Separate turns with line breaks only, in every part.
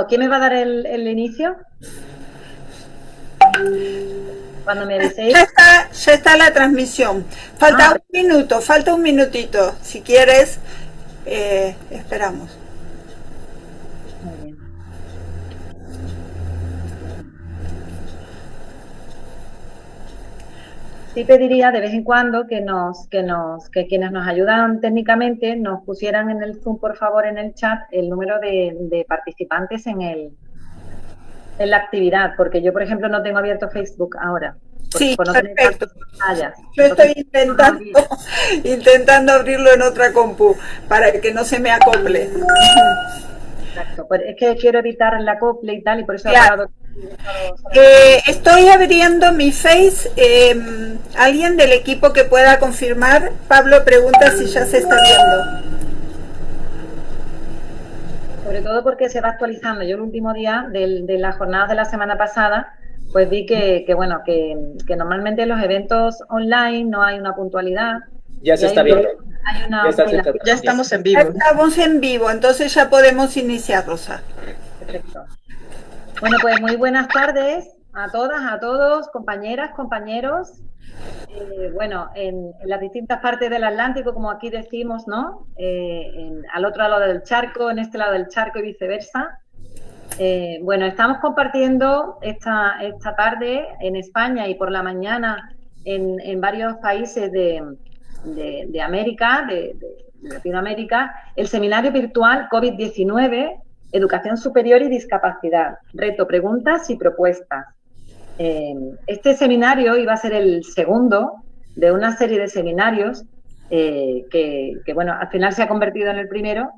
¿Quién me va a dar el inicio? Cuando me aviséis.
Ya está la transmisión.
Ah,
Falta un minutito. Si quieres, esperamos.
muy bien. Sí pediría de vez en cuando que quienes nos ayudan técnicamente nos pusieran en el Zoom, por favor, en el chat, el número de participantes en la actividad, porque yo, por ejemplo, no tengo abierto Facebook ahora,
Sí,
por no tener
perfecto.
tantas pantallas.
Yo
Entonces,
estoy
no lo abrí.
intentando abrirlo en otra compu para que no se me acople.
Exacto. Pues es que quiero evitar el acople y tal, y por eso he
Claro.
apagado y he dejado solamente
Estoy abriendo mi Face. ¿Alguien del equipo que pueda confirmar? Pablo pregunta si ya se está viendo.
sobre todo porque se va actualizando. Yo el último día de las jornadas de la semana pasada, pues vi bueno, que normalmente en los eventos online no hay una puntualidad
Ya
y
se está viendo.
hay una
Ya está aceptando.
oscilación.
Ya estamos en vivo.
Estamos en vivo, entonces ya podemos iniciar, Rosa.
Perfecto. Bueno, pues muy buenas tardes a todas, a todos, compañeras, compañeros. Bueno, en las distintas partes del Atlántico, como aquí decimos, ¿no? Al otro lado del charco, en este lado del charco y viceversa. Bueno, estamos compartiendo esta tarde en España y por la mañana en varios países de América, de Latinoamérica, el seminario virtual COVID-19, Educación Superior y Discapacidad, reto, preguntas y propuestas. Este seminario iba a ser el segundo de una serie de seminarios bueno, al final se ha convertido en el primero,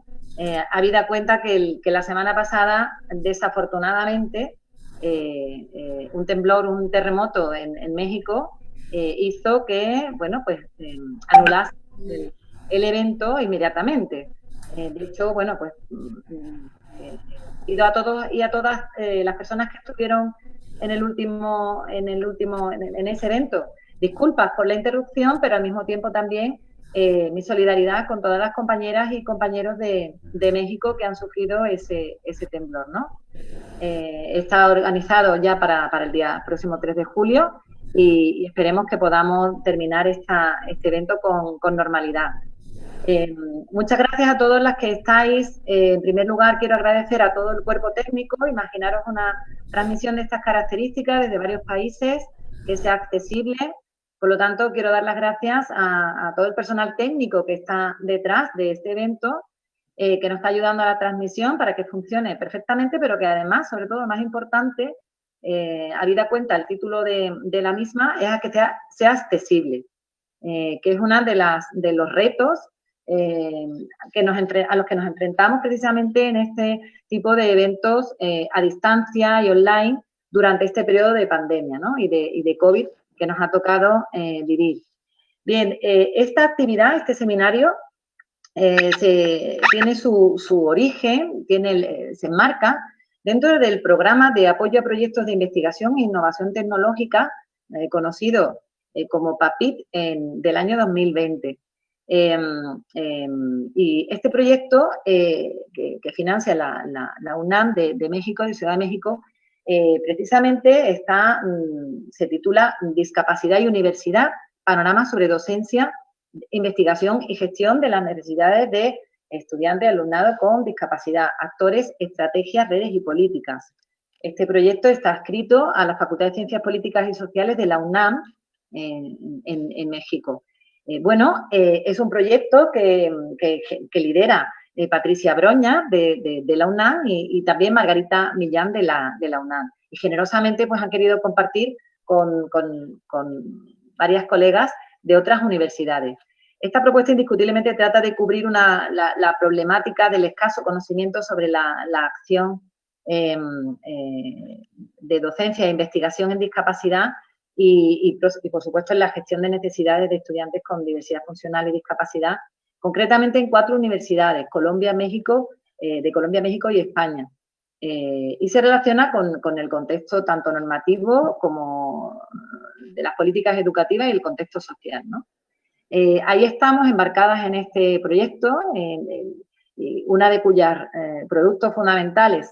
habida cuenta que la semana pasada, desafortunadamente, un temblor, un terremoto en México hizo que, bueno, pues anulase el evento inmediatamente. De hecho, bueno, pues pido a todos y a todas las personas que estuvieron en ese evento. Disculpas por la interrupción, pero al mismo tiempo también mi solidaridad con todas las compañeras y compañeros de México que han sufrido ese temblor, ¿no? Está organizado ya para el día próximo 3 de julio y esperemos que podamos terminar este evento con normalidad. Eh, Muchas gracias a todas las que estáis. En primer lugar, quiero agradecer a todo el cuerpo técnico. Imaginaros una transmisión de estas características desde varios países, que sea accesible. Por lo tanto, quiero dar las gracias a todo el personal técnico que está detrás de este evento, que nos está ayudando a la transmisión para que funcione perfectamente, pero que además, sobre todo, lo más importante, habida cuenta el título de la misma, es a que sea accesible, que es uno de los retos a los que nos enfrentamos precisamente en este tipo de eventos a distancia y online durante este periodo de pandemia, ¿no? y de COVID que nos ha tocado vivir. Bien, esta actividad, este seminario, tiene su origen, se enmarca dentro del programa de apoyo a proyectos de investigación e innovación tecnológica, conocido como PAPIT, del año 2020. Y este proyecto que financia la UNAM de México, de Ciudad de México, precisamente se titula Discapacidad y Universidad, panorama sobre docencia, investigación y gestión de las necesidades de estudiantes y alumnado con discapacidad, actores, estrategias, redes y políticas. Este proyecto está adscrito a la Facultad de Ciencias Políticas y Sociales de la UNAM en México. Es un proyecto que lidera Patricia Broña de la UNAM y también Margarita Millán de la UNAM. Y generosamente pues han querido compartir con varias colegas de otras universidades. Esta propuesta indiscutiblemente trata de cubrir la problemática del escaso conocimiento sobre la acción de docencia e investigación en discapacidad y, por supuesto, en la gestión de necesidades de estudiantes con diversidad funcional y discapacidad, concretamente en 4 universidades, de Colombia, México y España. Y se relaciona con el contexto tanto normativo como de las políticas educativas y el contexto social, ¿no? Ahí estamos embarcadas en este proyecto, una de cuyos productos fundamentales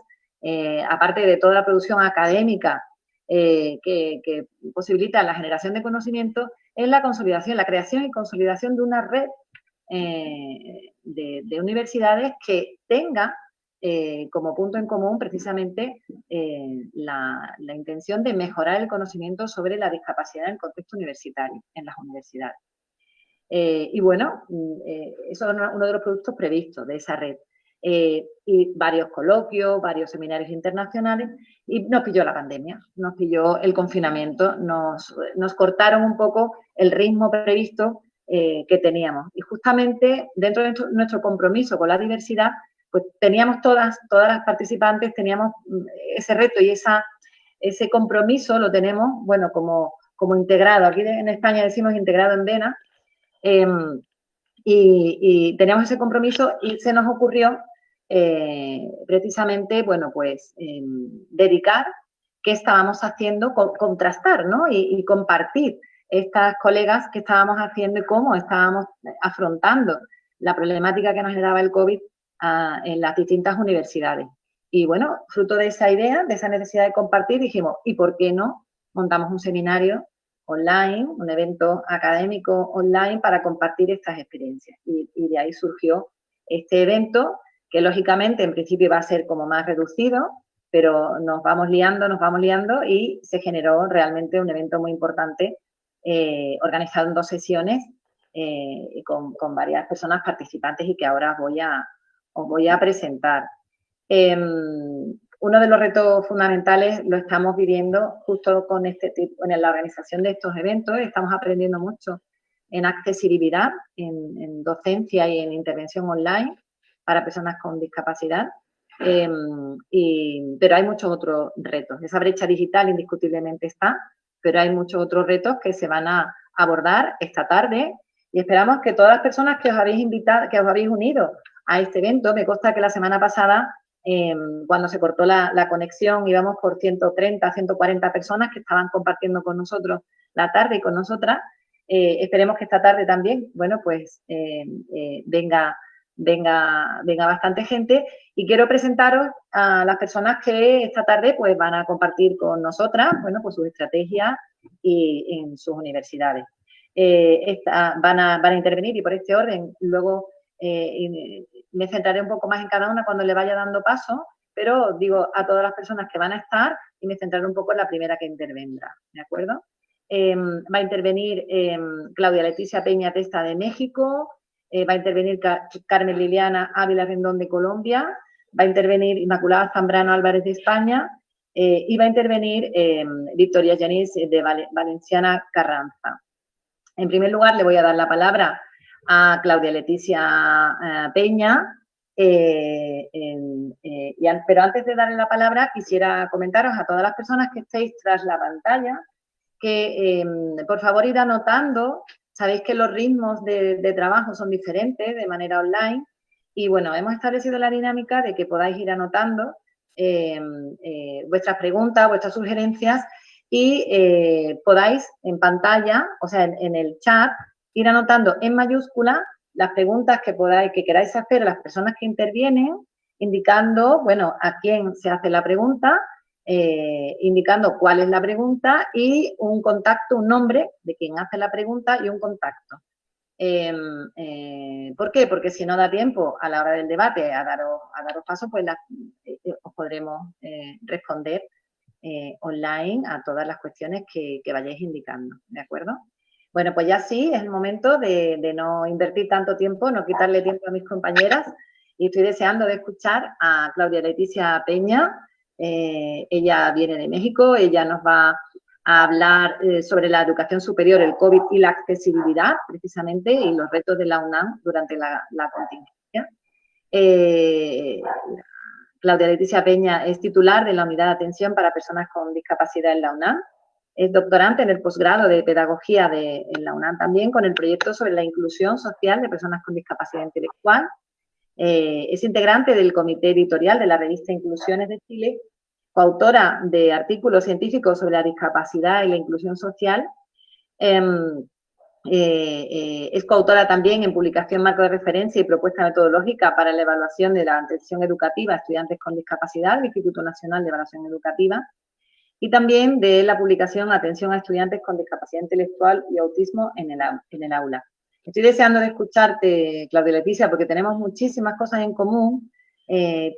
aparte de toda la producción académica que posibilita la generación de conocimiento, es la consolidación, la creación y consolidación de una red de universidades que tenga como punto en común precisamente la intención de mejorar el conocimiento sobre la discapacidad en el contexto universitario, en las universidades. Y bueno, eso es uno de los productos previstos de esa red. Y varios coloquios, varios seminarios internacionales, y nos pilló la pandemia, nos pilló el confinamiento, nos cortaron un poco el ritmo previsto que teníamos. Y justamente dentro de nuestro compromiso con la diversidad, pues teníamos todas las participantes, teníamos ese reto y ese compromiso lo tenemos, bueno, como integrado. Aquí en España decimos integrado en vena. Y teníamos ese compromiso y se nos ocurrió precisamente, bueno, pues dedicar qué estábamos haciendo, contrastar, ¿no? Y compartir estas colegas que estábamos haciendo y cómo estábamos afrontando la problemática que nos generaba el COVID en las distintas universidades. Y bueno, fruto de esa idea, de esa necesidad de compartir, dijimos, ¿y por qué no montamos un seminario online, un evento académico online para compartir estas experiencias? Y de ahí surgió este evento, que lógicamente en principio va a ser como más reducido, pero nos vamos liando y se generó realmente un evento muy importante organizado en 2 sesiones con varias personas participantes y que ahora os voy a presentar. Uno de los retos fundamentales lo estamos viviendo justo con en la organización de estos eventos. Estamos aprendiendo mucho en accesibilidad, en docencia y en intervención online para personas con discapacidad. Pero hay muchos otros retos. Esa brecha digital indiscutiblemente está, pero hay muchos otros retos que se van a abordar esta tarde y esperamos que todas las personas que os habéis invitado, que os habéis unido a este evento, me consta que la semana pasada cuando se cortó la conexión íbamos por 130, 140 personas que estaban compartiendo con nosotros la tarde y con nosotras. Esperemos que esta tarde también, bueno, pues venga bastante gente y quiero presentaros a las personas que esta tarde pues van a compartir con nosotras, bueno, pues sus estrategias y en sus universidades. Van a intervenir y por este orden luego me centraré un poco más en cada una cuando le vaya dando paso, pero digo a todas las personas que van a estar y me centraré un poco en la primera que intervendrá, ¿de acuerdo? Va a intervenir Claudia Leticia Peña Testa de México, va a intervenir Carmen Liliana Ávila Rendón de Colombia, va a intervenir Inmaculada Zambrano Álvarez de España y va a intervenir Victoria Yanis de Valenciana Carranza. En primer lugar, le voy a dar la palabra a Claudia Leticia Peña, pero antes de darle la palabra quisiera comentaros a todas las personas que estéis tras la pantalla que por favor ir anotando. Sabéis que los ritmos de trabajo son diferentes de manera online y bueno, hemos establecido la dinámica de que podáis ir anotando vuestras preguntas, vuestras sugerencias y podáis en pantalla, o sea, en el chat, ir anotando en mayúscula las preguntas que queráis hacer a las personas que intervienen, indicando, bueno, a quién se hace la pregunta, indicando cuál es la pregunta y un contacto, un nombre de quien hace la pregunta y un contacto. ¿Por qué? Porque si no da tiempo a la hora del debate a daros paso, pues os podremos responder online a todas las cuestiones que vayáis indicando, ¿de acuerdo? Bueno, pues ya sí, es el momento de no invertir tanto tiempo, no quitarle tiempo a mis compañeras y estoy deseando de escuchar a Claudia Leticia Peña. Ella viene de México, ella nos va a hablar sobre la educación superior, el COVID y la accesibilidad, precisamente, y los retos de la UNAM durante la contingencia. Claudia Leticia Peña es titular de la Unidad de Atención para Personas con Discapacidad en la UNAM. Es doctorante en el posgrado de Pedagogía en la UNAM también, con el proyecto sobre la inclusión social de personas con discapacidad intelectual. Es integrante del comité editorial de la revista Inclusiones de Chile, coautora de artículos científicos sobre la discapacidad y la inclusión social. Es coautora también en publicación marco de referencia y propuesta metodológica para la evaluación de la atención educativa a estudiantes con discapacidad del Instituto Nacional de Evaluación Educativa y también de la publicación Atención a estudiantes con discapacidad intelectual y autismo en el aula. Estoy deseando de escucharte, Claudia Leticia, porque tenemos muchísimas cosas en común.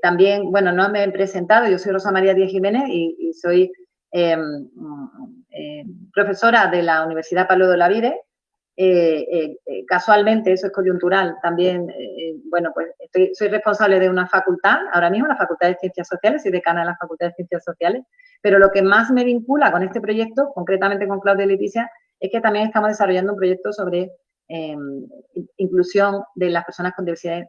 También, bueno, no me he presentado, yo soy Rosa María Díaz Jiménez y soy profesora de la Universidad Pablo de Olavide. Casualmente, eso es coyuntural, también, bueno, pues soy responsable de una facultad, ahora mismo la Facultad de Ciencias Sociales, soy decana de la Facultad de Ciencias Sociales, pero lo que más me vincula con este proyecto, concretamente con Claudia Leticia, es que también estamos desarrollando un proyecto sobre inclusión de las personas con diversidad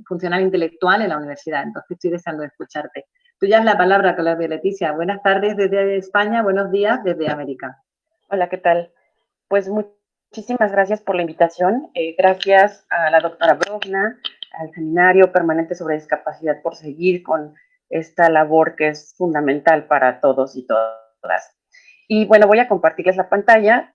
funcional intelectual en la universidad. Entonces estoy deseando escucharte. Tú ya es la palabra, Claudia Leticia. Buenas tardes desde España, buenos días desde América.
Hola, ¿qué tal? Pues muchísimas gracias por la invitación. Gracias a la doctora Brovna, al Seminario Permanente sobre Discapacidad por seguir con esta labor que es fundamental para todos y todas. Y bueno, voy a compartirles la pantalla.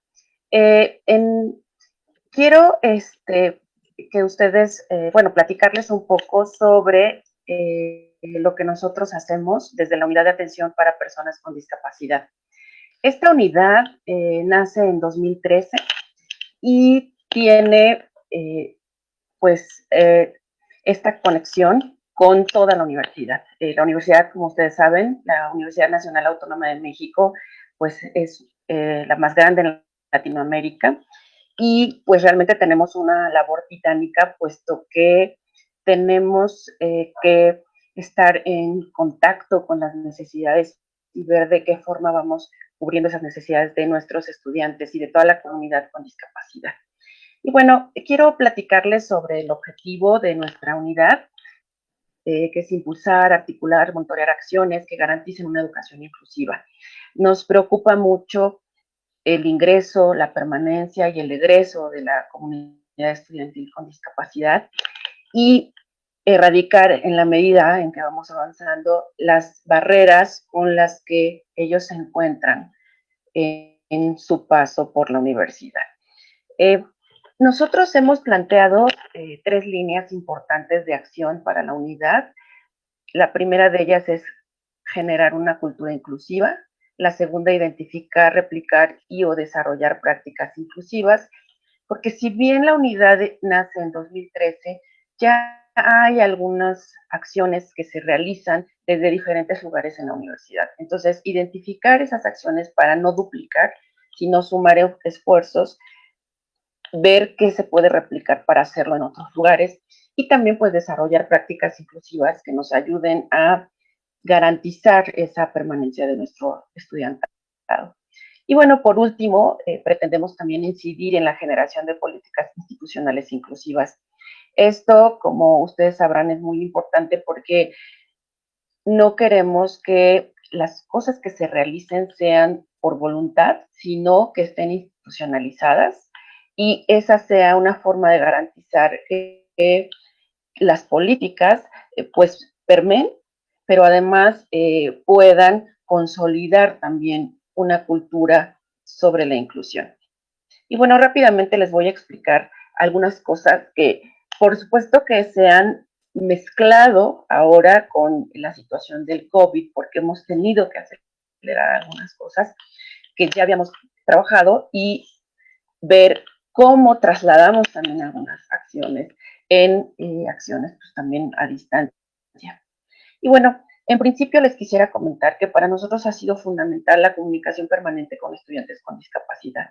Quiero que ustedes, bueno, platicarles un poco sobre lo que nosotros hacemos desde la Unidad de Atención para Personas con Discapacidad. Esta unidad nace en 2013 y tiene, esta conexión con toda la universidad. La universidad, como ustedes saben, la Universidad Nacional Autónoma de México, pues es la más grande en Latinoamérica y pues realmente tenemos una labor titánica, puesto que tenemos que estar en contacto con las necesidades y ver de qué forma vamos cubriendo esas necesidades de nuestros estudiantes y de toda la comunidad con discapacidad. Y bueno, quiero platicarles sobre el objetivo de nuestra unidad, que es impulsar, articular, monitorear acciones que garanticen una educación inclusiva. Nos preocupa mucho el ingreso, la permanencia y el egreso de la comunidad estudiantil con discapacidad y erradicar en la medida en que vamos avanzando las barreras con las que ellos se encuentran en su paso por la universidad. Nosotros hemos planteado 3 líneas importantes de acción para la unidad. La primera de ellas es generar una cultura inclusiva. La segunda, identificar, replicar y o desarrollar prácticas inclusivas, porque si bien la unidad nace en 2013, ya hay algunas acciones que se realizan desde diferentes lugares en la universidad. Entonces, identificar esas acciones para no duplicar, sino sumar esfuerzos, ver qué se puede replicar para hacerlo en otros lugares y también pues desarrollar prácticas inclusivas que nos ayuden a garantizar esa permanencia de nuestro estudiantado. Y bueno, por último, pretendemos también incidir en la generación de políticas institucionales inclusivas. Esto, como ustedes sabrán, es muy importante porque no queremos que las cosas que se realicen sean por voluntad, sino que estén institucionalizadas y esa sea una forma de garantizar que las políticas pues permeen, pero además puedan consolidar también una cultura sobre la inclusión. Y bueno, rápidamente les voy a explicar algunas cosas que, por supuesto, que se han mezclado ahora con la situación del COVID, porque hemos tenido que acelerar algunas cosas que ya habíamos trabajado y ver cómo trasladamos también algunas acciones en acciones pues, también a distancia. Y bueno, en principio les quisiera comentar que para nosotros ha sido fundamental la comunicación permanente con estudiantes con discapacidad.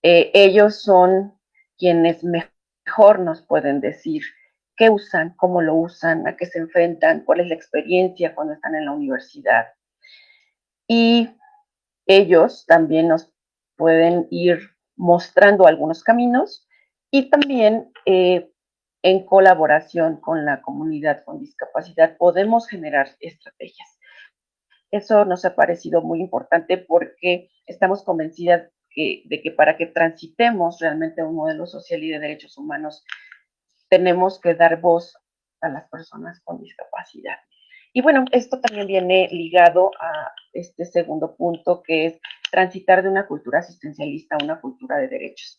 Ellos son quienes mejor nos pueden decir qué usan, cómo lo usan, a qué se enfrentan, cuál es la experiencia cuando están en la universidad. Y ellos también nos pueden ir mostrando algunos caminos y también en colaboración con la comunidad con discapacidad podemos generar estrategias. Eso nos ha parecido muy importante porque estamos convencidas de que para que transitemos realmente un modelo social y de derechos humanos, tenemos que dar voz a las personas con discapacidad. Y bueno, esto también viene ligado a este segundo punto, que es transitar de una cultura asistencialista a una cultura de derechos.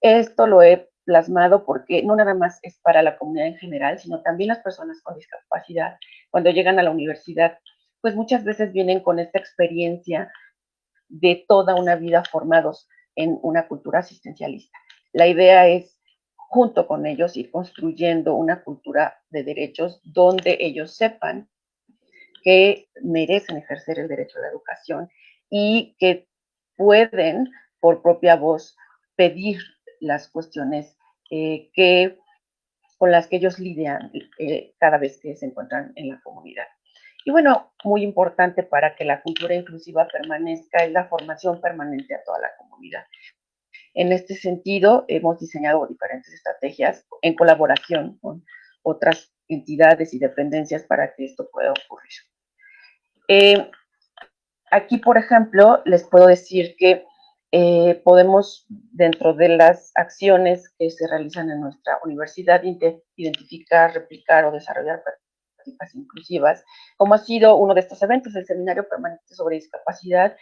Esto lo he plasmado porque no nada más es para la comunidad en general, sino también las personas con discapacidad, cuando llegan a la universidad, pues muchas veces vienen con esta experiencia de toda una vida formados en una cultura asistencialista. La idea es, junto con ellos, ir construyendo una cultura de derechos donde ellos sepan que merecen ejercer el derecho a la educación y que pueden, por propia voz, pedir las cuestiones con las que ellos lidian cada vez que se encuentran en la comunidad. Y bueno, muy importante para que la cultura inclusiva permanezca es la formación permanente a toda la comunidad. En este sentido, hemos diseñado diferentes estrategias en colaboración con otras entidades y dependencias para que esto pueda ocurrir. Aquí, por ejemplo, les puedo decir que podemos, dentro de las acciones que se realizan en nuestra universidad, identificar, replicar o desarrollar prácticas inclusivas, como ha sido uno de estos eventos, el Seminario Permanente sobre Discapacidad,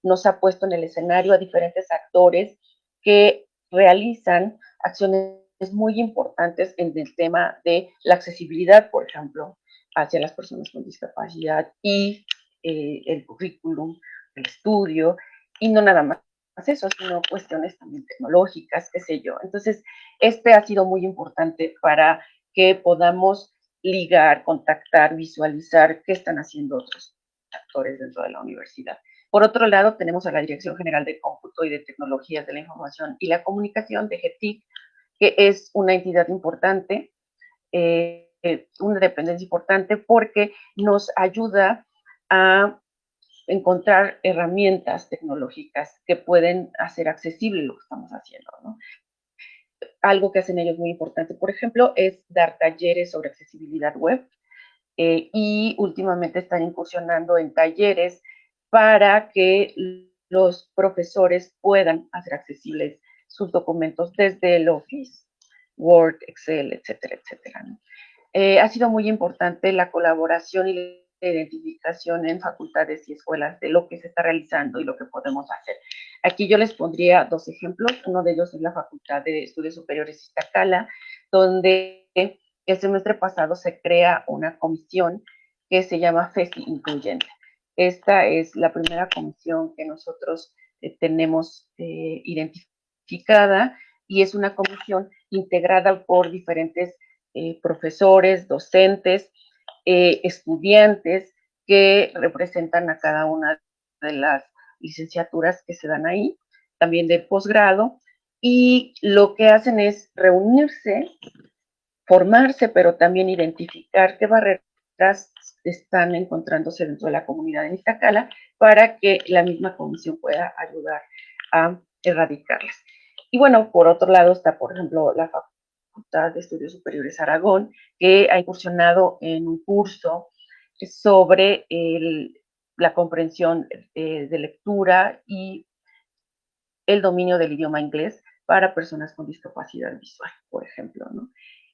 nos ha puesto en el escenario a diferentes actores que realizan acciones muy importantes en el tema de la accesibilidad, por ejemplo, hacia las personas con discapacidad y el currículum, el estudio, y no nada más eso, sino cuestiones también tecnológicas, qué sé yo. Entonces, este ha sido muy importante para que podamos ligar, contactar, visualizar qué están haciendo otros actores dentro de la universidad. Por otro lado, tenemos a la Dirección General de Cómputo y de Tecnologías de la Información y la Comunicación de GETIC, que es una entidad importante, una dependencia importante porque nos ayuda a encontrar herramientas tecnológicas que pueden hacer accesible lo que estamos haciendo, ¿no? Algo que hacen ellos muy importante, por ejemplo, es dar talleres sobre accesibilidad web y últimamente están incursionando en talleres para que los profesores puedan hacer accesibles sus documentos desde el Office, Word, Excel, etcétera, etcétera, ¿no? Ha sido muy importante la colaboración y la identificación en facultades y escuelas de lo que se está realizando y lo que podemos hacer. Aquí yo les pondría dos ejemplos. Uno de ellos es la Facultad de Estudios Superiores Iztacala, donde el semestre pasado se crea una comisión que se llama FESI Incluyente. Esta es la primera comisión que nosotros tenemos identificada y es una comisión integrada por diferentes profesores, docentes, estudiantes que representan a cada una de las licenciaturas que se dan ahí, también de posgrado, y lo que hacen es reunirse, formarse, pero también identificar qué barreras están encontrándose dentro de la comunidad en Iztacala para que la misma comisión pueda ayudar a erradicarlas. Y bueno, por otro lado está, por ejemplo, la Facultad de Estudios Superiores Aragón, que ha incursionado en un curso sobre la comprensión de lectura y el dominio del idioma inglés para personas con discapacidad visual, por ejemplo, ¿no?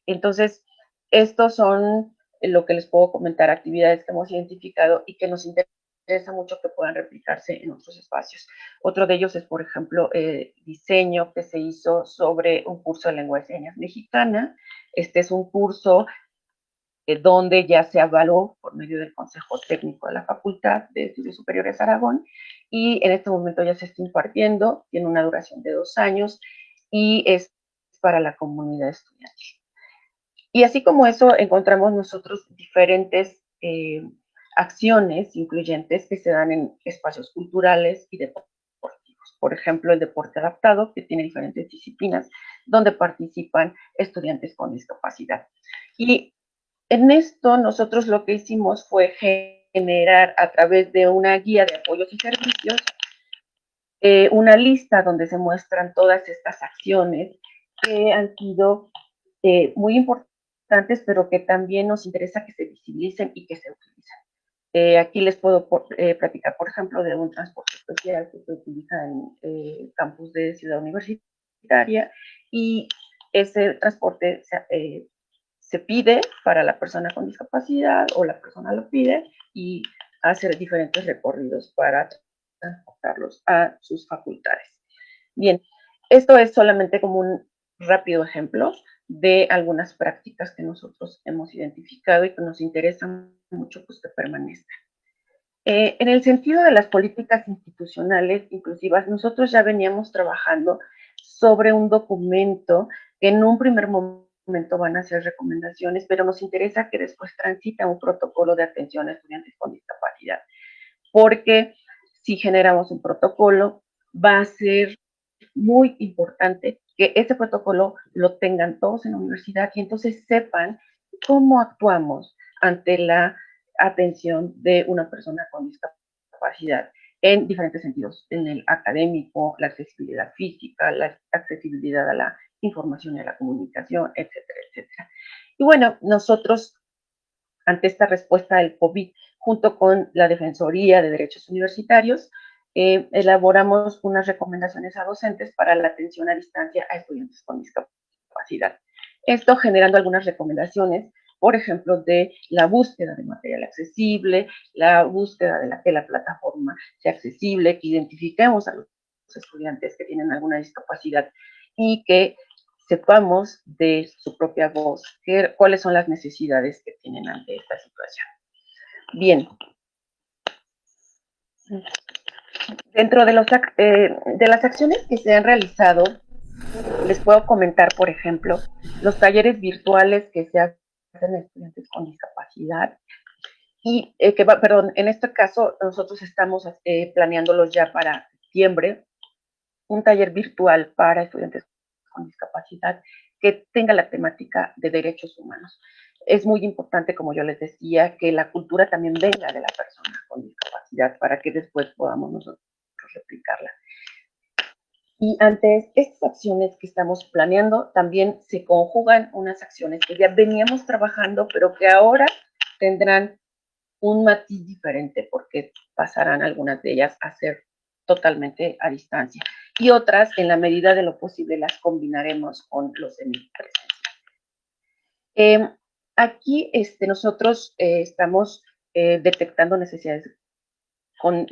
Entonces, estos son lo que les puedo comentar, actividades que hemos identificado y que nos interesa mucho que puedan replicarse en otros espacios. Otro de ellos es, por ejemplo, diseño que se hizo sobre un curso de lengua de señas mexicana. Este es un curso donde ya se avaló por medio del Consejo Técnico de la Facultad de Estudios Superiores Aragón y en este momento ya se está impartiendo, tiene una duración de 2 años y es para la comunidad estudiantil. Y así como eso, encontramos nosotros diferentes acciones incluyentes que se dan en espacios culturales y deportivos. Por ejemplo, el deporte adaptado, que tiene diferentes disciplinas donde participan estudiantes con discapacidad. Y en esto nosotros lo que hicimos fue generar a través de una guía de apoyos y servicios una lista donde se muestran todas estas acciones que han sido muy importantes, pero que también nos interesa que se visibilicen y que se utilicen. Aquí les puedo platicar, por ejemplo, de un transporte especial que se utiliza en el campus de Ciudad Universitaria y ese transporte se pide para la persona con discapacidad o la persona lo pide y hacer diferentes recorridos para transportarlos a sus facultades. Bien, esto es solamente como un rápido ejemplo de algunas prácticas que nosotros hemos identificado y que nos interesan mucho pues, que permanezcan. En el sentido de las políticas institucionales inclusivas, nosotros ya veníamos trabajando sobre un documento que en un primer momento van a ser recomendaciones, pero nos interesa que después transita un protocolo de atención a estudiantes con discapacidad, porque si generamos un protocolo, va a ser muy importante que ese protocolo lo tengan todos en la universidad y entonces sepan cómo actuamos ante la atención de una persona con discapacidad en diferentes sentidos, en el académico, la accesibilidad física, la accesibilidad a la información y a la comunicación, etcétera, etcétera. Y bueno, nosotros ante esta respuesta del COVID, junto con la Defensoría de Derechos Universitarios, elaboramos unas recomendaciones a docentes para la atención a distancia a estudiantes con discapacidad. Esto generando algunas recomendaciones, por ejemplo, de la búsqueda de material accesible, la búsqueda de que la plataforma sea accesible, que identifiquemos a los estudiantes que tienen alguna discapacidad y que sepamos de su propia voz cuáles son las necesidades que tienen ante esta situación. Bien. Dentro de las acciones que se han realizado, les puedo comentar, por ejemplo, los talleres virtuales que se hacen a estudiantes con discapacidad. Y en este caso, nosotros estamos planeándolos ya para septiembre, un taller virtual para estudiantes con discapacidad que tenga la temática de derechos humanos. Es muy importante, como yo les decía, que la cultura también venga de la persona con discapacidad para que después podamos nosotros replicarla. Y ante estas acciones que estamos planeando, también se conjugan unas acciones que ya veníamos trabajando, pero que ahora tendrán un matiz diferente porque pasarán algunas de ellas a ser totalmente a distancia. Y otras, en la medida de lo posible, las combinaremos con los semipresenciales. Aquí nosotros estamos detectando necesidades,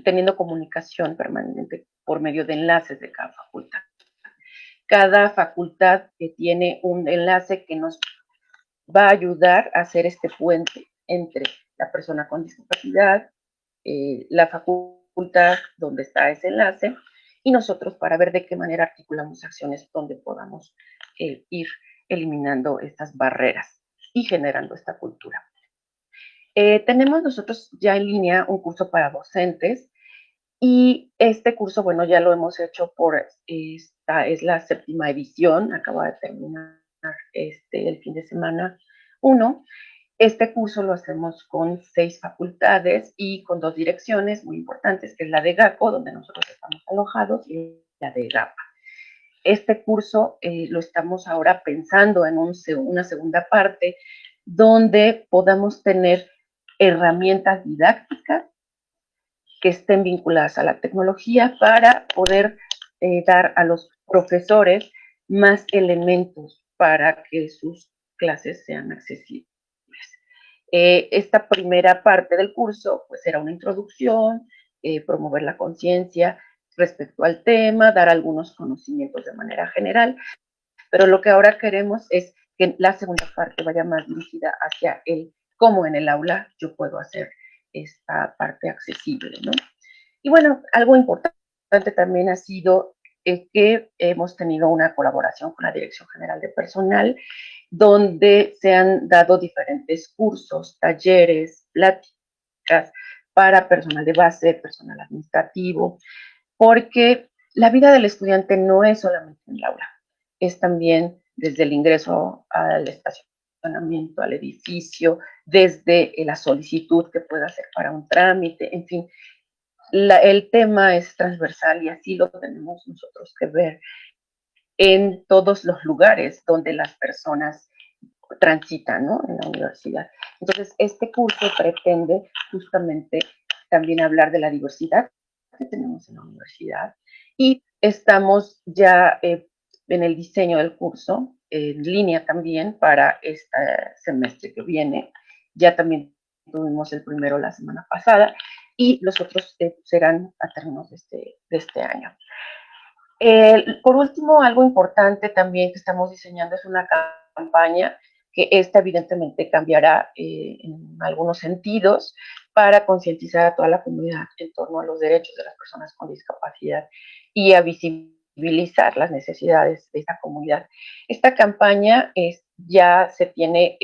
teniendo comunicación permanente por medio de enlaces de cada facultad. Cada facultad que tiene un enlace que nos va a ayudar a hacer este puente entre la persona con discapacidad, la facultad donde está ese enlace, y nosotros para ver de qué manera articulamos acciones donde podamos ir eliminando estas barreras y generando esta cultura. Tenemos nosotros ya en línea un curso para docentes y este curso, bueno, ya lo hemos hecho esta es la 7ª edición, acaba de terminar el fin de semana 1. Este curso lo hacemos con 6 facultades y con 2 direcciones muy importantes, que es la de GACO, donde nosotros estamos alojados, y la de GAPA. Este curso lo estamos ahora pensando en una segunda parte, donde podamos tener herramientas didácticas que estén vinculadas a la tecnología para poder dar a los profesores más elementos para que sus clases sean accesibles. Esta primera parte del curso pues será una introducción, promover la conciencia respecto al tema, dar algunos conocimientos de manera general, pero lo que ahora queremos es que la segunda parte vaya más dirigida hacia el cómo en el aula yo puedo hacer esta parte accesible, ¿no? Y bueno, algo importante también ha sido que hemos tenido una colaboración con la Dirección General de Personal, donde se han dado diferentes cursos, talleres, pláticas para personal de base, personal administrativo, porque la vida del estudiante no es solamente en el aula, es también desde el ingreso al estacionamiento, al edificio, desde la solicitud que pueda hacer para un trámite, en fin. El tema es transversal y así lo tenemos nosotros que ver en todos los lugares donde las personas transitan, ¿no? En la universidad. Entonces, este curso pretende justamente también hablar de la diversidad que tenemos en la universidad y estamos ya en el diseño del curso, en línea también para este semestre que viene. Ya también tuvimos el primero la semana pasada y los otros serán a términos de este año. Por último, algo importante también que estamos diseñando es una campaña que esta evidentemente cambiará en algunos sentidos para concientizar a toda la comunidad en torno a los derechos de las personas con discapacidad y a visibilizar las necesidades de esta comunidad. Esta campaña ya se tiene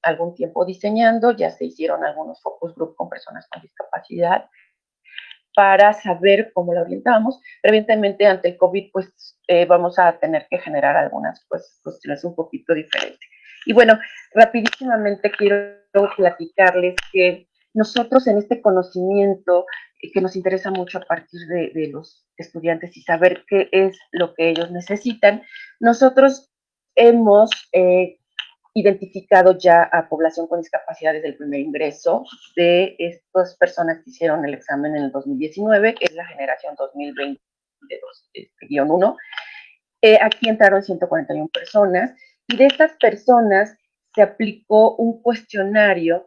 algún tiempo diseñando, ya se hicieron algunos focus group con personas con discapacidad para saber cómo la orientamos, pero evidentemente ante el COVID pues vamos a tener que generar algunas cuestiones un poquito diferentes. Y bueno, rapidísimamente quiero platicarles que nosotros en este conocimiento que nos interesa mucho a partir de los estudiantes y saber qué es lo que ellos necesitan, nosotros hemos identificado ya a población con discapacidad desde el primer ingreso de estas personas que hicieron el examen en el 2019, que es la generación 2022-1. Aquí entraron 141 personas y de estas personas se aplicó un cuestionario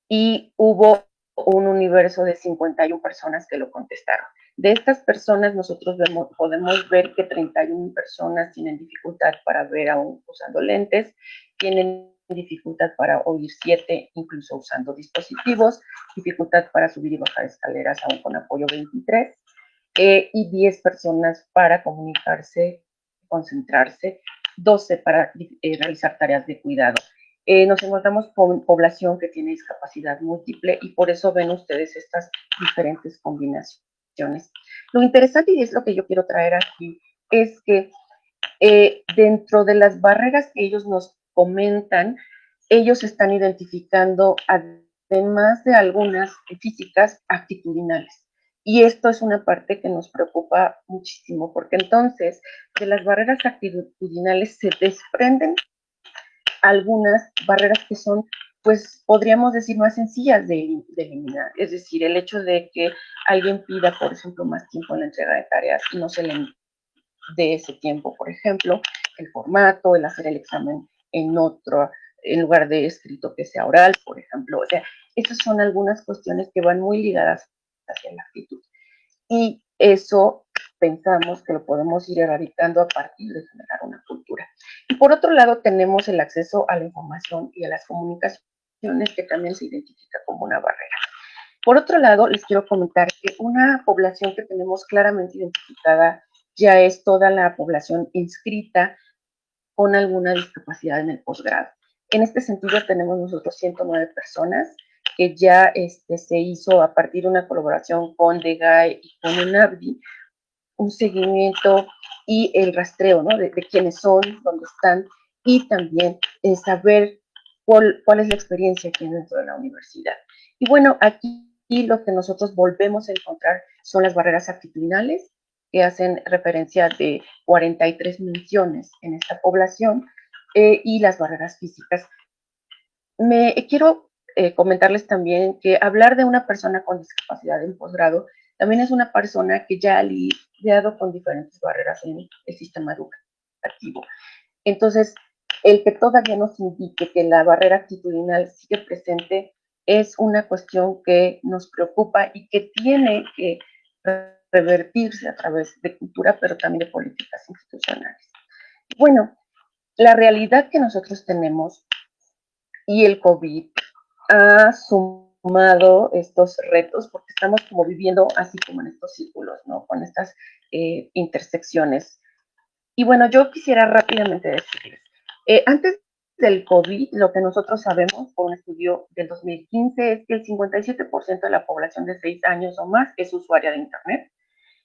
y hubo un universo de 51 personas que lo contestaron. De estas personas nosotros podemos ver que 31 personas tienen dificultad para ver aún usando lentes, tienen dificultad para oír 7 incluso usando dispositivos, dificultad para subir y bajar escaleras aún con apoyo 23, y 10 personas para comunicarse, concentrarse, 12 para realizar tareas de cuidado. Nos encontramos con población que tiene discapacidad múltiple y por eso ven ustedes estas diferentes combinaciones. Lo interesante, y es lo que yo quiero traer aquí, es que dentro de las barreras que ellos nos comentan, ellos están identificando, además de algunas físicas, actitudinales. Y esto es una parte que nos preocupa muchísimo, porque entonces de las barreras actitudinales se desprenden algunas barreras que son, pues podríamos decir, más sencillas de eliminar. Es decir, el hecho de que alguien pida, por ejemplo, más tiempo en la entrega de tareas y no se le dé ese tiempo, por ejemplo, el formato, el hacer el examen en lugar de escrito que sea oral, por ejemplo. O sea, esas son algunas cuestiones que van muy ligadas hacia la actitud. Y eso pensamos que lo podemos ir erradicando a partir de generar una cultura. Y por otro lado, tenemos el acceso a la información y a las comunicaciones, que también se identifica como una barrera. Por otro lado, les quiero comentar que una población que tenemos claramente identificada ya es toda la población inscrita con alguna discapacidad en el posgrado. En este sentido, tenemos nosotros 109 personas que ya se hizo a partir de una colaboración con DEGAE y con UNAVDI, un seguimiento y el rastreo, ¿no? de quiénes son, dónde están, y también saber cuál es la experiencia aquí dentro de la universidad. Y bueno, aquí lo que nosotros volvemos a encontrar son las barreras actitudinales, que hacen referencia de 43 menciones en esta población, y las barreras físicas. Quiero comentarles también que hablar de una persona con discapacidad en posgrado también es una persona que ya ha lidiado con diferentes barreras en el sistema educativo. Entonces, el que todavía nos indique que la barrera actitudinal sigue presente es una cuestión que nos preocupa y que tiene que revertirse a través de cultura, pero también de políticas institucionales. Bueno, la realidad que nosotros tenemos y el COVID ha sumado estos retos porque estamos como viviendo así como en estos círculos, ¿no? Con estas intersecciones. Y bueno, yo quisiera rápidamente decirles, antes del COVID, lo que nosotros sabemos por un estudio del 2015 es que el 57% de la población de 6 años o más es usuaria de Internet.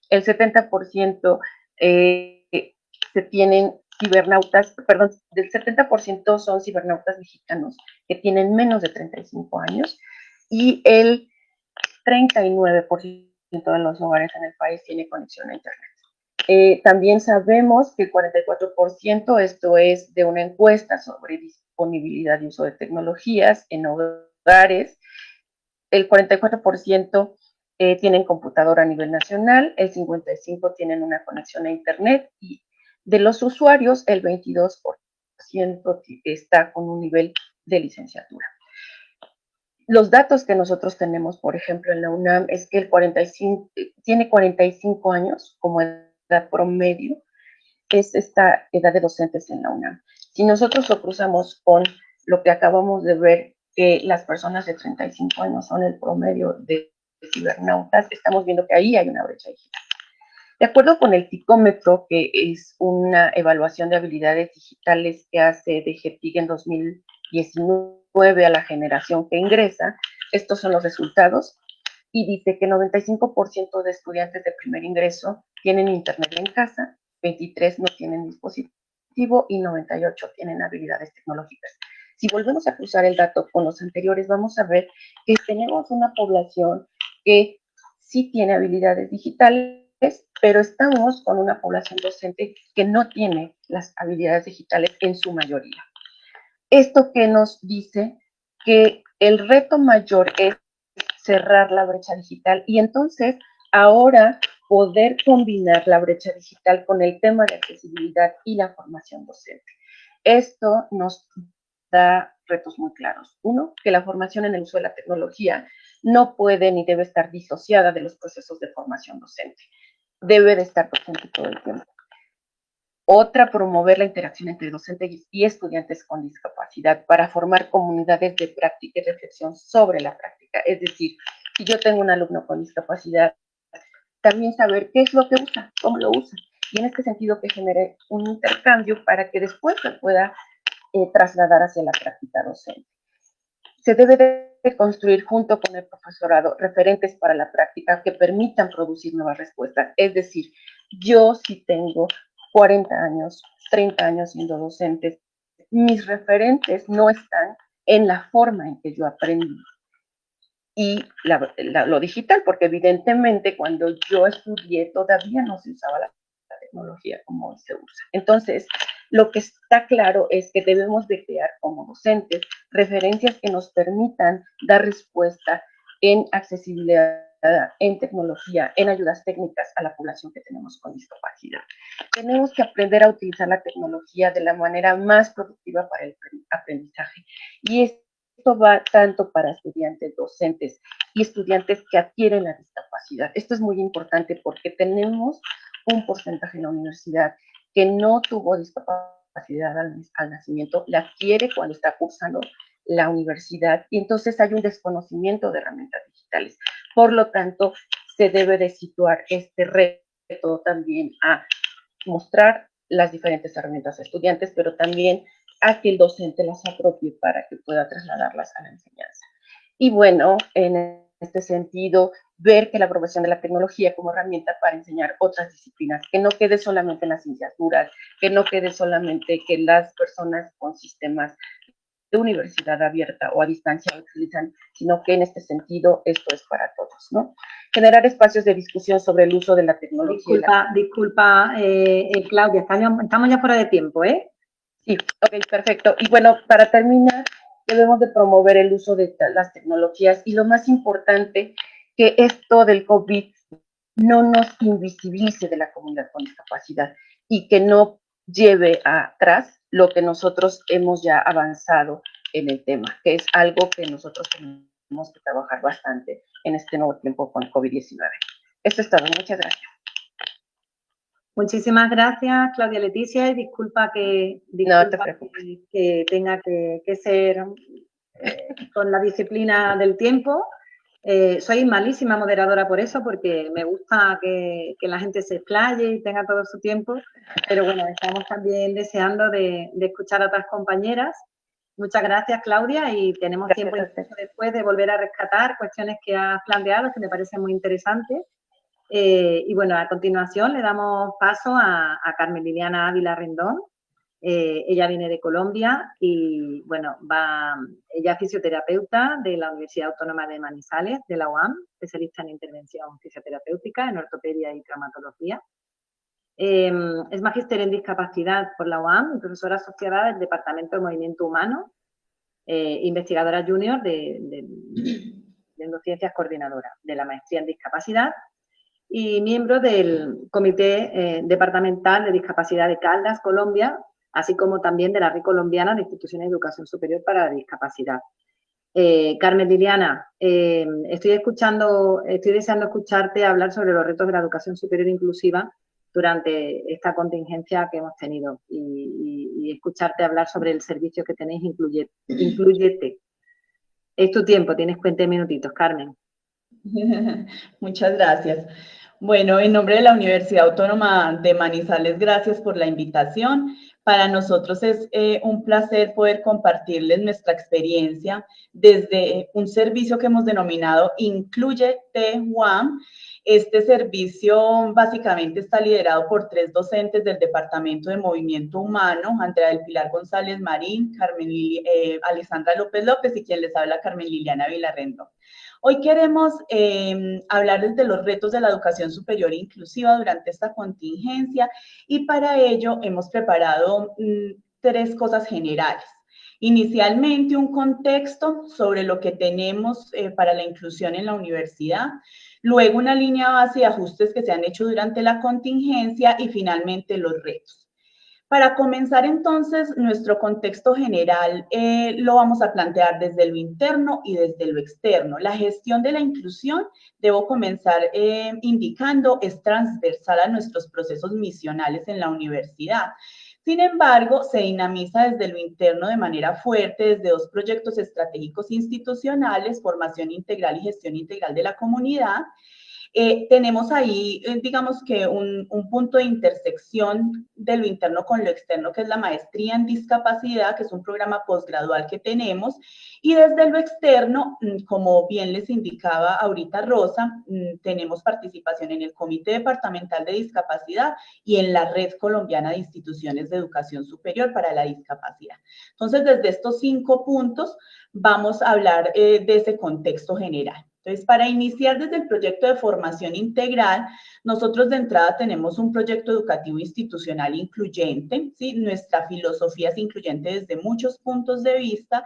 El 70% se tienen cibernautas, perdón, del 70% son cibernautas mexicanos que tienen menos de 35 años y el 39% de los hogares en el país tiene conexión a Internet. También sabemos que el 44%, esto es de una encuesta sobre disponibilidad y uso de tecnologías en hogares, el 44% tienen computadora a nivel nacional, el 55% tienen una conexión a Internet y de los usuarios el 22% está con un nivel de licenciatura. los datos que nosotros tenemos, por ejemplo, en la UNAM, es que tiene 45 años como edad promedio, es esta edad de docentes en la UNAM. Si nosotros lo cruzamos con lo que acabamos de ver, que las personas de 35 años son el promedio de cibernautas, estamos viendo que ahí hay una brecha digital. De acuerdo con el Psicómetro, que es una evaluación de habilidades digitales que hace DGTIC en 2019 a la generación que ingresa, estos son los resultados, y dice que 95% de estudiantes de primer ingreso tienen internet en casa, 23 no tienen dispositivo y 98 tienen habilidades tecnológicas. Si volvemos a cruzar el dato con los anteriores, vamos a ver que tenemos una población que sí tiene habilidades digitales, pero estamos con una población docente que no tiene las habilidades digitales en su mayoría. Esto que nos dice que el reto mayor es cerrar la brecha digital y entonces ahora poder combinar la brecha digital con el tema de accesibilidad y la formación docente. Esto nos da retos muy claros. Uno, que la formación en el uso de la tecnología no puede ni debe estar disociada de los procesos de formación docente. Debe de estar presente todo el tiempo. Otra, promover la interacción entre docentes y estudiantes con discapacidad para formar comunidades de práctica y reflexión sobre la práctica. Es decir, si yo tengo un alumno con discapacidad, también saber qué es lo que usa, cómo lo usa. Y en este sentido que genere un intercambio para que después se pueda trasladar hacia la práctica docente. Se debe de construir junto con el profesorado referentes para la práctica que permitan producir nuevas respuestas. Es decir, yo si tengo 40 años, 30 años siendo docente, mis referentes no están en la forma en que yo aprendí. Y lo digital, porque evidentemente cuando yo estudié todavía no se usaba la tecnología como hoy se usa. Entonces, lo que está claro es que debemos de crear como docentes referencias que nos permitan dar respuesta en accesibilidad, en tecnología, en ayudas técnicas a la población que tenemos con discapacidad. Tenemos que aprender a utilizar la tecnología de la manera más productiva para el aprendizaje. Y esto va tanto para estudiantes, docentes y estudiantes que adquieren la discapacidad. Esto es muy importante porque tenemos un porcentaje en la universidad que no tuvo discapacidad al nacimiento, la adquiere cuando está cursando la universidad y entonces hay un desconocimiento de herramientas digitales. Por lo tanto, se debe de situar este reto también a mostrar las diferentes herramientas a estudiantes, pero también a que el docente las apropie para que pueda trasladarlas a la enseñanza. Y bueno, en este sentido, ver que la aprobación de la tecnología como herramienta para enseñar otras disciplinas, que no quede solamente en las licenciaturas, que no quede solamente que las personas con sistemas de universidad abierta o a distancia utilizan, sino que en este sentido esto es para todos, ¿no? Generar espacios de discusión sobre el uso de la tecnología.
Disculpa, Claudia, estamos ya fuera de tiempo, ¿eh?
Sí, ok, perfecto. Y bueno, para terminar, debemos de promover el uso de las tecnologías y lo más importante, que esto del COVID no nos invisibilice de la comunidad con discapacidad y que no lleve atrás lo que nosotros hemos ya avanzado en el tema, que es algo que nosotros tenemos que trabajar bastante en este nuevo tiempo con COVID-19. Esto es todo. Muchas gracias.
Muchísimas gracias, Claudia Leticia, y disculpa que tenga que ser con la disciplina del tiempo. Soy malísima moderadora por eso, porque me gusta que la gente se explaye y tenga todo su tiempo, pero bueno, estamos también deseando de escuchar a otras compañeras. Muchas gracias, Claudia, y tenemos tiempo después de volver a rescatar cuestiones que has planteado, que me parecen muy interesantes. Y bueno, a continuación le damos paso a Carmen Liliana Ávila Rendón. Ella viene de Colombia y, bueno, ella es fisioterapeuta de la Universidad Autónoma de Manizales, de la UAM, especialista en intervención fisioterapéutica, en ortopedia y traumatología. Es magíster en discapacidad por la UAM y profesora asociada del Departamento de Movimiento Humano, investigadora junior de Neurociencias Coordinadora de la Maestría en Discapacidad y miembro del Comité Departamental de Discapacidad de Caldas, Colombia, así como también de la Red Colombiana de Instituciones de Educación Superior para la Discapacidad. Carmen Liliana, estoy deseando escucharte hablar sobre los retos de la educación superior inclusiva durante esta contingencia que hemos tenido y escucharte hablar sobre el servicio que tenéis Incluyete. Es tu tiempo, tienes 20 minutitos, Carmen.
Muchas gracias. Bueno, en nombre de la Universidad Autónoma de Manizales, gracias por la invitación. Para nosotros es un placer poder compartirles nuestra experiencia desde un servicio que hemos denominado Incluyete UAM. Este servicio básicamente está liderado por 3 docentes del Departamento de Movimiento Humano, Andrea del Pilar González Marín, Alessandra López López y quien les habla, Carmen Liliana Vilarrendo. Hoy queremos hablarles de los retos de la educación superior inclusiva durante esta contingencia y para ello hemos preparado 3 cosas generales. Inicialmente, un contexto sobre lo que tenemos para la inclusión en la universidad, luego una línea base de ajustes que se han hecho durante la contingencia y finalmente los retos. Para comenzar entonces, nuestro contexto general lo vamos a plantear desde lo interno y desde lo externo. La gestión de la inclusión, debo comenzar indicando, es transversal a nuestros procesos misionales en la universidad. Sin embargo, se dinamiza desde lo interno de manera fuerte, desde 2 proyectos estratégicos institucionales, formación integral y gestión integral de la comunidad. Tenemos ahí, digamos que un punto de intersección de lo interno con lo externo, que es la maestría en discapacidad, que es un programa posgradual que tenemos, y desde lo externo, como bien les indicaba ahorita Rosa, tenemos participación en el Comité Departamental de Discapacidad y en la Red Colombiana de Instituciones de Educación Superior para la Discapacidad. Entonces, desde estos 5 puntos, vamos a hablar de ese contexto general. Entonces, para iniciar desde el proyecto de formación integral, nosotros de entrada tenemos un proyecto educativo institucional incluyente, ¿sí? Nuestra filosofía es incluyente desde muchos puntos de vista,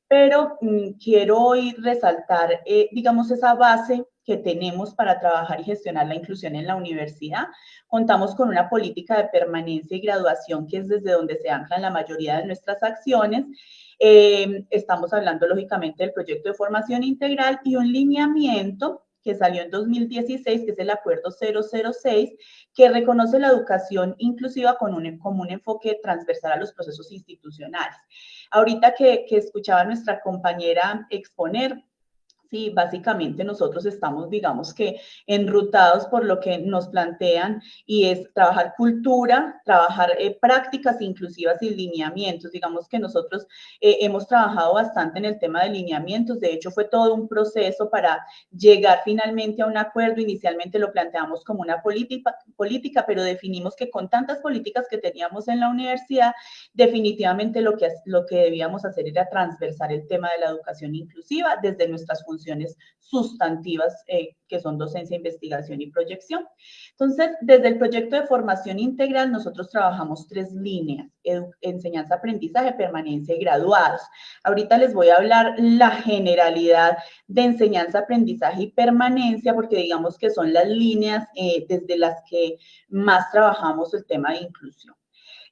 pero quiero hoy resaltar, digamos, esa base que tenemos para trabajar y gestionar la inclusión en la universidad. Contamos con una política de permanencia y graduación que es desde donde se anclan la mayoría de nuestras acciones. Estamos hablando, lógicamente, del proyecto de formación integral y un lineamiento que salió en 2016, que es el Acuerdo 006, que reconoce la educación inclusiva como un enfoque transversal a los procesos institucionales. Ahorita que escuchaba a nuestra compañera exponer, sí, básicamente nosotros estamos, digamos que, enrutados por lo que nos plantean y es trabajar cultura, trabajar prácticas inclusivas y lineamientos. Digamos que nosotros hemos trabajado bastante en el tema de lineamientos. De hecho, fue todo un proceso para llegar finalmente a un acuerdo. Inicialmente lo planteamos como una política, pero definimos que con tantas políticas que teníamos en la universidad, definitivamente lo que debíamos hacer era transversar el tema de la educación inclusiva desde nuestras funciones sustantivas, que son docencia, investigación y proyección. Entonces, desde el proyecto de formación integral, nosotros trabajamos 3 líneas: enseñanza, aprendizaje, permanencia y graduados. Ahorita les voy a hablar la generalidad de enseñanza, aprendizaje y permanencia, porque digamos que son las líneas desde las que más trabajamos el tema de inclusión.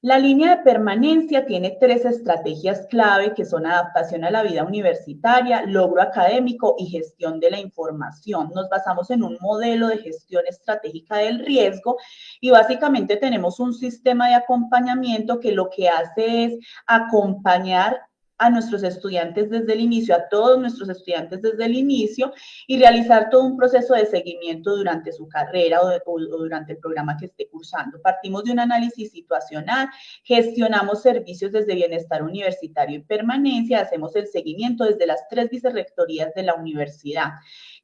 La línea de permanencia tiene 3 estrategias clave que son adaptación a la vida universitaria, logro académico y gestión de la información. Nos basamos en un modelo de gestión estratégica del riesgo y básicamente tenemos un sistema de acompañamiento que lo que hace es acompañar a nuestros estudiantes desde el inicio, a todos nuestros estudiantes desde el inicio y realizar todo un proceso de seguimiento durante su carrera o durante el programa que esté cursando. Partimos de un análisis situacional, gestionamos servicios desde bienestar universitario y permanencia, hacemos el seguimiento desde las 3 vicerrectorías de la universidad.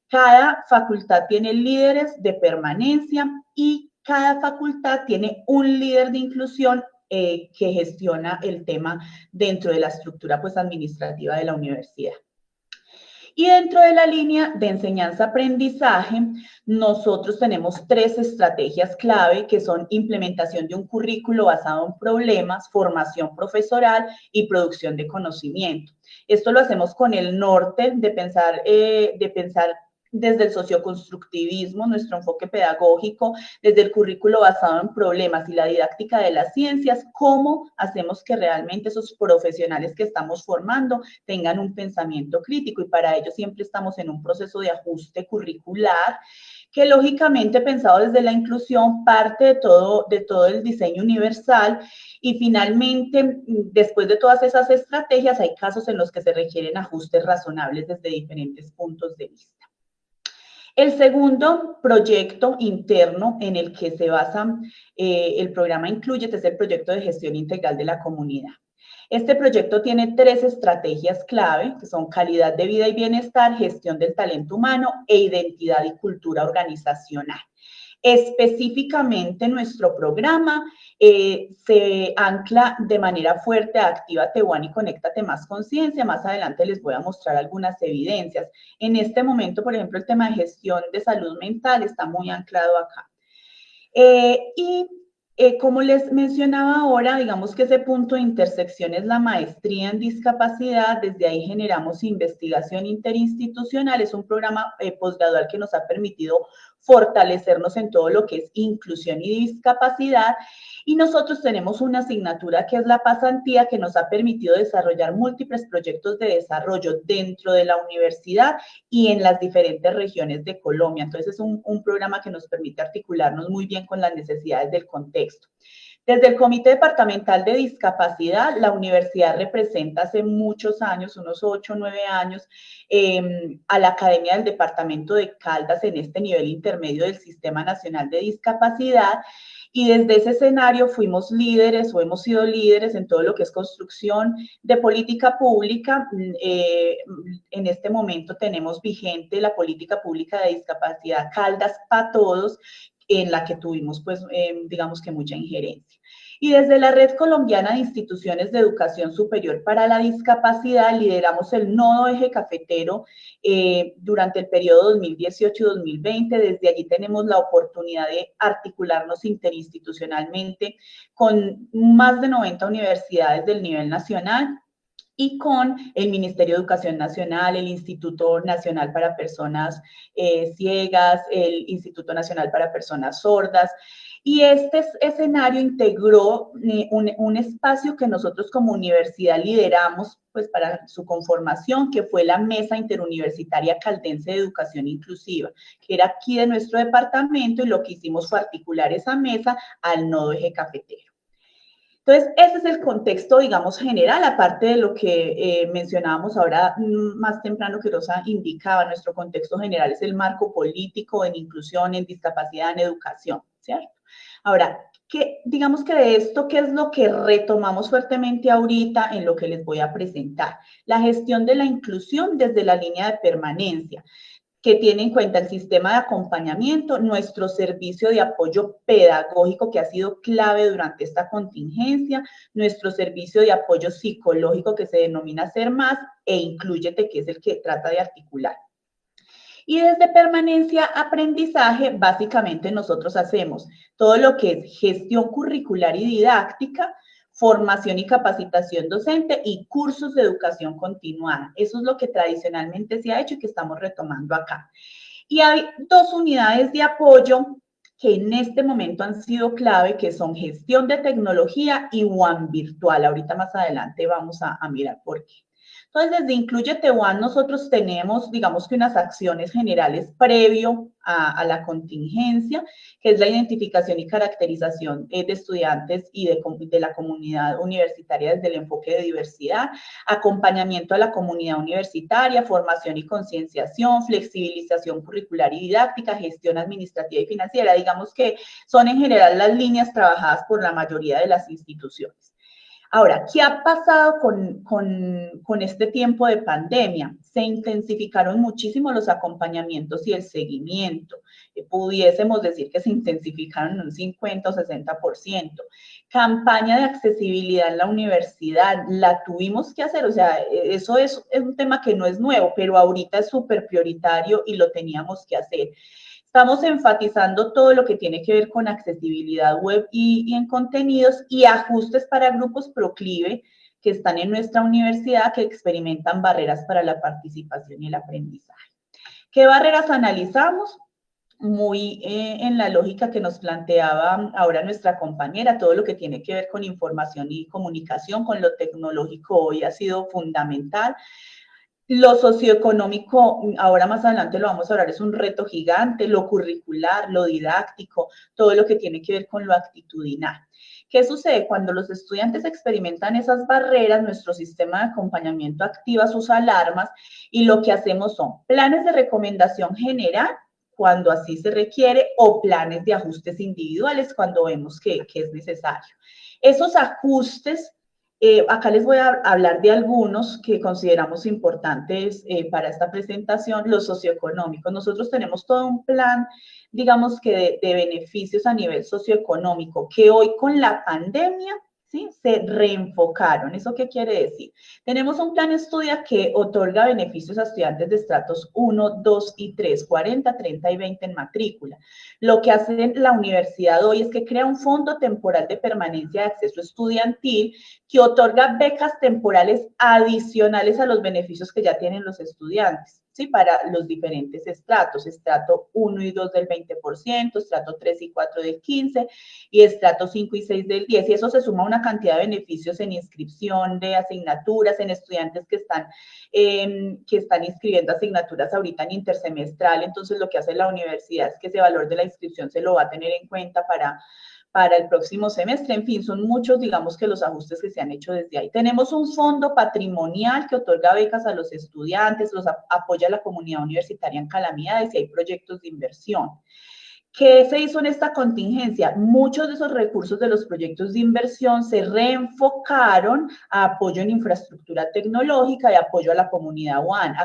Cada facultad tiene líderes de permanencia y cada facultad tiene un líder de inclusión que gestiona el tema dentro de la estructura pues, administrativa de la universidad. Y dentro de la línea de enseñanza-aprendizaje, nosotros tenemos 3 estrategias clave que son implementación de un currículo basado en problemas, formación profesoral y producción de conocimiento. Esto lo hacemos con el norte de pensar desde el socioconstructivismo, nuestro enfoque pedagógico, desde el currículo basado en problemas y la didáctica de las ciencias, cómo hacemos que realmente esos profesionales que estamos formando tengan un pensamiento crítico, y para ello siempre estamos en un proceso de ajuste curricular que, lógicamente, pensado desde la inclusión, parte de todo el diseño universal. Y finalmente, después de todas esas estrategias, hay casos en los que se requieren ajustes razonables desde diferentes puntos de vista. El segundo proyecto interno en el que se basa el programa Inclúyete es el proyecto de gestión integral de la comunidad. Este proyecto tiene 3 estrategias clave, que son calidad de vida y bienestar, gestión del talento humano e identidad y cultura organizacional. Específicamente, nuestro programa se ancla de manera fuerte a Actívate One y Conéctate Más Conciencia. Más adelante les voy a mostrar algunas evidencias. En este momento, por ejemplo, el tema de gestión de salud mental está muy anclado acá. Como les mencionaba ahora, digamos que ese punto de intersección es la maestría en discapacidad. Desde ahí generamos investigación interinstitucional. Es un programa posgradual que nos ha permitido fortalecernos en todo lo que es inclusión y discapacidad. Y nosotros tenemos una asignatura que es la pasantía, que nos ha permitido desarrollar múltiples proyectos de desarrollo dentro de la universidad y en las diferentes regiones de Colombia. Entonces es un programa que nos permite articularnos muy bien con las necesidades del contexto. Desde el Comité Departamental de Discapacidad, la universidad representa hace muchos años, unos 8 o 9 años, a la Academia del Departamento de Caldas en este nivel intermedio del Sistema Nacional de Discapacidad. Y desde ese escenario fuimos líderes o hemos sido líderes en todo lo que es construcción de política pública. En este momento tenemos vigente la política pública de discapacidad Caldas para Todos, en la que tuvimos, pues, digamos que mucha injerencia. Y desde la Red Colombiana de Instituciones de Educación Superior para la Discapacidad lideramos el nodo eje cafetero durante el periodo 2018-2020. Desde allí tenemos la oportunidad de articularnos interinstitucionalmente con más de 90 universidades del nivel nacional y con el Ministerio de Educación Nacional, el Instituto Nacional para Personas Ciegas, el Instituto Nacional para Personas Sordas. Y este escenario integró un espacio que nosotros como universidad lideramos, pues, para su conformación, que fue la Mesa Interuniversitaria Caldense de Educación Inclusiva, que era aquí de nuestro departamento, y lo que hicimos fue articular esa mesa al nodo eje cafetero. Entonces, ese es el contexto, digamos, general, aparte de lo que mencionábamos ahora más temprano, que Rosa indicaba. Nuestro contexto general es el marco político en inclusión, en discapacidad, en educación, ¿cierto? Ahora, digamos que de esto, ¿qué es lo que retomamos fuertemente ahorita en lo que les voy a presentar? La gestión de la inclusión desde la línea de permanencia, que tiene en cuenta el sistema de acompañamiento, nuestro servicio de apoyo pedagógico, que ha sido clave durante esta contingencia, nuestro servicio de apoyo psicológico, que se denomina Ser Más, e Inclúyete, que es el que trata de articular. Y desde permanencia aprendizaje, básicamente nosotros hacemos todo lo que es gestión curricular y didáctica, formación y capacitación docente y cursos de educación continuada. Eso es lo que tradicionalmente se ha hecho y que estamos retomando acá. Y hay 2 unidades de apoyo que en este momento han sido clave, que son gestión de tecnología y One Virtual. Ahorita más adelante vamos a mirar por qué. Entonces, desde Inclúyete One nosotros tenemos, digamos que unas acciones generales previo a la contingencia, que es la identificación y caracterización de estudiantes y de la comunidad universitaria desde el enfoque de diversidad, acompañamiento a la comunidad universitaria, formación y concienciación, flexibilización curricular y didáctica, gestión administrativa y financiera. Digamos que son en general las líneas trabajadas por la mayoría de las instituciones. Ahora, ¿qué ha pasado con este tiempo de pandemia? Se intensificaron muchísimo los acompañamientos y el seguimiento. Pudiésemos decir que se intensificaron en un 50 o 60%. Campaña de accesibilidad en la universidad, la tuvimos que hacer. O sea, eso es un tema que no es nuevo, pero ahorita es súper prioritario y lo teníamos que hacer. Estamos enfatizando todo lo que tiene que ver con accesibilidad web y en contenidos, y ajustes para grupos proclive que están en nuestra universidad, que experimentan barreras para la participación y el aprendizaje. ¿Qué barreras analizamos? Muy en la lógica que nos planteaba ahora nuestra compañera, todo lo que tiene que ver con información y comunicación, con lo tecnológico hoy ha sido fundamental. Lo socioeconómico, ahora más adelante lo vamos a hablar, es un reto gigante, lo curricular, lo didáctico, todo lo que tiene que ver con lo actitudinal. ¿Qué sucede? Cuando los estudiantes experimentan esas barreras, nuestro sistema de acompañamiento activa sus alarmas y lo que hacemos son planes de recomendación general cuando así se requiere o planes de ajustes individuales cuando vemos que es necesario. Esos ajustes, acá les voy a hablar de algunos que consideramos importantes para esta presentación, los socioeconómicos. Nosotros tenemos todo un plan, digamos que de beneficios a nivel socioeconómico, que hoy con la pandemia, ¿sí?, se reenfocaron. ¿Eso qué quiere decir? Tenemos un plan estudia que otorga beneficios a estudiantes de estratos 1, 2 y 3, 40, 30 y 20 en matrícula. Lo que hace la universidad hoy es que crea un fondo temporal de permanencia de acceso estudiantil que otorga becas temporales adicionales a los beneficios que ya tienen los estudiantes, ¿sí?, para los diferentes estratos, estrato 1 y 2 del 20%, estrato 3 y 4 del 15% y estrato 5 y 6 del 10%. Y eso se suma a una cantidad de beneficios en inscripción de asignaturas, en estudiantes que están inscribiendo asignaturas ahorita en intersemestral. Entonces, lo que hace la universidad es que ese valor de la inscripción se lo va a tener en cuenta para el próximo semestre. En fin, son muchos, digamos, que los ajustes que se han hecho desde ahí. Tenemos un fondo patrimonial que otorga becas a los estudiantes, los apoya a la comunidad universitaria en calamidades y hay proyectos de inversión. ¿Qué se hizo en esta contingencia? Muchos de esos recursos de los proyectos de inversión se reenfocaron a apoyo en infraestructura tecnológica y apoyo a la comunidad UAN,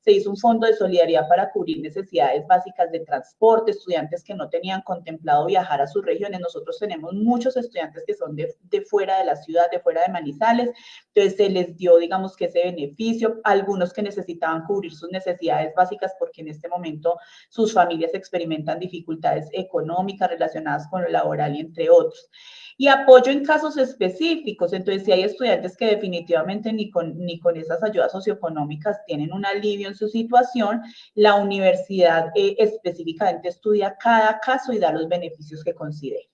se hizo un fondo de solidaridad para cubrir necesidades básicas de transporte, estudiantes que no tenían contemplado viajar a sus regiones. Nosotros tenemos muchos estudiantes que son de fuera de la ciudad, de fuera de Manizales, entonces se les dio, digamos, que ese beneficio, algunos que necesitaban cubrir sus necesidades básicas porque en este momento sus familias experimentan dificultades económicas relacionadas con lo laboral y entre otros. Y apoyo en casos específicos. Entonces, si hay estudiantes que definitivamente ni con esas ayudas socioeconómicas tienen un alivio en su situación, la universidad específicamente estudia cada caso y da los beneficios que considera.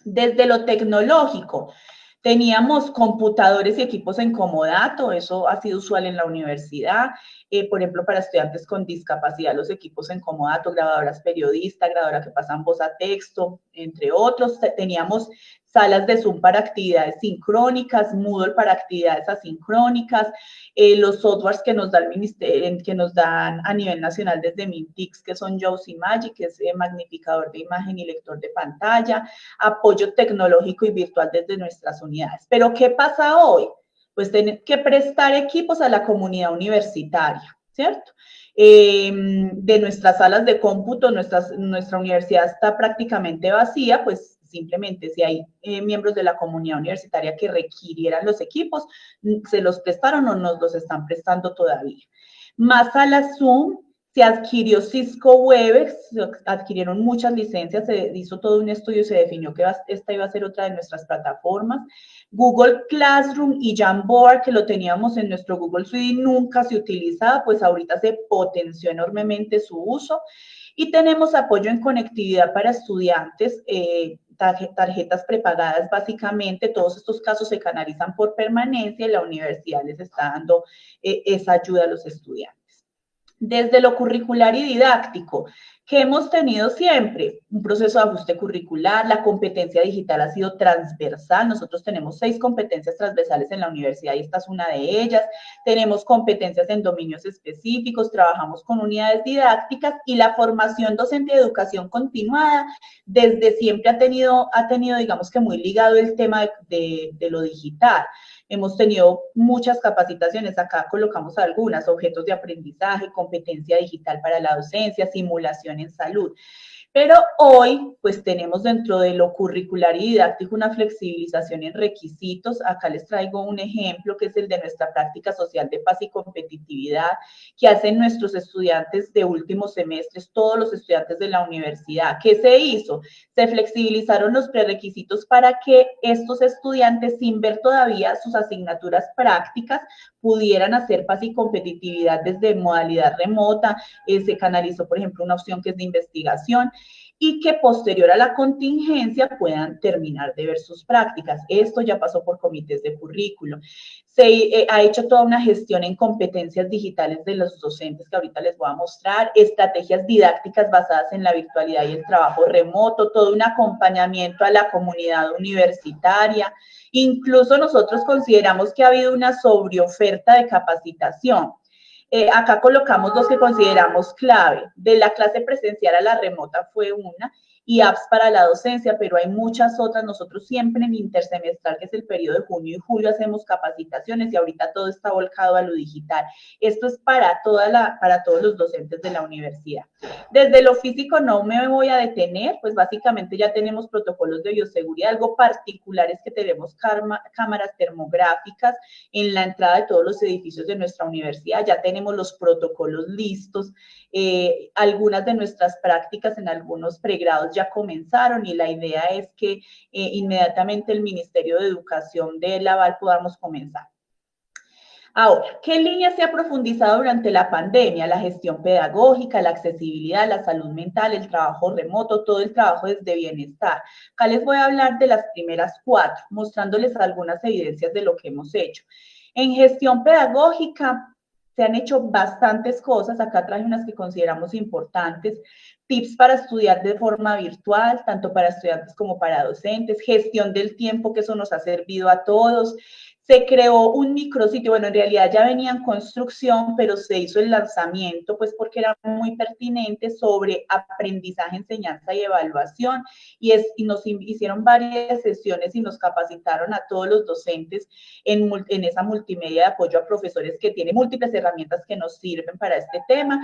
Desde lo tecnológico, teníamos computadores y equipos en comodato, eso ha sido usual en la universidad. Por ejemplo, para estudiantes con discapacidad, los equipos en comodato, grabadoras periodistas, grabadoras que pasan voz a texto, entre otros. Teníamos salas de Zoom para actividades sincrónicas, Moodle para actividades asincrónicas, los softwares que nos da el ministerio, que nos dan a nivel nacional desde Mintix, que son JAWS y Magic, que es magnificador de imagen y lector de pantalla, apoyo tecnológico y virtual desde nuestras unidades. Pero ¿qué pasa hoy? Pues tienen que prestar equipos a la comunidad universitaria, ¿cierto? De nuestras salas de cómputo, nuestra universidad está prácticamente vacía, pues simplemente si hay miembros de la comunidad universitaria que requirieran los equipos, se los prestaron o nos los están prestando todavía. Más salas Zoom, se adquirió Cisco Webex, se adquirieron muchas licencias, se hizo todo un estudio y se definió que esta iba a ser otra de nuestras plataformas. Google Classroom y Jamboard, que lo teníamos en nuestro Google Suite y nunca se utilizaba, pues ahorita se potenció enormemente su uso. Y tenemos apoyo en conectividad para estudiantes, tarjetas prepagadas básicamente. Todos estos casos se canalizan por permanencia y la universidad les está dando esa ayuda a los estudiantes. Desde lo curricular y didáctico, que hemos tenido siempre un proceso de ajuste curricular, la competencia digital ha sido transversal. Nosotros tenemos 6 competencias transversales en la universidad y esta es una de ellas. Tenemos competencias en dominios específicos, trabajamos con unidades didácticas y la formación docente de educación continuada desde siempre ha tenido digamos que muy ligado el tema de lo digital. Hemos tenido muchas capacitaciones, acá colocamos algunas, objetos de aprendizaje, competencia digital para la docencia, simulación en salud. Pero hoy, pues tenemos dentro de lo curricular y didáctico una flexibilización en requisitos. Acá les traigo un ejemplo que es el de nuestra práctica social de paz y competitividad que hacen nuestros estudiantes de últimos semestres, todos los estudiantes de la universidad. ¿Qué se hizo? Se flexibilizaron los prerequisitos para que estos estudiantes, sin ver todavía sus asignaturas prácticas, pudieran hacer paz y competitividad desde modalidad remota. Se canalizó, por ejemplo, una opción que es de investigación y que posterior a la contingencia puedan terminar de ver sus prácticas. Esto ya pasó por comités de currículo. Se ha hecho toda una gestión en competencias digitales de los docentes que ahorita les voy a mostrar, estrategias didácticas basadas en la virtualidad y el trabajo remoto, todo un acompañamiento a la comunidad universitaria. Incluso nosotros consideramos que ha habido una sobreoferta de capacitación. Acá colocamos los que consideramos clave. De la clase presencial a la remota fue una, y apps para la docencia, pero hay muchas otras. Nosotros siempre en intersemestral, que es el periodo de junio y julio, hacemos capacitaciones y ahorita todo está volcado a lo digital. Esto es para todos los docentes de la universidad. Desde lo físico no me voy a detener, pues básicamente ya tenemos protocolos de bioseguridad. Algo particular es que tenemos cámaras termográficas en la entrada de todos los edificios de nuestra universidad. Ya tenemos los protocolos listos. Algunas de nuestras prácticas en algunos pregrados ya comenzaron y la idea es que inmediatamente el Ministerio de Educación de Laval podamos comenzar. Ahora, ¿qué línea se ha profundizado durante la pandemia? La gestión pedagógica, la accesibilidad, la salud mental, el trabajo remoto, todo el trabajo desde bienestar. Acá les voy a hablar de las primeras 4, mostrándoles algunas evidencias de lo que hemos hecho. En gestión pedagógica se han hecho bastantes cosas. Acá traje unas que consideramos importantes. Tips para estudiar de forma virtual, tanto para estudiantes como para docentes. Gestión del tiempo, que eso nos ha servido a todos. Se creó un micrositio, bueno, en realidad ya venía en construcción, pero se hizo el lanzamiento, pues porque era muy pertinente, sobre aprendizaje, enseñanza y evaluación, y nos hicieron varias sesiones y nos capacitaron a todos los docentes en esa multimedia de apoyo a profesores, que tiene múltiples herramientas que nos sirven para este tema.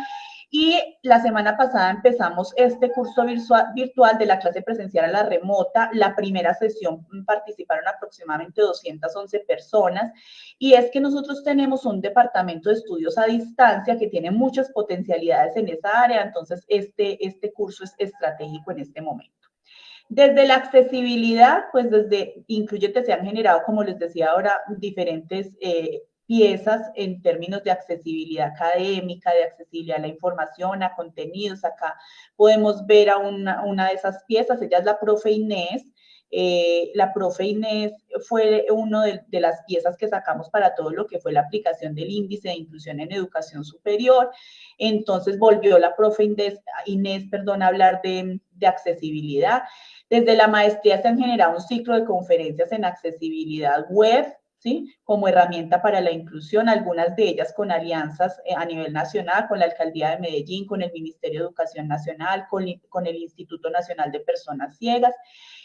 Y la semana pasada empezamos este curso virtual de la clase presencial a la remota. La primera sesión participaron aproximadamente 211 personas. Y es que nosotros tenemos un departamento de estudios a distancia que tiene muchas potencialidades en esa área. Entonces, este curso es estratégico en este momento. Desde la accesibilidad, pues desde Incluyete se han generado, como les decía ahora, diferentes piezas en términos de accesibilidad académica, de accesibilidad a la información, a contenidos. Acá podemos ver a una de esas piezas. Ella es la profe Inés. La profe Inés fue una de las piezas que sacamos para todo lo que fue la aplicación del índice de inclusión en educación superior. Entonces volvió la profe Inés, a hablar de accesibilidad. Desde la maestría se han generado un ciclo de conferencias en accesibilidad web, ¿sí? Como herramienta para la inclusión, algunas de ellas con alianzas a nivel nacional, con la Alcaldía de Medellín, con el Ministerio de Educación Nacional, con el Instituto Nacional de Personas Ciegas.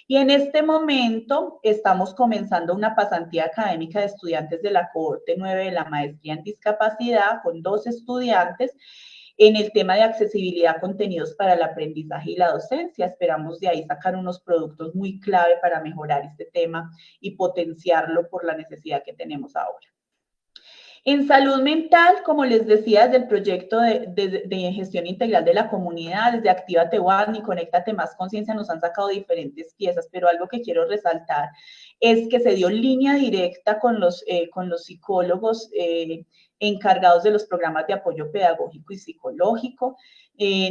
Y en este momento estamos comenzando una pasantía académica de estudiantes de la cohorte 9 de la maestría en discapacidad, con 2 estudiantes, en el tema de accesibilidad a contenidos para el aprendizaje y la docencia. Esperamos de ahí sacar unos productos muy clave para mejorar este tema y potenciarlo por la necesidad que tenemos ahora. En salud mental, como les decía, desde el proyecto de gestión integral de la comunidad, desde Actívate One y Conéctate Más Conciencia, nos han sacado diferentes piezas, pero algo que quiero resaltar es que se dio línea directa con los psicólogos encargados de los programas de apoyo pedagógico y psicológico.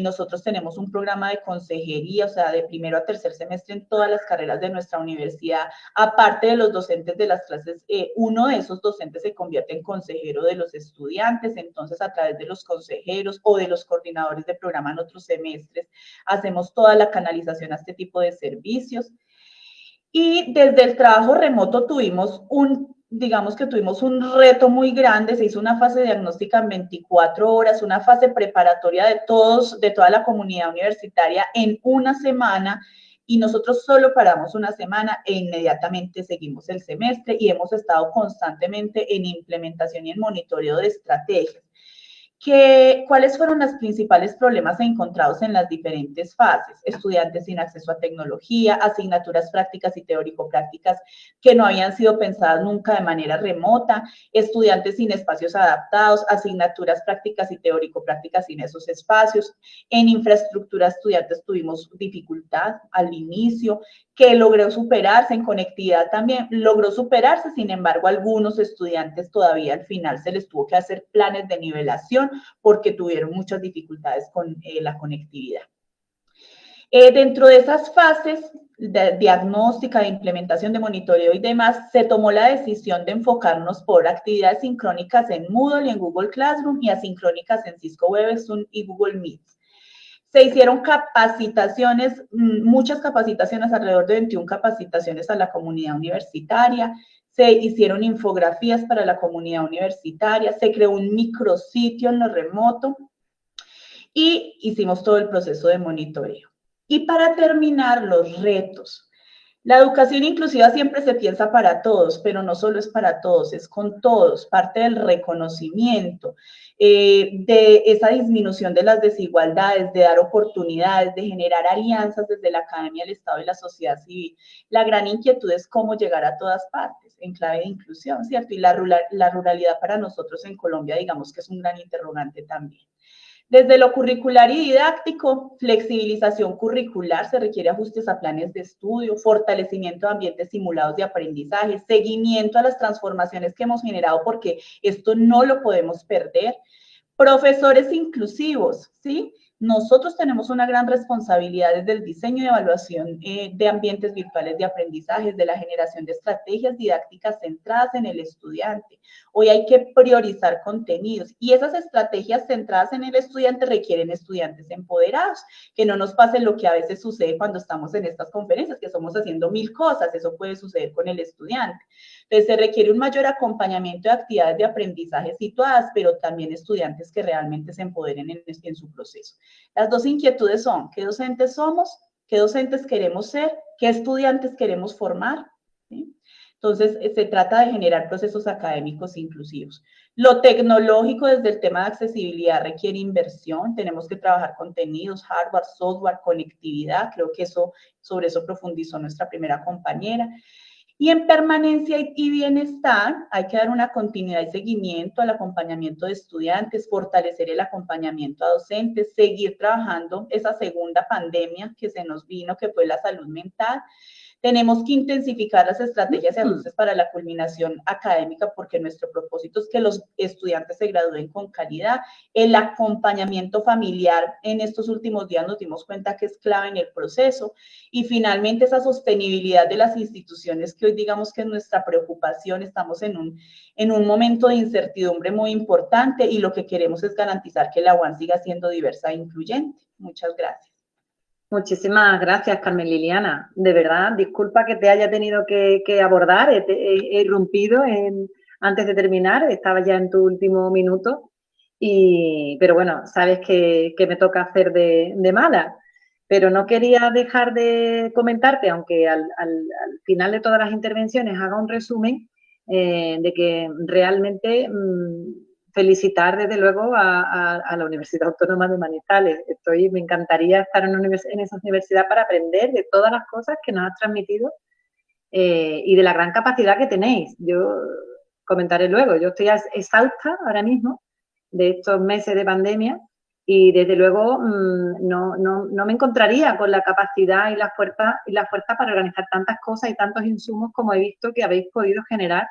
Nosotros tenemos un programa de consejería, o sea, de primero a tercer semestre en todas las carreras de nuestra universidad. Aparte de los docentes de las clases, uno de esos docentes se convierte en consejero de los estudiantes. Entonces, a través de los consejeros o de los coordinadores de programa en otros semestres, hacemos toda la canalización a este tipo de servicios. Y desde el trabajo remoto tuvimos un reto muy grande. Se hizo una fase diagnóstica en 24 horas, una fase preparatoria de toda la comunidad universitaria en una semana, y nosotros solo paramos una semana e inmediatamente seguimos el semestre y hemos estado constantemente en implementación y en monitoreo de estrategias. ¿Cuáles fueron los principales problemas encontrados en las diferentes fases? Estudiantes sin acceso a tecnología, asignaturas prácticas y teórico-prácticas que no habían sido pensadas nunca de manera remota, estudiantes sin espacios adaptados, asignaturas prácticas y teórico-prácticas sin esos espacios. En infraestructura, estudiantes tuvimos dificultad al inicio, que logró superarse. En conectividad también logró superarse, sin embargo, algunos estudiantes todavía al final se les tuvo que hacer planes de nivelación porque tuvieron muchas dificultades con la conectividad. Dentro de esas fases de diagnóstica, de implementación, de monitoreo y demás, se tomó la decisión de enfocarnos por actividades sincrónicas en Moodle y en Google Classroom y asincrónicas en Cisco Webex y Google Meet. Se hicieron capacitaciones, muchas capacitaciones, alrededor de 21 capacitaciones a la comunidad universitaria. Se hicieron infografías para la comunidad universitaria, se creó un micrositio en lo remoto y hicimos todo el proceso de monitoreo. Y para terminar, los retos. La educación inclusiva siempre se piensa para todos, pero no solo es para todos, es con todos, parte del reconocimiento, de esa disminución de las desigualdades, de dar oportunidades, de generar alianzas desde la academia, el Estado y la sociedad civil. La gran inquietud es cómo llegar a todas partes, en clave de inclusión, ¿cierto? Y la ruralidad para nosotros en Colombia, digamos que es un gran interrogante también. Desde lo curricular y didáctico, flexibilización curricular, se requiere ajustes a planes de estudio, fortalecimiento de ambientes simulados de aprendizaje, seguimiento a las transformaciones que hemos generado, porque esto no lo podemos perder. Profesores inclusivos, ¿sí? Nosotros tenemos una gran responsabilidad desde el diseño y evaluación de ambientes virtuales de aprendizaje, de la generación de estrategias didácticas centradas en el estudiante. Hoy hay que priorizar contenidos y esas estrategias centradas en el estudiante requieren estudiantes empoderados, que no nos pase lo que a veces sucede cuando estamos en estas conferencias, que somos haciendo 1000 cosas, eso puede suceder con el estudiante. Entonces, se requiere un mayor acompañamiento de actividades de aprendizaje situadas, pero también estudiantes que realmente se empoderen en su proceso. Las dos inquietudes son, ¿qué docentes somos? ¿Qué docentes queremos ser? ¿Qué estudiantes queremos formar? ¿Sí? Entonces, se trata de generar procesos académicos inclusivos. Lo tecnológico desde el tema de accesibilidad requiere inversión, tenemos que trabajar contenidos, hardware, software, conectividad, creo que sobre eso profundizó nuestra primera compañera. Y en permanencia y bienestar hay que dar una continuidad y seguimiento al acompañamiento de estudiantes, fortalecer el acompañamiento a docentes, seguir trabajando esa segunda pandemia que se nos vino, que fue la salud mental. Tenemos que intensificar las estrategias y ajustes para la culminación académica porque nuestro propósito es que los estudiantes se gradúen con calidad. El acompañamiento familiar en estos últimos días nos dimos cuenta que es clave en el proceso. Y finalmente esa sostenibilidad de las instituciones que hoy digamos que es nuestra preocupación. Estamos en un momento de incertidumbre muy importante y lo que queremos es garantizar que la UAN siga siendo diversa e incluyente. Muchas gracias.
Muchísimas gracias, Carmen Liliana. De verdad, disculpa que te haya tenido que abordar, he irrumpido antes de terminar, estaba ya en tu último minuto, pero bueno, sabes que me toca hacer de mala. Pero no quería dejar de comentarte, aunque al final de todas las intervenciones haga un resumen, de que realmente felicitar desde luego a la Universidad Autónoma de Manizales. Me encantaría estar en esa universidad para aprender de todas las cosas que nos has transmitido y de la gran capacidad que tenéis. Yo comentaré luego, yo estoy exhausta ahora mismo de estos meses de pandemia y desde luego no me encontraría con la capacidad y la fuerza para organizar tantas cosas y tantos insumos como he visto que habéis podido generar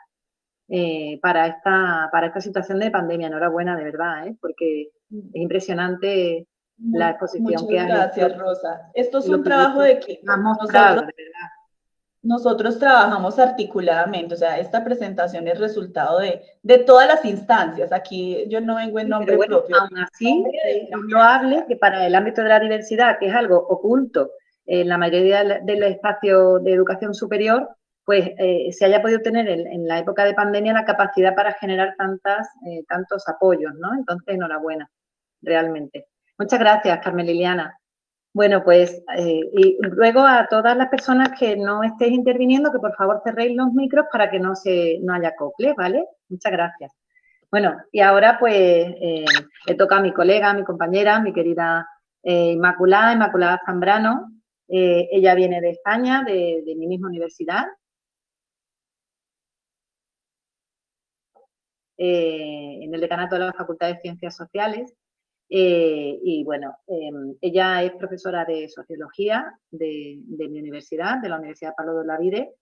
para esta situación de pandemia. Enhorabuena, de verdad, porque es impresionante la exposición que has hecho.
Muchas gracias, Rosa. Esto es un trabajo de equipo. Nosotros trabajamos articuladamente, o sea, esta presentación es resultado de todas las instancias. Aquí yo no vengo en nombre propio.
Aún así, es loable que para el ámbito de la diversidad, que es algo oculto en la mayoría del espacio de educación superior, pues se haya podido tener en la época de pandemia la capacidad para generar tantos apoyos, ¿no? Entonces, enhorabuena, realmente. Muchas gracias, Carmen Liliana. Bueno, pues, y luego a todas las personas que no estéis interviniendo, que por favor cerréis los micros para que no haya coples, ¿vale? Muchas gracias. Bueno, y ahora pues le toca a mi colega, a mi compañera, mi querida Inmaculada Zambrano. Ella viene de España, de mi misma universidad. En el decanato de la Facultad de Ciencias Sociales. Y bueno, ella es profesora de Sociología de mi universidad, de la Universidad Pablo de Olavide,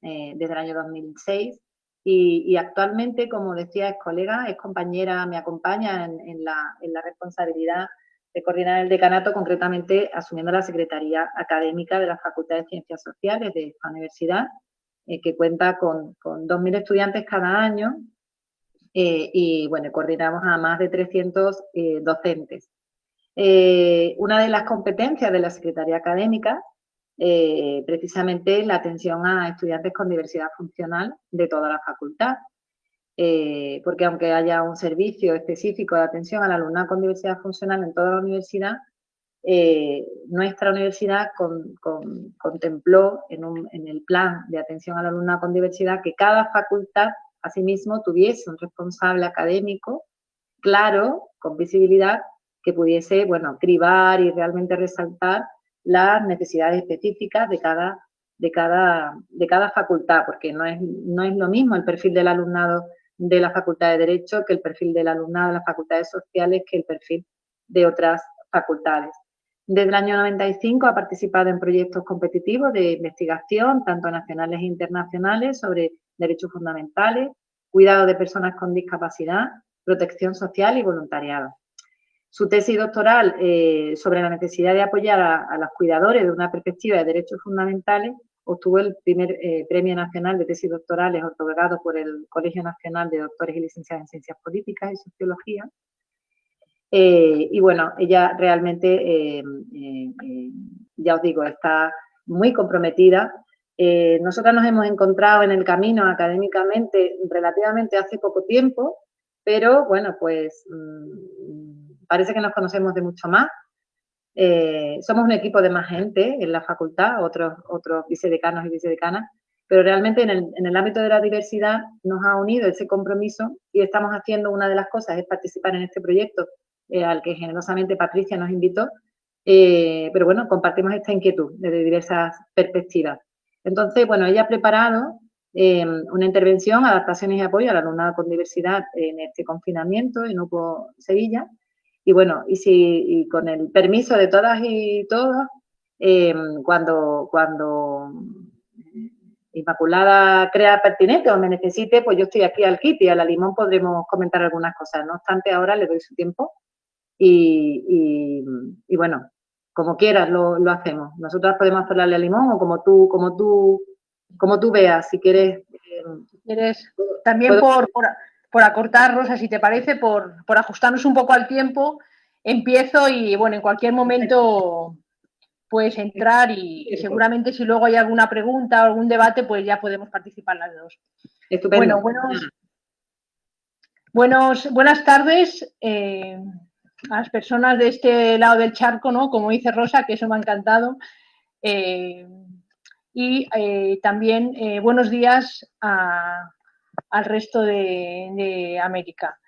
desde el año 2006. Y actualmente, como decía, es colega, es compañera, me acompaña en la responsabilidad de coordinar el decanato, concretamente asumiendo la Secretaría Académica de la Facultad de Ciencias Sociales de esta universidad, que cuenta con 2.000 estudiantes cada año. Y bueno, coordinamos a más de 300 docentes. Una de las competencias de la Secretaría Académica precisamente es la atención a estudiantes con diversidad funcional de toda la facultad, porque aunque haya un servicio específico de atención al alumnado con diversidad funcional en toda la universidad, nuestra universidad contempló en el plan de atención al alumnado con diversidad que cada facultad asimismo tuviese un responsable académico claro, con visibilidad, que pudiese, bueno, cribar y realmente resaltar las necesidades específicas de cada facultad, porque no es lo mismo el perfil del alumnado de la Facultad de Derecho que el perfil del alumnado de las facultades sociales que el perfil de otras facultades. Desde el año 95 ha participado en proyectos competitivos de investigación, tanto nacionales e internacionales, sobre derechos fundamentales, cuidado de personas con discapacidad, protección social y voluntariado. Su tesis doctoral sobre la necesidad de apoyar a los cuidadores de una perspectiva de derechos fundamentales obtuvo el primer Premio Nacional de Tesis Doctorales otorgado por el Colegio Nacional de Doctores y Licenciados en Ciencias Políticas y Sociología. Y bueno, ella realmente, ya os digo, está muy comprometida. Nosotras nos hemos encontrado en el camino académicamente relativamente hace poco tiempo, pero bueno, pues parece que nos conocemos de mucho más. Somos un equipo de más gente en la facultad, otros vicedecanos y vicedecanas, pero realmente en el ámbito de la diversidad nos ha unido ese compromiso y estamos haciendo, una de las cosas es participar en este proyecto al que generosamente Patricia nos invitó, pero bueno, compartimos esta inquietud desde diversas perspectivas. Entonces, bueno, ella ha preparado una intervención, adaptaciones y apoyo al alumnado con diversidad en este confinamiento en UPO Sevilla. Y bueno, y con el permiso de todas y todos, cuando Inmaculada crea pertinente o me necesite, pues yo estoy aquí al kit y a la Limón podremos comentar algunas cosas. No obstante, ahora le doy su tiempo y bueno, como quieras lo hacemos. Nosotras podemos hacerle a la Limón o como tú veas, si quieres.
También por acortar, Rosa, si te parece, por ajustarnos un poco al tiempo, empiezo y bueno, en cualquier momento puedes entrar y seguramente si luego hay alguna pregunta o algún debate, pues ya podemos participar las dos.
Estupendo.
Bueno, buenas tardes a las personas de este lado del charco, ¿no? Como dice Rosa, que eso me ha encantado. Y también buenos días al resto de América.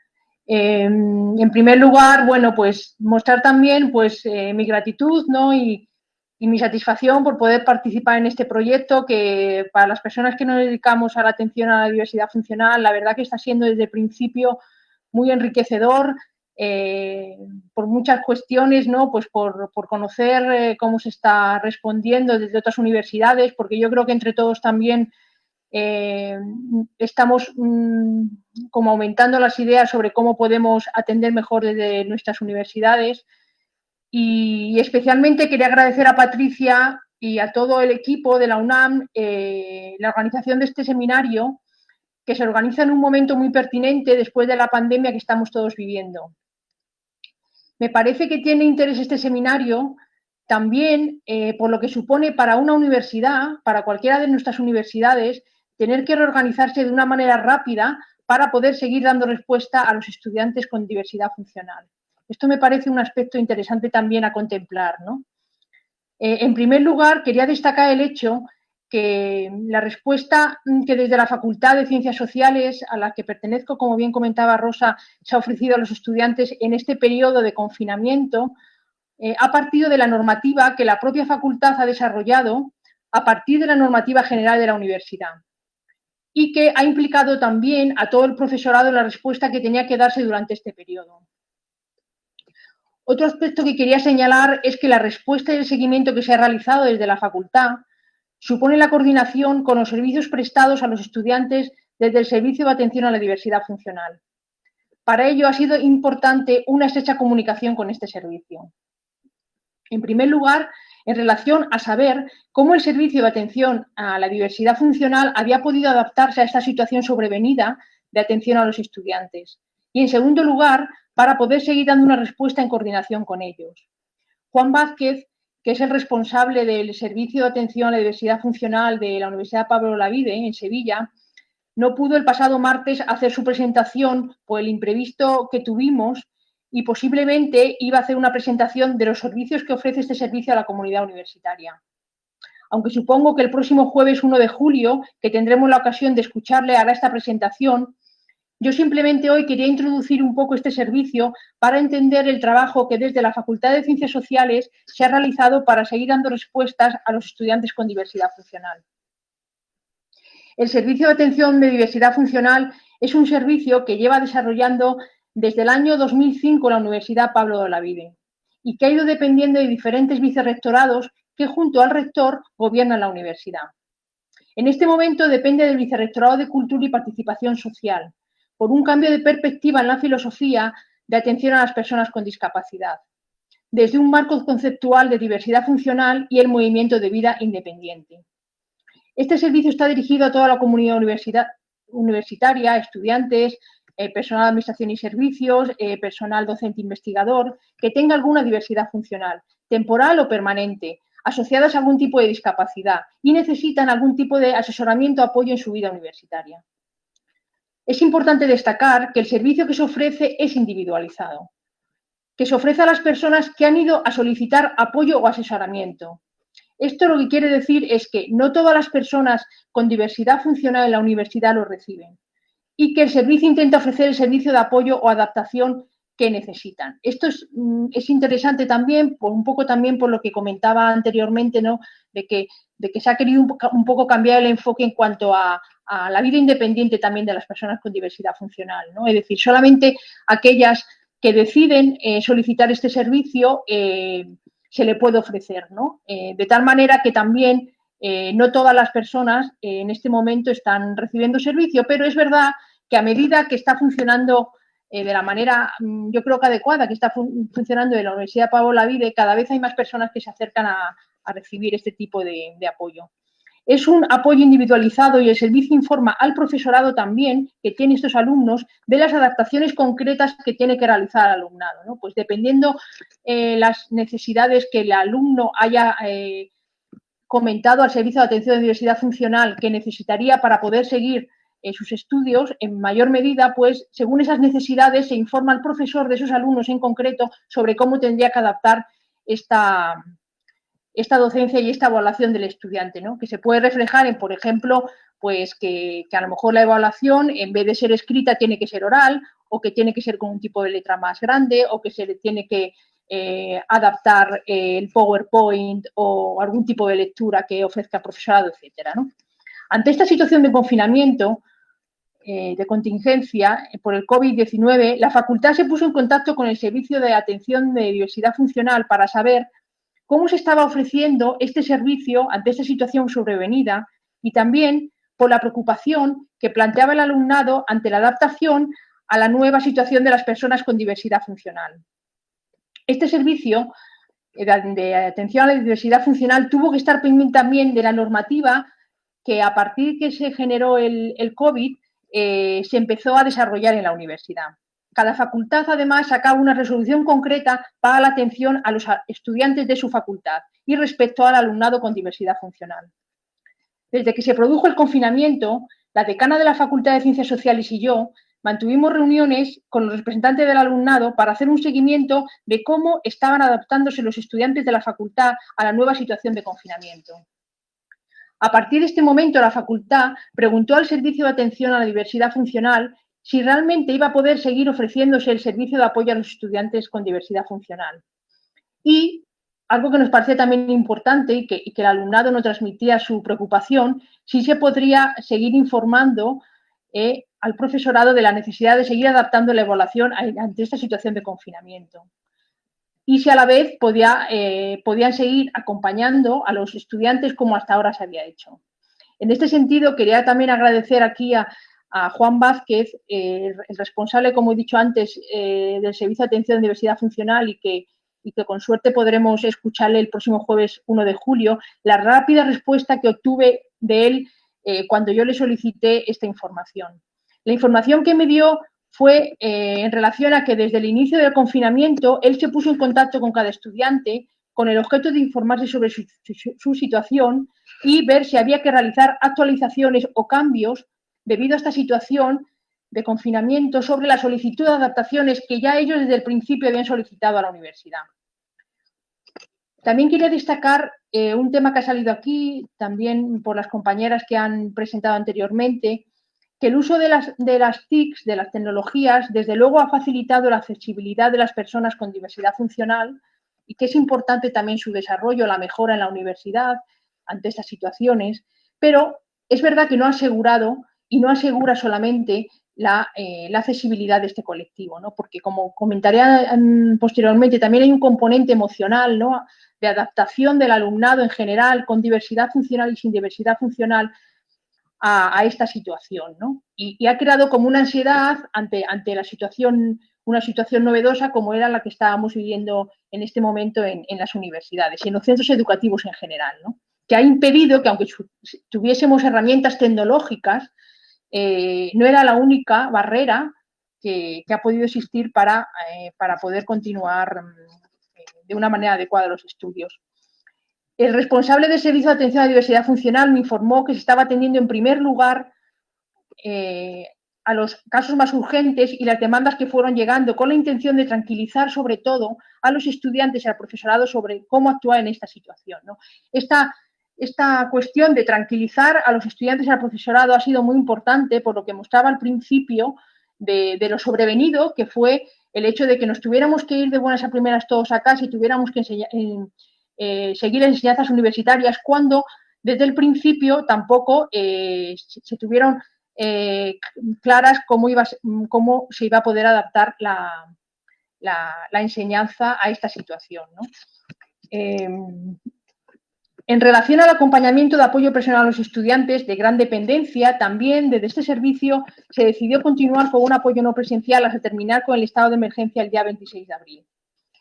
En primer lugar, bueno, pues mostrar también pues mi gratitud, ¿no? Y mi satisfacción por poder participar en este proyecto que para las personas que nos dedicamos a la atención a la diversidad funcional, la verdad que está siendo desde el principio muy enriquecedor por muchas cuestiones, ¿no? Pues por conocer cómo se está respondiendo desde otras universidades, porque yo creo que entre todos también estamos como aumentando las ideas sobre cómo podemos atender mejor desde nuestras universidades. Y especialmente quería agradecer a Patricia y a todo el equipo de la UNAM la organización de este seminario, que se organiza en un momento muy pertinente después de la pandemia que estamos todos viviendo. Me parece que tiene interés este seminario también por lo que supone para una universidad, para cualquiera de nuestras universidades, tener que reorganizarse de una manera rápida para poder seguir dando respuesta a los estudiantes con diversidad funcional. Esto me parece un aspecto interesante también a contemplar, ¿no? En primer lugar, quería destacar el hecho que la respuesta que desde la Facultad de Ciencias Sociales, a la que pertenezco, como bien comentaba Rosa, se ha ofrecido a los estudiantes en este periodo de confinamiento, ha partido de la normativa que la propia facultad ha desarrollado a partir de la normativa general de la universidad y que ha implicado también a todo el profesorado en la respuesta que tenía que darse durante este periodo. Otro aspecto que quería señalar es que la respuesta y el seguimiento que se ha realizado desde la facultad supone la coordinación con los servicios prestados a los estudiantes desde el Servicio de Atención a la Diversidad Funcional. Para ello ha sido importante una estrecha comunicación con este servicio. En primer lugar, en relación a saber cómo el Servicio de Atención a la Diversidad Funcional había podido adaptarse a esta situación sobrevenida de atención a los estudiantes. Y en segundo lugar, para poder seguir dando una respuesta en coordinación con ellos. Juan Vázquez, que es el responsable del Servicio de Atención a la Diversidad Funcional de la Universidad Pablo Olavide, en Sevilla, no pudo el pasado martes hacer su presentación por el imprevisto que tuvimos y posiblemente iba a hacer una presentación de los servicios que ofrece este servicio a la comunidad universitaria. Aunque supongo que el próximo jueves 1 de julio, que tendremos la ocasión de escucharle, hará esta presentación, yo simplemente hoy quería introducir un poco este servicio para entender el trabajo que desde la Facultad de Ciencias Sociales se ha realizado para seguir dando respuestas a los estudiantes con diversidad funcional. El Servicio de Atención de Diversidad Funcional es un servicio que lleva desarrollando desde el año 2005 la Universidad Pablo de Olavide y que ha ido dependiendo de diferentes vicerrectorados que junto al rector gobiernan la universidad. En este momento depende del Vicerrectorado de Cultura y Participación Social, por un cambio de perspectiva en la filosofía de atención a las personas con discapacidad, desde un marco conceptual de diversidad funcional y el movimiento de vida independiente. Este servicio está dirigido a toda la comunidad universitaria, estudiantes, personal de administración y servicios, personal docente investigador, que tenga alguna diversidad funcional, temporal o permanente, asociadas a algún tipo de discapacidad y necesitan algún tipo de asesoramiento o apoyo en su vida universitaria. Es importante destacar que el servicio que se ofrece es individualizado, que se ofrece a las personas que han ido a solicitar apoyo o asesoramiento. Esto lo que quiere decir es que no todas las personas con diversidad funcional en la universidad lo reciben y que el servicio intenta ofrecer el servicio de apoyo o adaptación que necesitan. Esto es interesante también, un poco también por lo que comentaba anteriormente, ¿no? de que se ha querido un poco cambiar el enfoque en cuanto a la vida independiente también de las personas con diversidad funcional, ¿no? Es decir, solamente aquellas que deciden solicitar este servicio se le puede ofrecer, ¿no? De tal manera que también no todas las personas en este momento están recibiendo servicio, pero es verdad que a medida que está funcionando de la manera, yo creo que adecuada, que está funcionando en la Universidad Pablo Olavide, cada vez hay más personas que se acercan a recibir este tipo de apoyo. Es un apoyo individualizado y el servicio informa al profesorado también, que tiene estos alumnos, de las adaptaciones concretas que tiene que realizar el alumnado, ¿no? Pues dependiendo las necesidades que el alumno haya comentado al Servicio de Atención de Diversidad Funcional que necesitaría para poder seguir sus estudios, en mayor medida, pues, según esas necesidades, se informa al profesor de esos alumnos en concreto sobre cómo tendría que adaptar esta docencia y esta evaluación del estudiante, ¿no? Que se puede reflejar en, por ejemplo, pues que a lo mejor la evaluación, en vez de ser escrita, tiene que ser oral, o que tiene que ser con un tipo de letra más grande, o que se le tiene que adaptar el PowerPoint o algún tipo de lectura que ofrezca el profesorado, etcétera, ¿no? Ante esta situación de confinamiento, de contingencia por el COVID-19, la facultad se puso en contacto con el Servicio de Atención de Diversidad Funcional para saber cómo se estaba ofreciendo este servicio ante esta situación sobrevenida y también por la preocupación que planteaba el alumnado ante la adaptación a la nueva situación de las personas con diversidad funcional. Este servicio de atención a la diversidad funcional tuvo que estar pendiente también de la normativa que a partir que se generó el COVID se empezó a desarrollar en la universidad. Cada facultad, además, sacaba una resolución concreta para la atención a los estudiantes de su facultad y respecto al alumnado con diversidad funcional. Desde que se produjo el confinamiento, la decana de la Facultad de Ciencias Sociales y yo mantuvimos reuniones con los representantes del alumnado para hacer un seguimiento de cómo estaban adaptándose los estudiantes de la facultad a la nueva situación de confinamiento. A partir de este momento, la facultad preguntó al Servicio de Atención a la Diversidad Funcional si realmente iba a poder seguir ofreciéndose el servicio de apoyo a los estudiantes con diversidad funcional. Y algo que nos parece también importante y que el alumnado nos transmitía su preocupación, si se podría seguir informando al profesorado de la necesidad de seguir adaptando la evaluación ante esta situación de confinamiento. Y si a la vez podían seguir acompañando a los estudiantes como hasta ahora se había hecho. En este sentido, quería también agradecer aquí a Juan Vázquez, el responsable, como he dicho antes, del Servicio de Atención a Diversidad Funcional y que con suerte podremos escucharle el próximo jueves 1 de julio, la rápida respuesta que obtuve de él cuando yo le solicité esta información. La información que me dio fue en relación a que desde el inicio del confinamiento él se puso en contacto con cada estudiante con el objeto de informarse sobre su situación y ver si había que realizar actualizaciones o cambios debido a esta situación de confinamiento sobre la solicitud de adaptaciones que ya ellos desde el principio habían solicitado a la universidad. También quería destacar un tema que ha salido aquí, también por las compañeras que han presentado anteriormente, que el uso de las TICs, de las tecnologías, desde luego ha facilitado la accesibilidad de las personas con diversidad funcional y que es importante también su desarrollo, la mejora en la universidad ante estas situaciones, pero es verdad que no ha asegurado y no asegura solamente la accesibilidad de este colectivo, ¿no? Porque como comentaré posteriormente, también hay un componente emocional, ¿no?, de adaptación del alumnado en general con diversidad funcional y sin diversidad funcional a esta situación, ¿no? Y ha creado como una ansiedad ante la situación, una situación novedosa como era la que estábamos viviendo en este momento en las universidades y en los centros educativos en general, ¿no? Que ha impedido que, aunque tuviésemos herramientas tecnológicas, no era la única barrera que ha podido existir para poder continuar de una manera adecuada los estudios. El responsable del Servicio de Atención a la Diversidad Funcional me informó que se estaba atendiendo en primer lugar a los casos más urgentes y las demandas que fueron llegando con la intención de tranquilizar sobre todo a los estudiantes y al profesorado sobre cómo actuar en esta situación, ¿no? Esta cuestión de tranquilizar a los estudiantes y al profesorado ha sido muy importante por lo que mostraba al principio de lo sobrevenido que fue el hecho de que nos tuviéramos que ir de buenas a primeras todos a casa y tuviéramos que seguir enseñanzas universitarias cuando desde el principio tampoco se tuvieron claras cómo se iba a poder adaptar la enseñanza a esta situación, ¿no? En relación al acompañamiento de apoyo personal a los estudiantes de gran dependencia, también desde este servicio se decidió continuar con un apoyo no presencial hasta terminar con el estado de emergencia el día 26 de abril.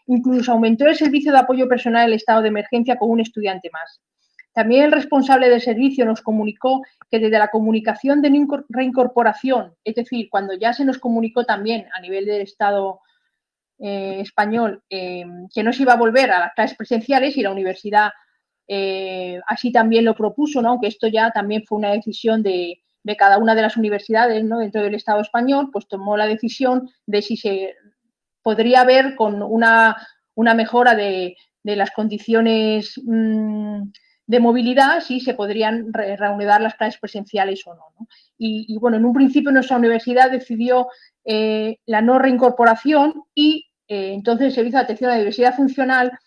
Incluso aumentó el servicio de apoyo personal en el estado de emergencia con un estudiante más. También el responsable del servicio nos comunicó que desde la comunicación de reincorporación, es decir, cuando ya se nos comunicó también a nivel del Estado español que no se iba a volver a las clases presenciales y la universidad así también lo propuso, ¿no? Aunque esto ya también fue una decisión de cada una de las universidades, ¿no?, dentro del Estado español, pues tomó la decisión de si se podría ver con una mejora de las condiciones de movilidad, si se podrían reanudar las clases presenciales o no, ¿no? Y bueno, en un principio nuestra universidad decidió la no reincorporación y entonces el Servicio de Atención a la Diversidad Funcional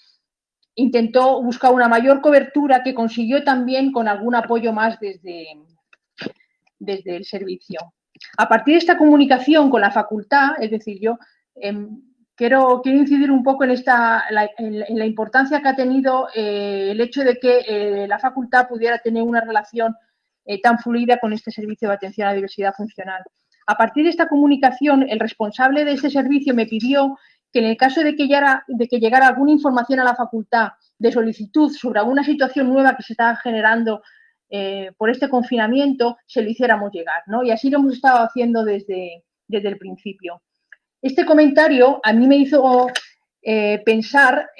intentó buscar una mayor cobertura que consiguió también con algún apoyo más desde el servicio. A partir de esta comunicación con la facultad, es decir, yo quiero incidir un poco en la importancia que ha tenido el hecho de que la facultad pudiera tener una relación tan fluida con este servicio de atención a la diversidad funcional. A partir de esta comunicación, el responsable de este servicio me pidió que en el caso de que llegara alguna información a la facultad de solicitud sobre alguna situación nueva que se estaba generando por este confinamiento, se lo hiciéramos llegar, ¿no? Y así lo hemos estado haciendo desde el principio. Este comentario a mí me hizo pensar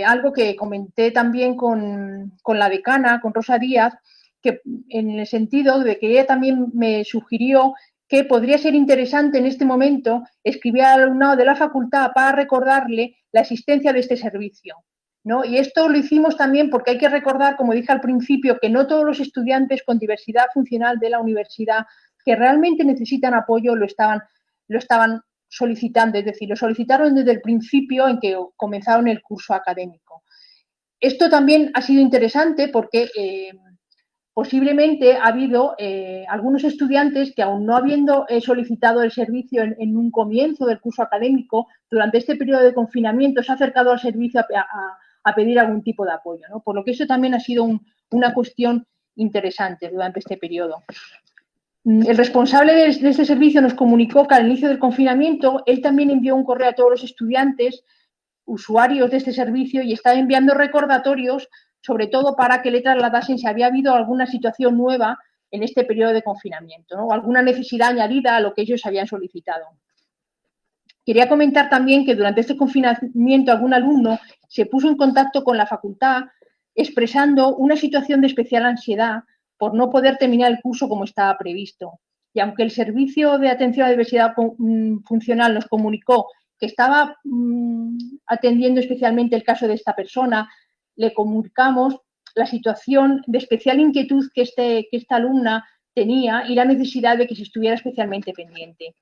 algo que comenté también con la decana, con Rosa Díaz, que en el sentido de que ella también me sugirió que podría ser interesante en este momento escribir al alumnado de la facultad para recordarle la existencia de este servicio, ¿no? Y esto lo hicimos también porque hay que recordar, como dije al principio, que no todos los estudiantes con diversidad funcional de la universidad que realmente necesitan apoyo lo estaban solicitando, es decir, lo solicitaron desde el principio en que comenzaron el curso académico. Esto también ha sido interesante porque posiblemente ha habido algunos estudiantes que, aún no habiendo solicitado el servicio en un comienzo del curso académico, durante este periodo de confinamiento se ha acercado al servicio a pedir algún tipo de apoyo, ¿no? Por lo que eso también ha sido una cuestión interesante durante este periodo. El responsable de este servicio nos comunicó que al inicio del confinamiento él también envió un correo a todos los estudiantes, usuarios de este servicio, y estaba enviando recordatorios, sobre todo para que le trasladasen si había habido alguna situación nueva en este periodo de confinamiento, ¿no? O alguna necesidad añadida a lo que ellos habían solicitado. Quería comentar también que durante este confinamiento algún alumno se puso en contacto con la facultad expresando una situación de especial ansiedad por no poder terminar el curso como estaba previsto. Y aunque el Servicio de Atención a la Diversidad Funcional nos comunicó que estaba atendiendo especialmente el caso de esta persona, le comunicamos la situación de especial inquietud que esta alumna tenía y la necesidad de que se estuviera especialmente pendiente.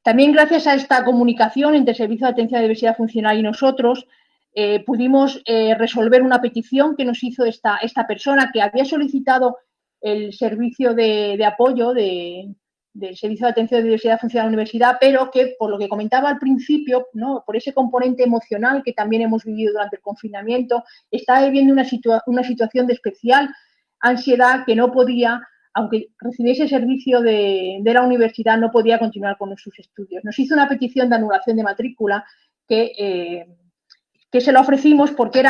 También gracias a esta comunicación entre el Servicio de Atención a la Diversidad Funcional y nosotros, pudimos resolver una petición que nos hizo esta persona que había solicitado el servicio de apoyo del Servicio de Atención a la Diversidad Funcional de la Universidad, pero que, por lo que comentaba al principio, ¿no?, por ese componente emocional que también hemos vivido durante el confinamiento, estaba viviendo una situación de especial ansiedad que no podía, aunque recibiese servicio de la universidad, no podía continuar con sus estudios. Nos hizo una petición de anulación de matrícula que se la ofrecimos porque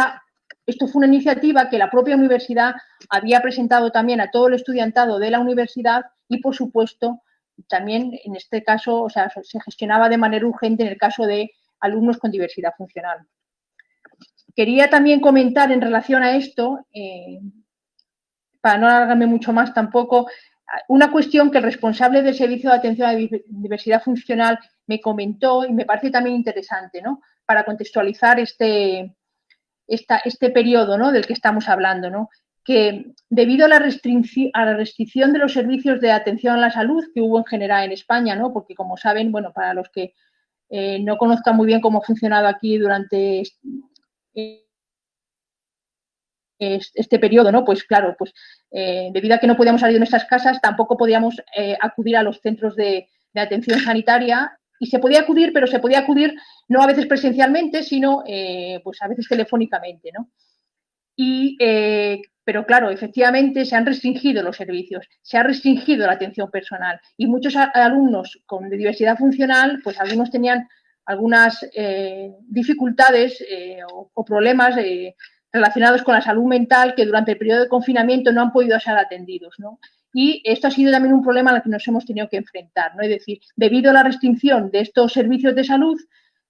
esto fue una iniciativa que la propia universidad había presentado también a todo el estudiantado de la universidad y, por supuesto, también en este caso, o sea, se gestionaba de manera urgente en el caso de alumnos con diversidad funcional. Quería también comentar en relación a esto, para no alargarme mucho más tampoco, una cuestión que el responsable del Servicio de Atención a la Diversidad Funcional me comentó y me parece también interesante, ¿no?, para contextualizar este periodo, ¿no?, del que estamos hablando, ¿no?, que debido a la restricción de los servicios de atención a la salud que hubo en general en España, ¿no?, porque, como saben, bueno, para los que no conozcan muy bien cómo ha funcionado aquí durante este periodo, ¿no?, pues claro, pues debido a que no podíamos salir de nuestras casas, tampoco podíamos acudir a los centros de atención sanitaria, y se podía acudir, pero se podía acudir no a veces presencialmente, sino pues a veces telefónicamente, ¿no? Pero claro, efectivamente se han restringido los servicios, se ha restringido la atención personal, y muchos alumnos con diversidad funcional, pues algunos tenían algunas dificultades o problemas relacionados con la salud mental que durante el periodo de confinamiento no han podido ser atendidos, ¿no? Y esto ha sido también un problema al que nos hemos tenido que enfrentar, ¿no? Es decir, debido a la restricción de estos servicios de salud,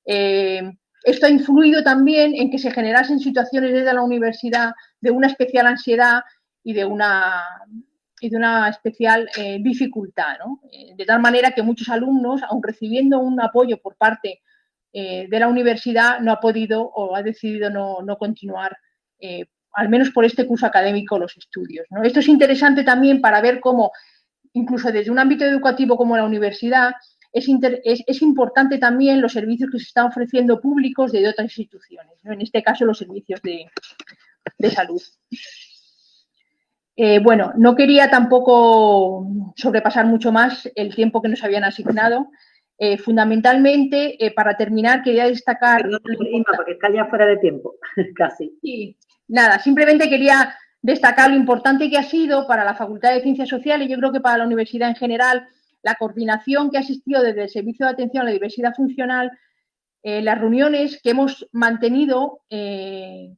esto ha influido también en que se generasen situaciones desde la universidad de una especial ansiedad y de una especial dificultad, ¿no? De tal manera que muchos alumnos, aun recibiendo un apoyo por parte de la universidad, no ha podido o ha decidido no continuar, al menos por este curso académico, los estudios, ¿no? Esto es interesante también para ver cómo, incluso desde un ámbito educativo como la universidad, es importante también los servicios que se están ofreciendo públicos de otras instituciones, ¿no?, en este caso los servicios de salud. Bueno, no quería tampoco sobrepasar mucho más el tiempo que nos habían asignado. Fundamentalmente, para terminar, quería destacar...
Perdón, Inma, porque está ya fuera de tiempo, casi.
Sí, nada, simplemente quería destacar lo importante que ha sido para la Facultad de Ciencias Sociales, yo creo que para la universidad en general, la coordinación que ha existido desde el Servicio de Atención a la Diversidad Funcional, las reuniones que hemos mantenido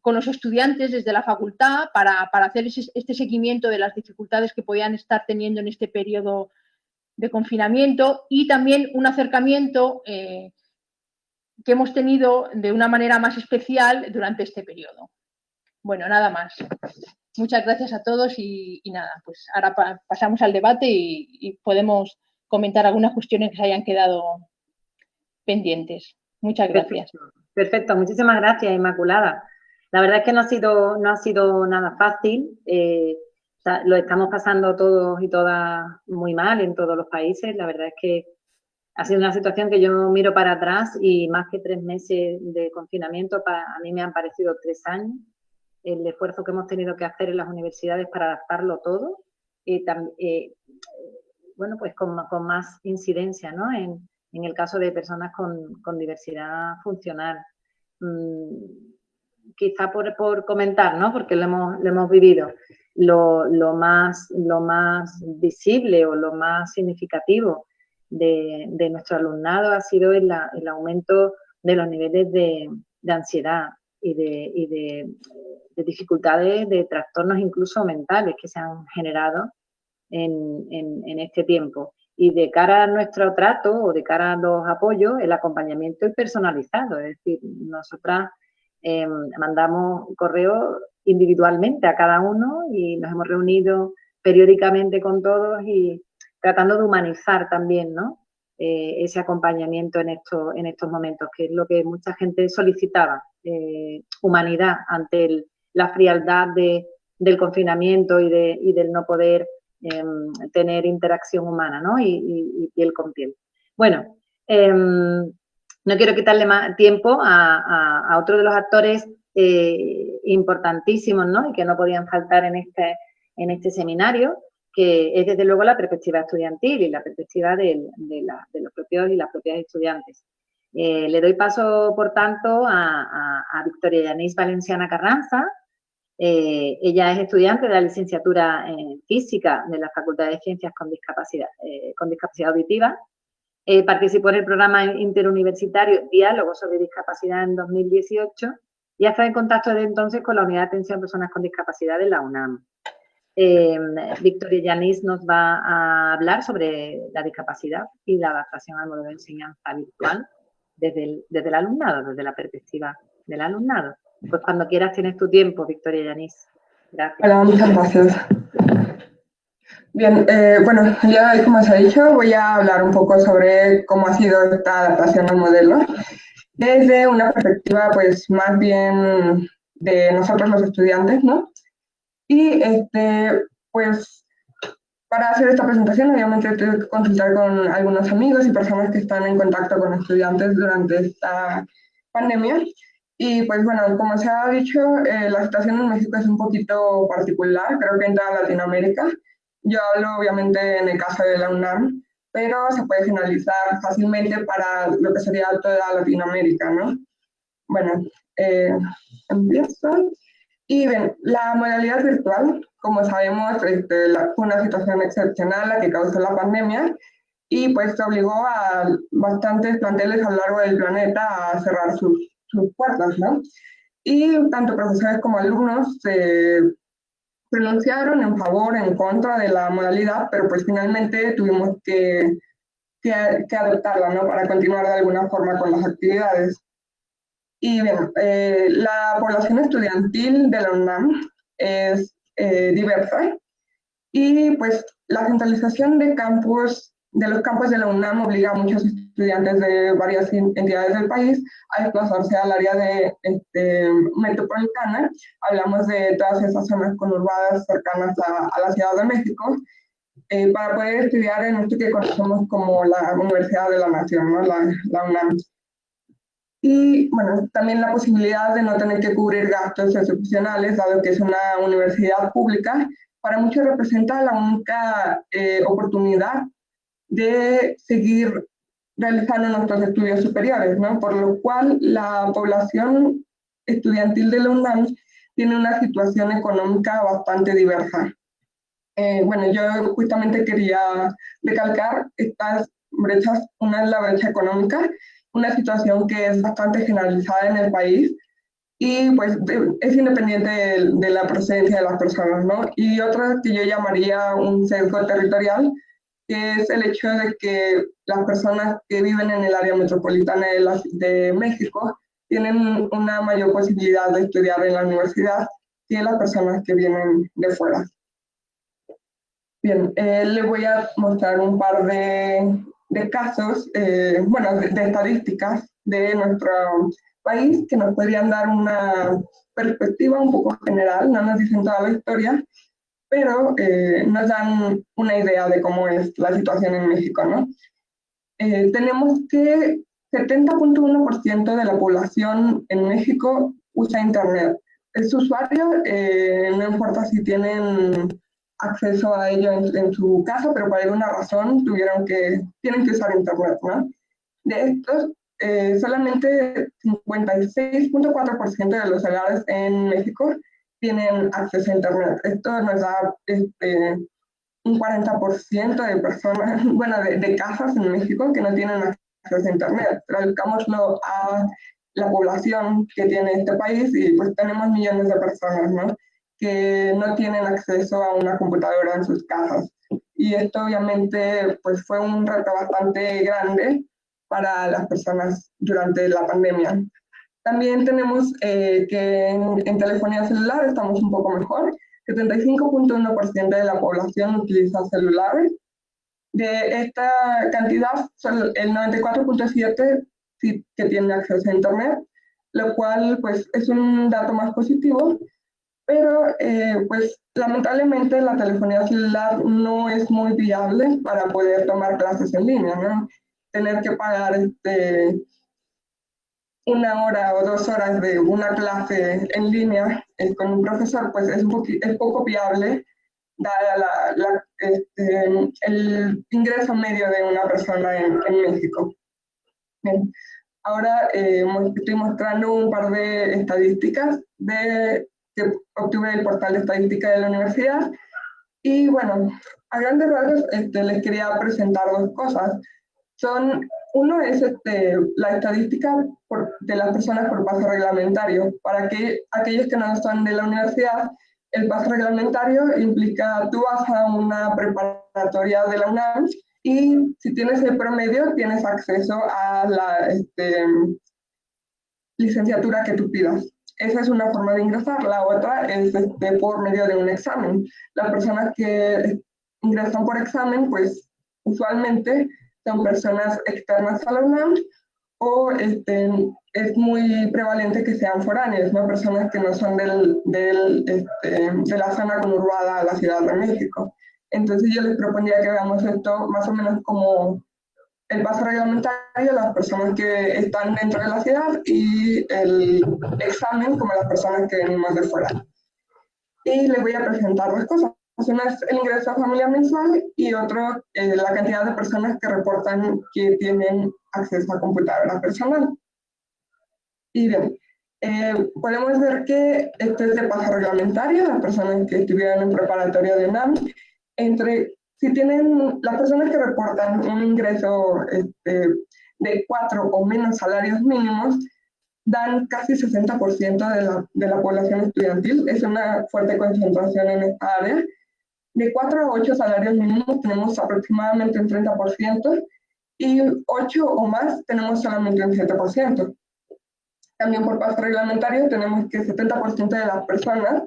con los estudiantes desde la facultad para hacer este seguimiento de las dificultades que podían estar teniendo en este periodo de confinamiento, y también un acercamiento que hemos tenido de una manera más especial durante este periodo. Bueno, nada más. Muchas gracias a todos y nada, pues ahora pasamos al debate y podemos comentar algunas cuestiones que se hayan quedado pendientes. Muchas gracias.
Perfecto, muchísimas gracias, Inmaculada. La verdad es que no ha sido nada fácil. O sea, lo estamos pasando todos y todas muy mal en todos los países. La verdad es que ha sido una situación que yo miro para atrás y más que 3 meses de confinamiento, a mí me han parecido 3 años. El esfuerzo que hemos tenido que hacer en las universidades para adaptarlo todo. Bueno, pues con más incidencia, ¿no? En el caso de personas con diversidad funcional. Quizá por comentar, ¿no? Porque lo hemos vivido. Lo más visible o lo más significativo de nuestro alumnado ha sido el aumento de los niveles de ansiedad y de dificultades, de trastornos incluso mentales que se han generado en este tiempo. Y de cara a nuestro trato o de cara a los apoyos, el acompañamiento es personalizado. Es decir, nosotras mandamos correos individualmente a cada uno y nos hemos reunido periódicamente con todos y tratando de humanizar también, ¿no? Ese acompañamiento en estos momentos, que es lo que mucha gente solicitaba, humanidad ante la frialdad del confinamiento y del no poder tener interacción humana, ¿no? Y piel con piel. Bueno, no quiero quitarle más tiempo a otro de los actores importantísimos, ¿no? Y que no podían faltar en este seminario, que es desde luego la perspectiva estudiantil y la perspectiva de los propios y las propias estudiantes. Le doy paso, por tanto, a Victoria Yanis Valenciana Carranza. Ella es estudiante de la licenciatura en Física de la Facultad de Ciencias con discapacidad auditiva. Participó en el programa interuniversitario Diálogo sobre Discapacidad en 2018 y ha estado en contacto desde entonces con la Unidad de Atención a Personas con Discapacidad de la UNAM. Victoria Yanis nos va a hablar sobre la discapacidad y la adaptación al modelo de enseñanza virtual desde el alumnado, desde la perspectiva del alumnado. Pues cuando quieras tienes tu tiempo, Victoria Yanis. Gracias.
Hola, muchas gracias. Bien, bueno, ya como se ha dicho, voy a hablar un poco sobre cómo ha sido esta adaptación al modelo desde una perspectiva, pues, más bien de nosotros los estudiantes, ¿no? Y, pues, para hacer esta presentación, obviamente tuve que consultar con algunos amigos y personas que están en contacto con estudiantes durante esta pandemia. Y pues bueno, como se ha dicho, la situación en México es un poquito particular, creo que en toda Latinoamérica. Yo hablo obviamente en el caso de la UNAM, pero se puede generalizar fácilmente para lo que sería toda Latinoamérica, ¿no? Bueno, empiezo. Y bien, la modalidad virtual, como sabemos, fue una situación excepcional la que causó la pandemia y pues obligó a bastantes planteles a lo largo del planeta a cerrar sus puertas, ¿no? Y tanto profesores como alumnos se pronunciaron en favor, en contra de la modalidad, pero pues finalmente tuvimos que adoptarla, ¿no? Para continuar de alguna forma con las actividades. Y bien, la población estudiantil de la UNAM es diversa y pues la centralización de los campus de la UNAM obliga a muchos estudiantes de varias entidades del país a desplazarse al área metropolitana. Hablamos de todas esas zonas conurbadas cercanas a la Ciudad de México, para poder estudiar en esto que conocemos como la Universidad de la Nación, ¿no? La UNAM. Y bueno, también la posibilidad de no tener que cubrir gastos excepcionales, dado que es una universidad pública, para muchos representa la única oportunidad de seguir realizando nuestros estudios superiores, ¿no? Por lo cual la población estudiantil de la UNAM tiene una situación económica bastante diversa. Bueno, yo justamente quería recalcar estas brechas. Una es la brecha económica, una situación que es bastante generalizada en el país y pues es independiente de la procedencia de las personas, ¿no? Y otra que yo llamaría un sesgo territorial, que es el hecho de que las personas que viven en el área metropolitana de México tienen una mayor posibilidad de estudiar en la universidad que las personas que vienen de fuera. Bien, le voy a mostrar un par de casos, bueno, de estadísticas de nuestro país que nos podrían dar una perspectiva un poco general, no nos dicen toda la historia, pero nos dan una idea de cómo es la situación en México, ¿no? Tenemos que 70.1% de la población en México usa Internet. Es usuario, no importa si tienen acceso a ello en su casa, pero por alguna razón tienen que usar Internet, ¿no? De estos, solamente 56.4% de los hogares en México tienen acceso a Internet. Esto nos da un 40% de personas, bueno, de casas en México que no tienen acceso a Internet. Traduzcámoslo a la población que tiene este país y pues tenemos millones de personas, ¿no?, que no tienen acceso a una computadora en sus casas. Y esto obviamente pues fue un reto bastante grande para las personas durante la pandemia. También tenemos que en telefonía celular estamos un poco mejor. 75.1% de la población utiliza celulares. De esta cantidad, el 94.7% sí que tiene acceso a Internet, lo cual pues es un dato más positivo, pero pues lamentablemente la telefonía celular no es muy viable para poder tomar clases en línea, ¿no? Tener que pagar 1 hora o 2 horas de una clase en línea con un profesor, pues es poco viable, dada el ingreso medio de una persona en México. Bien. Ahora estoy mostrando un par de estadísticas que obtuve del portal de estadística de la universidad. Y bueno, a grandes rasgos les quería presentar 2 cosas. Uno es la estadística de las personas por paso reglamentario. Para aquellos que no son de la universidad, el paso reglamentario implica tú vas a una preparatoria de la UNAM y si tienes el promedio tienes acceso a la licenciatura que tú pidas. Esa es una forma de ingresar. La otra es por medio de un examen. Las personas que ingresan por examen, pues usualmente son personas externas a la UNAM o es muy prevalente que sean foráneos, ¿no? Personas que no son de la zona conurbada a la Ciudad de México. Entonces yo les proponía que veamos esto más o menos como el paso reglamentario, las personas que están dentro de la ciudad, y el examen como las personas que venimos de fuera. Y les voy a presentar 2 cosas. Una es el ingreso a familia mensual y otro la cantidad de personas que reportan que tienen acceso a computadora personal. Y bien, podemos ver que esto es de paso reglamentario, las personas que estuvieron en preparatoria de UNAM, las personas que reportan un ingreso de 4 o menos salarios mínimos, dan casi 60% de la población estudiantil. Es una fuerte concentración en esta área. De 4 a 8 salarios mínimos tenemos aproximadamente un 30% y 8 o más tenemos solamente un 7%. También por paso reglamentario tenemos que 70% de las personas,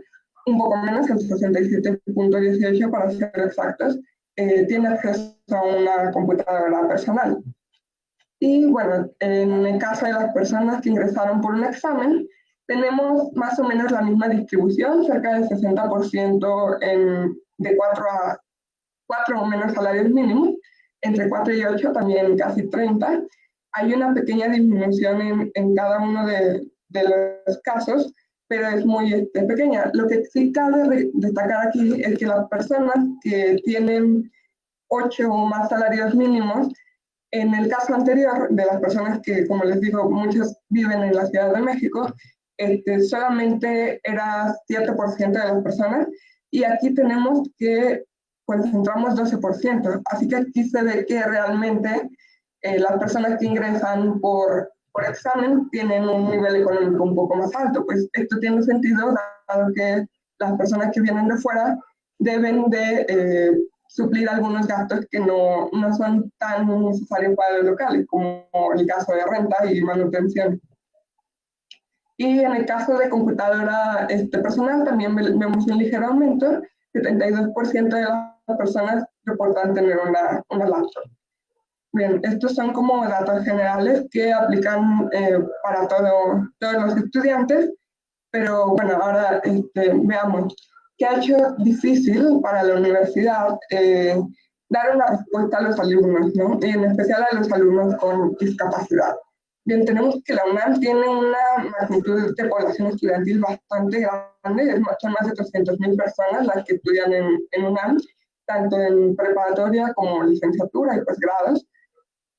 un poco menos, el 67.18 para ser exactos, tiene acceso a una computadora personal. Y bueno, en el caso de las personas que ingresaron por un examen, tenemos más o menos la misma distribución, cerca del 60% de 4 o menos salarios mínimos, entre 4 y 8 también casi 30. Hay una pequeña disminución en cada uno de los casos, pero es muy pequeña. Lo que sí cabe destacar aquí es que las personas que tienen 8 o más salarios mínimos, en el caso anterior de las personas que, como les digo, muchos viven en la Ciudad de México, solamente era 7% de las personas, y aquí tenemos que concentramos 12%. Así que aquí se ve que realmente las personas que ingresan por examen tienen un nivel económico un poco más alto. Pues esto tiene sentido, dado que las personas que vienen de fuera deben de suplir algunos gastos que no son tan necesarios para los locales, como el caso de renta y manutención. Y en el caso de computadora personal también vemos un ligero aumento. 72% de las personas reportan tener una laptop. Bien, estos son como datos generales que aplican para todos los estudiantes, pero bueno, ahora veamos qué ha hecho difícil para la universidad dar una respuesta a los alumnos, ¿no? Y en especial a los alumnos con discapacidad. Bien, tenemos que la UNAM tiene una magnitud de población estudiantil bastante grande, son más de 300.000 personas las que estudian en UNAM, tanto en preparatoria como licenciatura y posgrados.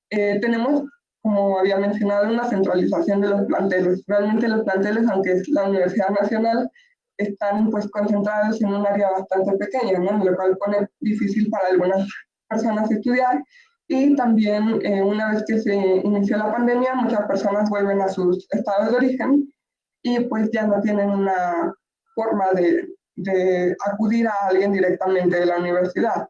Tenemos, como había mencionado, una centralización de los planteles. Realmente los planteles, aunque es la Universidad Nacional, están pues concentrados en un área bastante pequeña, ¿no? Lo cual pone difícil para algunas personas estudiar. Y también una vez que se inició la pandemia, muchas personas vuelven a sus estados de origen y pues ya no tienen una forma de acudir a alguien directamente de la universidad.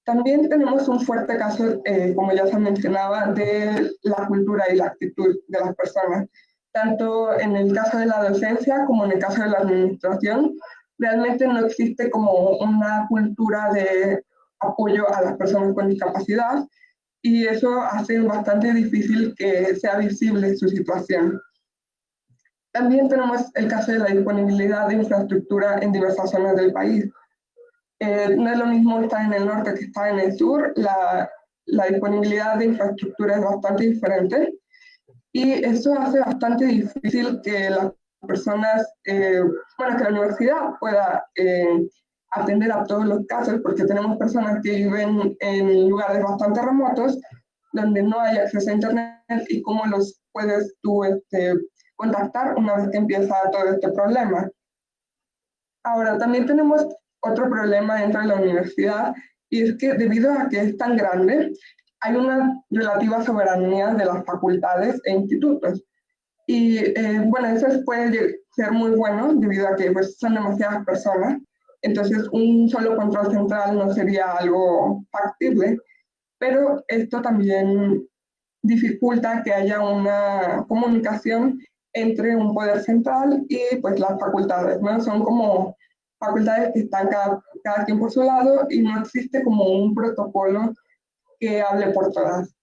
También tenemos un fuerte caso, como ya se mencionaba, de la cultura y la actitud de las personas. Tanto en el caso de la docencia como en el caso de la administración, realmente no existe como una cultura de apoyo a las personas con discapacidad y eso hace bastante difícil que sea visible su situación. También tenemos el caso de la disponibilidad de infraestructura en diversas zonas del país. No es lo mismo estar en el norte que estar en el sur, la disponibilidad de infraestructura es bastante diferente y eso hace bastante difícil que las personas, bueno, que la universidad pueda atender a todos los casos, porque tenemos personas que viven en lugares bastante remotos donde no hay acceso a internet y cómo los puedes tú contactar una vez que empieza todo este problema. Ahora, también tenemos otro problema dentro de la universidad y es que debido a que es tan grande, hay una relativa soberanía de las facultades e institutos. Y bueno, eso puede ser muy bueno debido a que pues, son demasiadas personas. Entonces, un solo control central no sería algo factible, pero esto también dificulta que haya una comunicación entre un poder central y pues las facultades, ¿no? Son como facultades que están cada quien por su lado y no existe como un protocolo que hable por todas.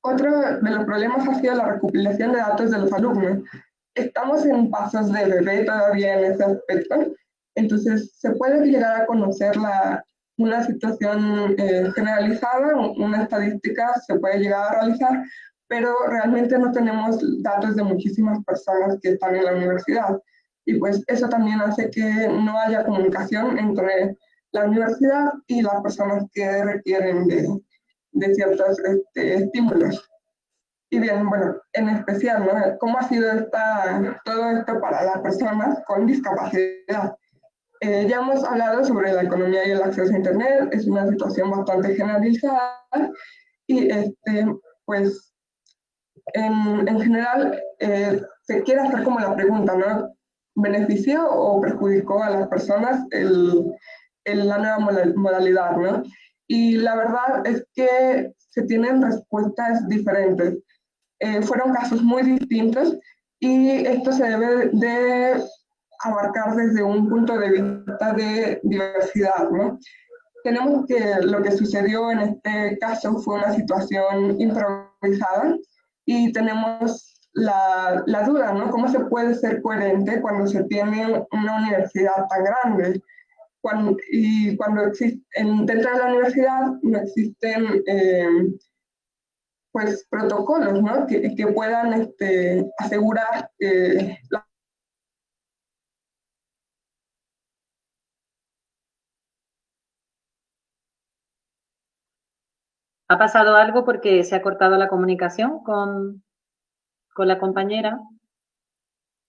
Otro de los problemas ha sido la recopilación de datos de los alumnos. Estamos en pasos de bebé todavía en ese aspecto, entonces se puede llegar a conocer una situación generalizada, una estadística se puede llegar a realizar, pero realmente no tenemos datos de muchísimas personas que están en la universidad. Y pues eso también hace que no haya comunicación entre la universidad y las personas que requieren de ciertos estímulos. Y bien, bueno, en especial, ¿no? ¿Cómo ha sido todo esto para las personas con discapacidad? Ya hemos hablado sobre la economía y el acceso a Internet, es una situación bastante generalizada y pues en general se quiere hacer como la pregunta, ¿no? ¿Benefició o perjudicó a las personas la nueva modalidad, ¿no? Y la verdad es que se tienen respuestas diferentes. Fueron casos muy distintos y esto se debe de abarcar desde un punto de vista de diversidad, ¿no? Tenemos que lo que sucedió en este caso fue una situación improvisada y tenemos la duda, ¿no? ¿Cómo se puede ser coherente cuando se tiene una universidad tan grande? Cuando dentro de la universidad no existen pues protocolos, ¿no? Que puedan asegurar
¿Ha pasado algo porque se ha cortado la comunicación con la compañera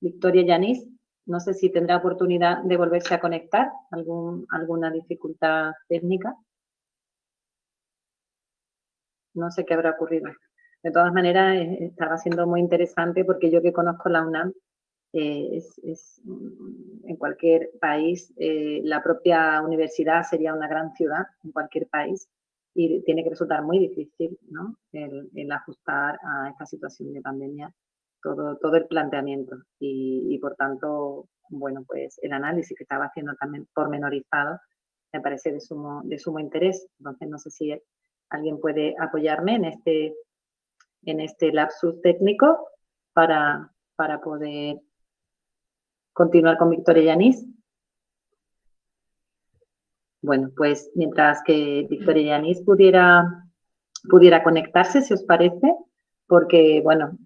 Victoria Yanis? No sé si tendrá oportunidad de volverse a conectar, alguna dificultad técnica. No sé qué habrá ocurrido. De todas maneras, estaba siendo muy interesante porque yo que conozco la UNAM, en cualquier país, la propia universidad sería una gran ciudad en cualquier país y tiene que resultar muy difícil, ¿no? el ajustar a esta situación de pandemia todo el planteamiento y por tanto, bueno, pues el análisis que estaba haciendo también pormenorizado me parece de sumo interés. Entonces, no sé si alguien puede apoyarme en este lapsus técnico para poder continuar con Victoria y Yanis. Bueno, pues mientras que Victoria y Yanis pudiera conectarse, si os parece, porque, bueno,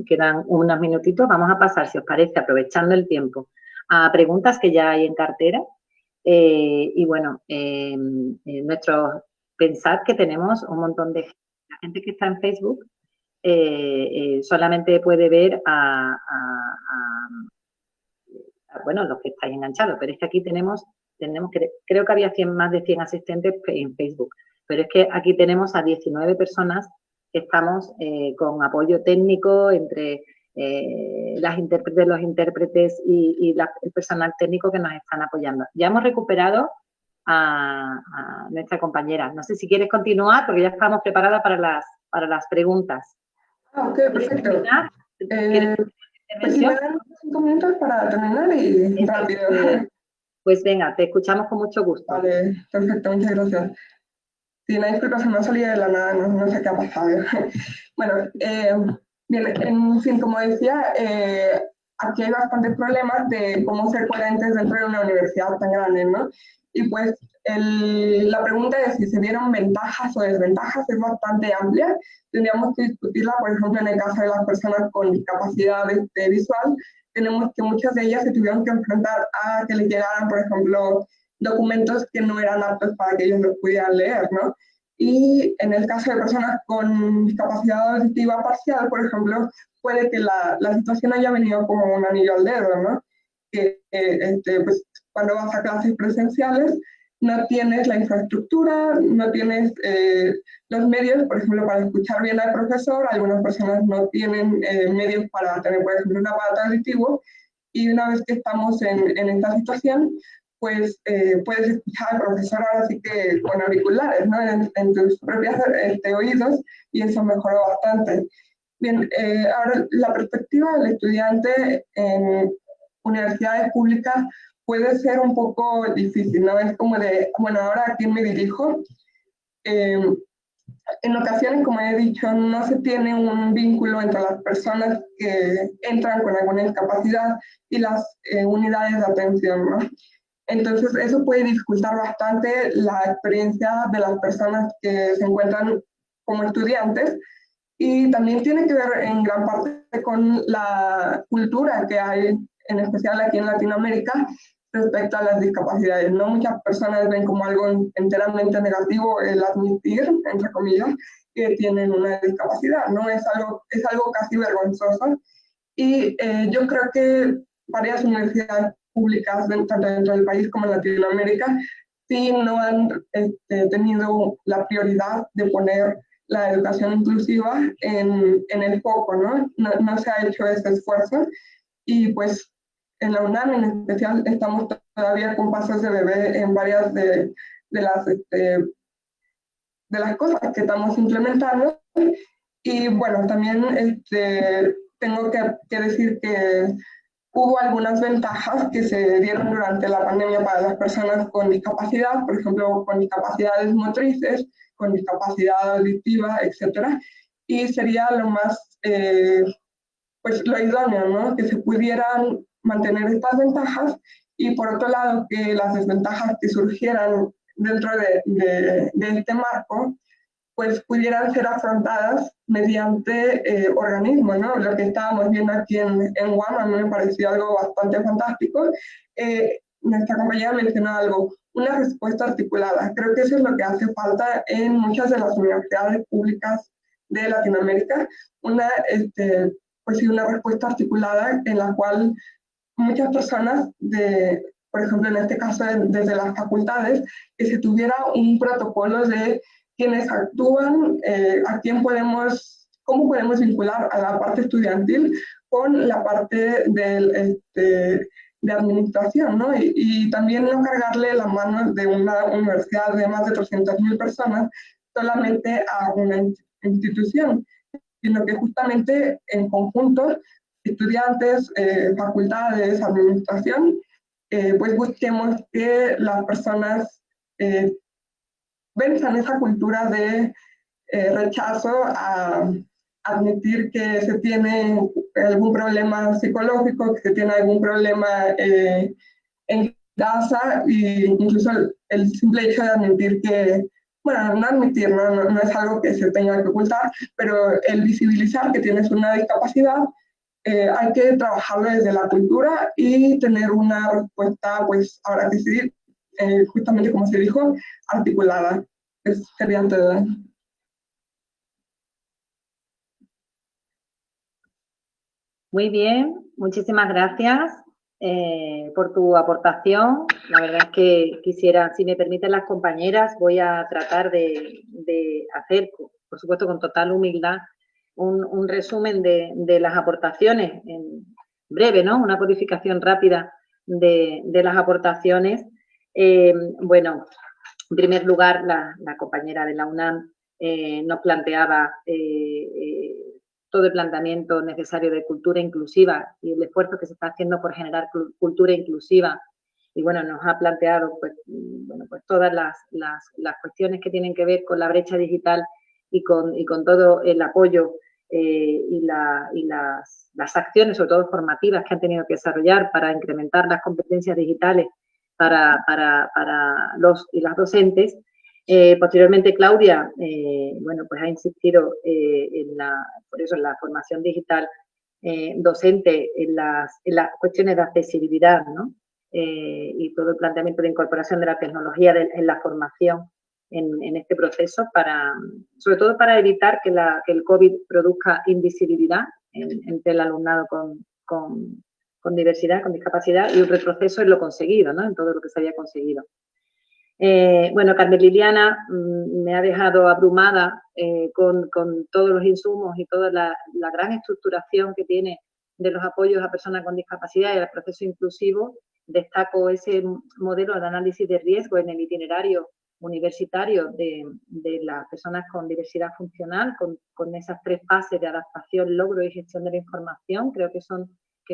quedan unos minutitos, vamos a pasar, si os parece, aprovechando el tiempo, a preguntas que ya hay en cartera. Y bueno, pensad que tenemos un montón de gente. La gente que está en Facebook solamente puede ver bueno, los que estáis enganchados, pero es que aquí tenemos creo que había más de 100 asistentes en Facebook, pero es que aquí tenemos a 19 personas que estamos con apoyo técnico entre los intérpretes y el personal técnico que nos están apoyando. Ya hemos recuperado a nuestra compañera. No sé si quieres continuar, porque ya estamos preparadas para las preguntas.
Ah, ok, perfecto. Pues si me dan 5 minutos para terminar y rápido.
Pues venga, te escuchamos con mucho gusto.
Vale, perfecto, muchas gracias. Sí, una disculpa, se me ha salido de la nada, no sé qué ha pasado. Bueno, bien, en fin, como decía, aquí hay bastantes problemas de cómo ser coherentes dentro de una universidad tan grande, ¿no? Y pues la pregunta de si se dieron ventajas o desventajas es bastante amplia. Tendríamos que discutirla, por ejemplo, en el caso de las personas con discapacidad visual, tenemos que muchas de ellas se tuvieron que enfrentar a que les llegaran, por ejemplo, documentos que no eran aptos para que ellos los pudieran leer, ¿no? Y en el caso de personas con discapacidad auditiva parcial, por ejemplo, puede que la situación haya venido como un anillo al dedo, ¿no? Que pues, cuando vas a clases presenciales no tienes la infraestructura, no tienes los medios, por ejemplo, para escuchar bien al profesor. Algunas personas no tienen medios para tener, por ejemplo, un aparato auditivo, y una vez que estamos en esta situación, pues puedes escuchar al profesor ahora sí que con auriculares, ¿no? En tus propios oídos, y eso mejoró bastante. Bien, ahora la perspectiva del estudiante en universidades públicas puede ser un poco difícil, ¿no? Es como de, bueno, ¿ahora a quién me dirijo? En ocasiones, como he dicho, no se tiene un vínculo entre las personas que entran con alguna discapacidad y las unidades de atención, ¿no? Entonces, eso puede dificultar bastante la experiencia de las personas que se encuentran como estudiantes, y también tiene que ver en gran parte con la cultura que hay, en especial aquí en Latinoamérica, respecto a las discapacidades. No muchas personas ven como algo enteramente negativo el admitir, entre comillas, que tienen una discapacidad, ¿no? Es algo casi vergonzoso. Y yo creo que varias universidades públicas, tanto dentro del país como en Latinoamérica, sí no han tenido la prioridad de poner la educación inclusiva en el foco, ¿no? No se ha hecho ese esfuerzo, y pues en la UNAM en especial estamos todavía con pasos de bebé en varias de las cosas que estamos implementando. Y bueno, también tengo que decir que hubo algunas ventajas que se dieron durante la pandemia para las personas con discapacidad, por ejemplo, con discapacidades motrices, con discapacidad auditiva, etcétera, y sería lo más, pues lo idóneo, ¿no? Que se pudieran mantener estas ventajas, y por otro lado, que las desventajas que surgieran dentro de este marco, pues pudieran ser afrontadas mediante organismos, ¿no? Lo que estábamos viendo aquí en UAM a mí me pareció algo bastante fantástico. Nuestra compañera mencionó algo, una respuesta articulada. Creo que eso es lo que hace falta en muchas de las universidades públicas de Latinoamérica, pues sí, una respuesta articulada en la cual muchas personas, por ejemplo, en este caso desde las facultades, que se tuviera un protocolo de quienes actúan, cómo podemos vincular a la parte estudiantil con la parte de administración, ¿no? Y también no cargarle las manos de una universidad de más de 300.000 personas solamente a una institución, sino que justamente en conjunto, estudiantes, facultades, administración, pues busquemos que las personas venzan esa cultura de rechazo a admitir que se tiene algún problema psicológico, que se tiene algún problema en casa, e incluso el simple hecho de admitir que, bueno, no admitir, no es algo que se tenga que ocultar, pero el visibilizar que tienes una discapacidad, hay que trabajarlo desde la cultura y tener una respuesta, pues ahora que sí, justamente como se dijo, articulada. Sería todo.
Muy bien, muchísimas gracias por tu aportación. La verdad es que quisiera, si me permiten las compañeras, voy a tratar de hacer, por supuesto con total humildad, un resumen de las aportaciones, en breve, ¿no? Una codificación rápida de las aportaciones. Bueno, en primer lugar, la compañera de la UNAM nos planteaba todo el planteamiento necesario de cultura inclusiva y el esfuerzo que se está haciendo por generar cultura inclusiva. Y bueno, nos ha planteado pues todas las cuestiones que tienen que ver con la brecha digital y con todo el apoyo y las acciones, sobre todo formativas, que han tenido que desarrollar para incrementar las competencias digitales para los y las docentes. Posteriormente, Claudia, bueno, pues ha insistido por eso en la formación digital docente, en las cuestiones de accesibilidad, ¿no? Y todo el planteamiento de incorporación de la tecnología en la formación en este proceso, sobre todo para evitar que el COVID produzca invisibilidad entre el alumnado con diversidad, con discapacidad, y un retroceso en lo conseguido, ¿no? En todo lo que se había conseguido. Bueno, Carmen Liliana me ha dejado abrumada con todos los insumos y toda la gran estructuración que tiene de los apoyos a personas con discapacidad y al proceso inclusivo. Destaco ese modelo de análisis de riesgo en el itinerario universitario de las personas con diversidad funcional, con esas 3 fases de adaptación, logro y gestión de la información. Creo que es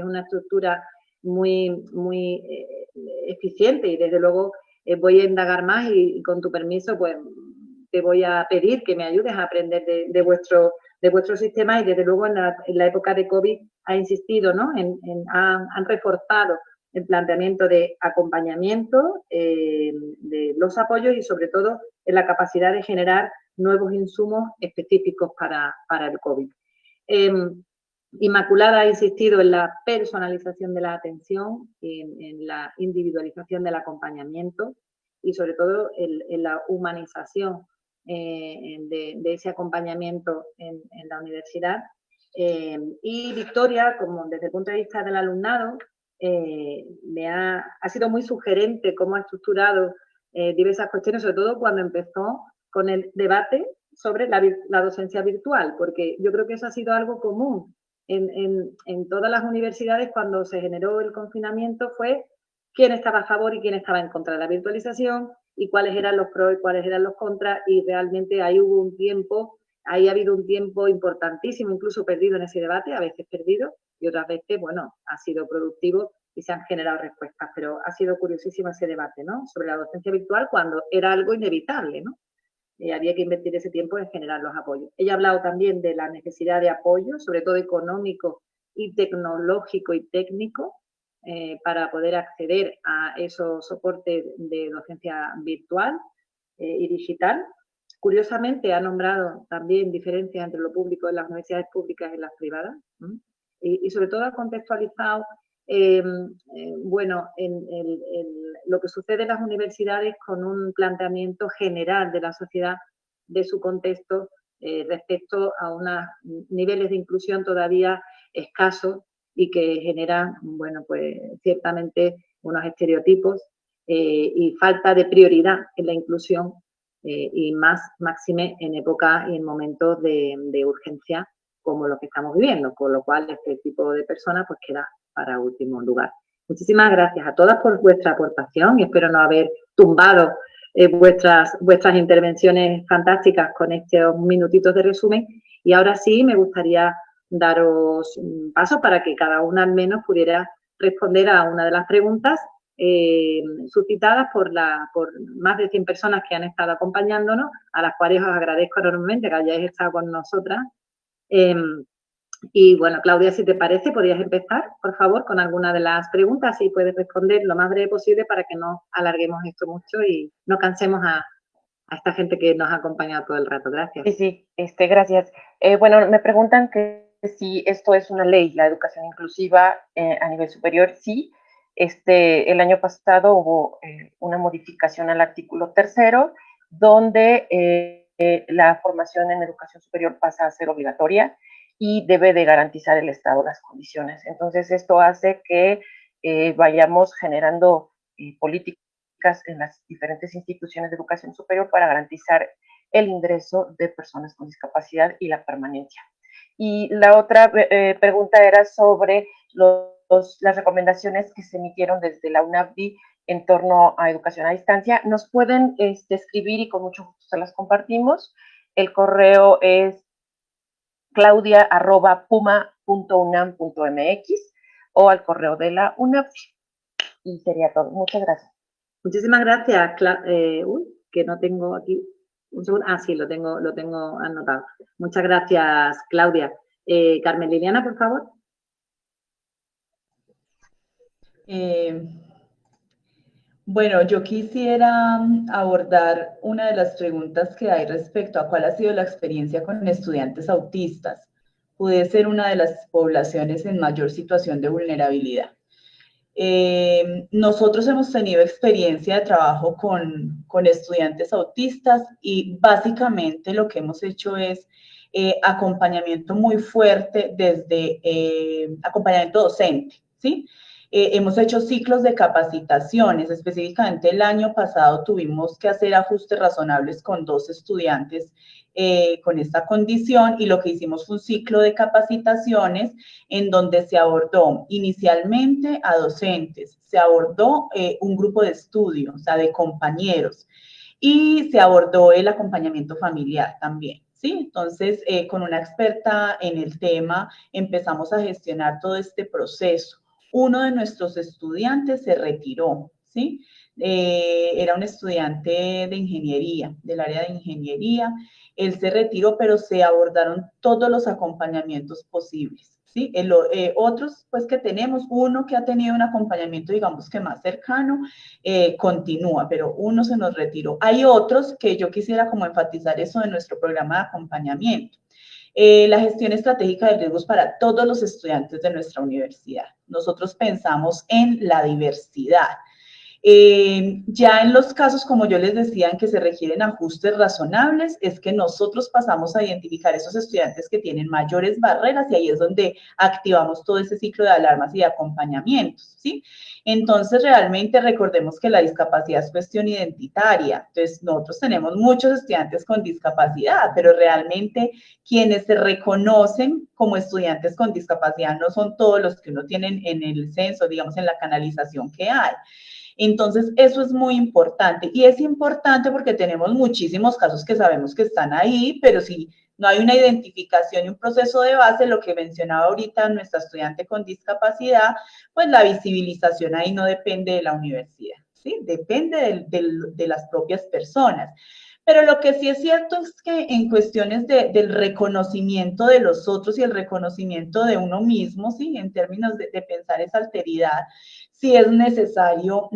una estructura muy eficiente, y desde luego voy a indagar más y con tu permiso pues te voy a pedir que me ayudes a aprender de vuestro sistema. Y desde luego en la época de COVID ha insistido, ¿no? Han reforzado el planteamiento de acompañamiento, de los apoyos y sobre todo en la capacidad de generar nuevos insumos específicos para el COVID. Inmaculada ha insistido en la personalización de la atención, en la individualización del acompañamiento y sobre todo en la humanización de ese acompañamiento en la universidad. Y Victoria, como desde el punto de vista del alumnado, ha sido muy sugerente cómo ha estructurado diversas cuestiones, sobre todo cuando empezó con el debate sobre la docencia virtual, porque yo creo que eso ha sido algo común en todas las universidades cuando se generó el confinamiento. Fue quién estaba a favor y quién estaba en contra de la virtualización y cuáles eran los pros y cuáles eran los contras, y realmente ahí ha habido un tiempo importantísimo, incluso perdido en ese debate, a veces perdido y otras veces, bueno, ha sido productivo y se han generado respuestas, pero ha sido curiosísimo ese debate, ¿no? Sobre la docencia virtual cuando era algo inevitable, ¿no? Había que invertir ese tiempo en generar los apoyos. Ella ha hablado también de la necesidad de apoyo, sobre todo económico y tecnológico y técnico, para poder acceder a esos soportes de docencia virtual y digital. Curiosamente, ha nombrado también diferencias entre lo público en las universidades públicas y las privadas, y sobre todo ha contextualizado bueno, lo que sucede en las universidades con un planteamiento general de la sociedad, de su contexto, respecto a unos niveles de inclusión todavía escasos y que generan, bueno, pues ciertamente unos estereotipos y falta de prioridad en la inclusión, y máxime en épocas y en momentos de urgencia como lo que estamos viviendo, con lo cual este tipo de personas pues queda para último lugar. Muchísimas gracias a todas por vuestra aportación y espero no haber tumbado vuestras intervenciones fantásticas con estos minutitos de resumen. Y ahora sí me gustaría daros paso para que cada una al menos pudiera responder a una de las preguntas suscitadas por más de 100 personas que han estado acompañándonos, a las cuales os agradezco enormemente que hayáis estado con nosotras. Y bueno, Claudia, si te parece, podrías empezar, por favor, con alguna de las preguntas y puedes responder lo más breve posible para que no alarguemos esto mucho y no cansemos a esta gente que nos ha acompañado todo el rato. Gracias.
Sí, gracias. Bueno, me preguntan que si esto es una ley, la educación inclusiva a nivel superior. Sí, el año pasado hubo una modificación al artículo 3º, donde la formación en educación superior pasa a ser obligatoria y debe de garantizar el Estado las condiciones. Entonces, esto hace que vayamos generando políticas en las diferentes instituciones de educación superior para garantizar el ingreso de personas con discapacidad y la permanencia. Y la otra pregunta era sobre las recomendaciones que se emitieron desde la UNAVDI en torno a educación a distancia. Nos pueden escribir y con mucho gusto se las compartimos. El correo es claudia@puma.unam.mx o al correo de la UNAVDI. Y sería todo. Muchas gracias.
Muchísimas gracias. Que no tengo aquí un segundo. Ah, sí, lo tengo anotado. Muchas gracias, Claudia. Carmen Liliana, por favor.
Bueno, yo quisiera abordar una de las preguntas que hay respecto a cuál ha sido la experiencia con estudiantes autistas. Puede ser una de las poblaciones en mayor situación de vulnerabilidad. Nosotros hemos tenido experiencia de trabajo con estudiantes autistas y básicamente lo que hemos hecho es acompañamiento muy fuerte desde acompañamiento docente, ¿sí? Hemos hecho ciclos de capacitaciones, específicamente el año pasado tuvimos que hacer ajustes razonables con 2 estudiantes con esta condición y lo que hicimos fue un ciclo de capacitaciones en donde se abordó inicialmente a docentes, se abordó un grupo de estudio, o sea, de compañeros, y se abordó el acompañamiento familiar también. ¿Sí? Entonces, con una experta en el tema empezamos a gestionar todo este proceso. Uno de nuestros estudiantes se retiró, ¿sí? Era un estudiante de ingeniería, del área de ingeniería. Él se retiró, pero se abordaron todos los acompañamientos posibles, ¿sí? Otros, pues, que tenemos, uno que ha tenido un acompañamiento, digamos que más cercano, continúa, pero uno se nos retiró. Hay otros que yo quisiera como enfatizar eso de nuestro programa de acompañamiento. La gestión estratégica de riesgos para todos los estudiantes de nuestra universidad. Nosotros pensamos en la diversidad. Ya en los casos, como yo les decía, en que se requieren ajustes razonables, es que nosotros pasamos a identificar esos estudiantes que tienen mayores barreras y ahí es donde activamos todo ese ciclo de alarmas y de acompañamientos, ¿sí? Entonces, realmente recordemos que la discapacidad es cuestión identitaria. Entonces, nosotros tenemos muchos estudiantes con discapacidad, pero realmente quienes se reconocen como estudiantes con discapacidad no son todos los que uno tiene en el censo, digamos, en la canalización que hay. Entonces, eso es muy importante y es importante porque tenemos muchísimos casos que sabemos que están ahí, pero si no hay una identificación y un proceso de base, lo que mencionaba ahorita nuestra estudiante con discapacidad, pues la visibilización ahí no depende de la universidad, ¿sí? Depende de las propias personas. Pero lo que sí es cierto es que en cuestiones del reconocimiento de los otros y el reconocimiento de uno mismo, ¿sí? En términos de pensar esa alteridad, sí es necesario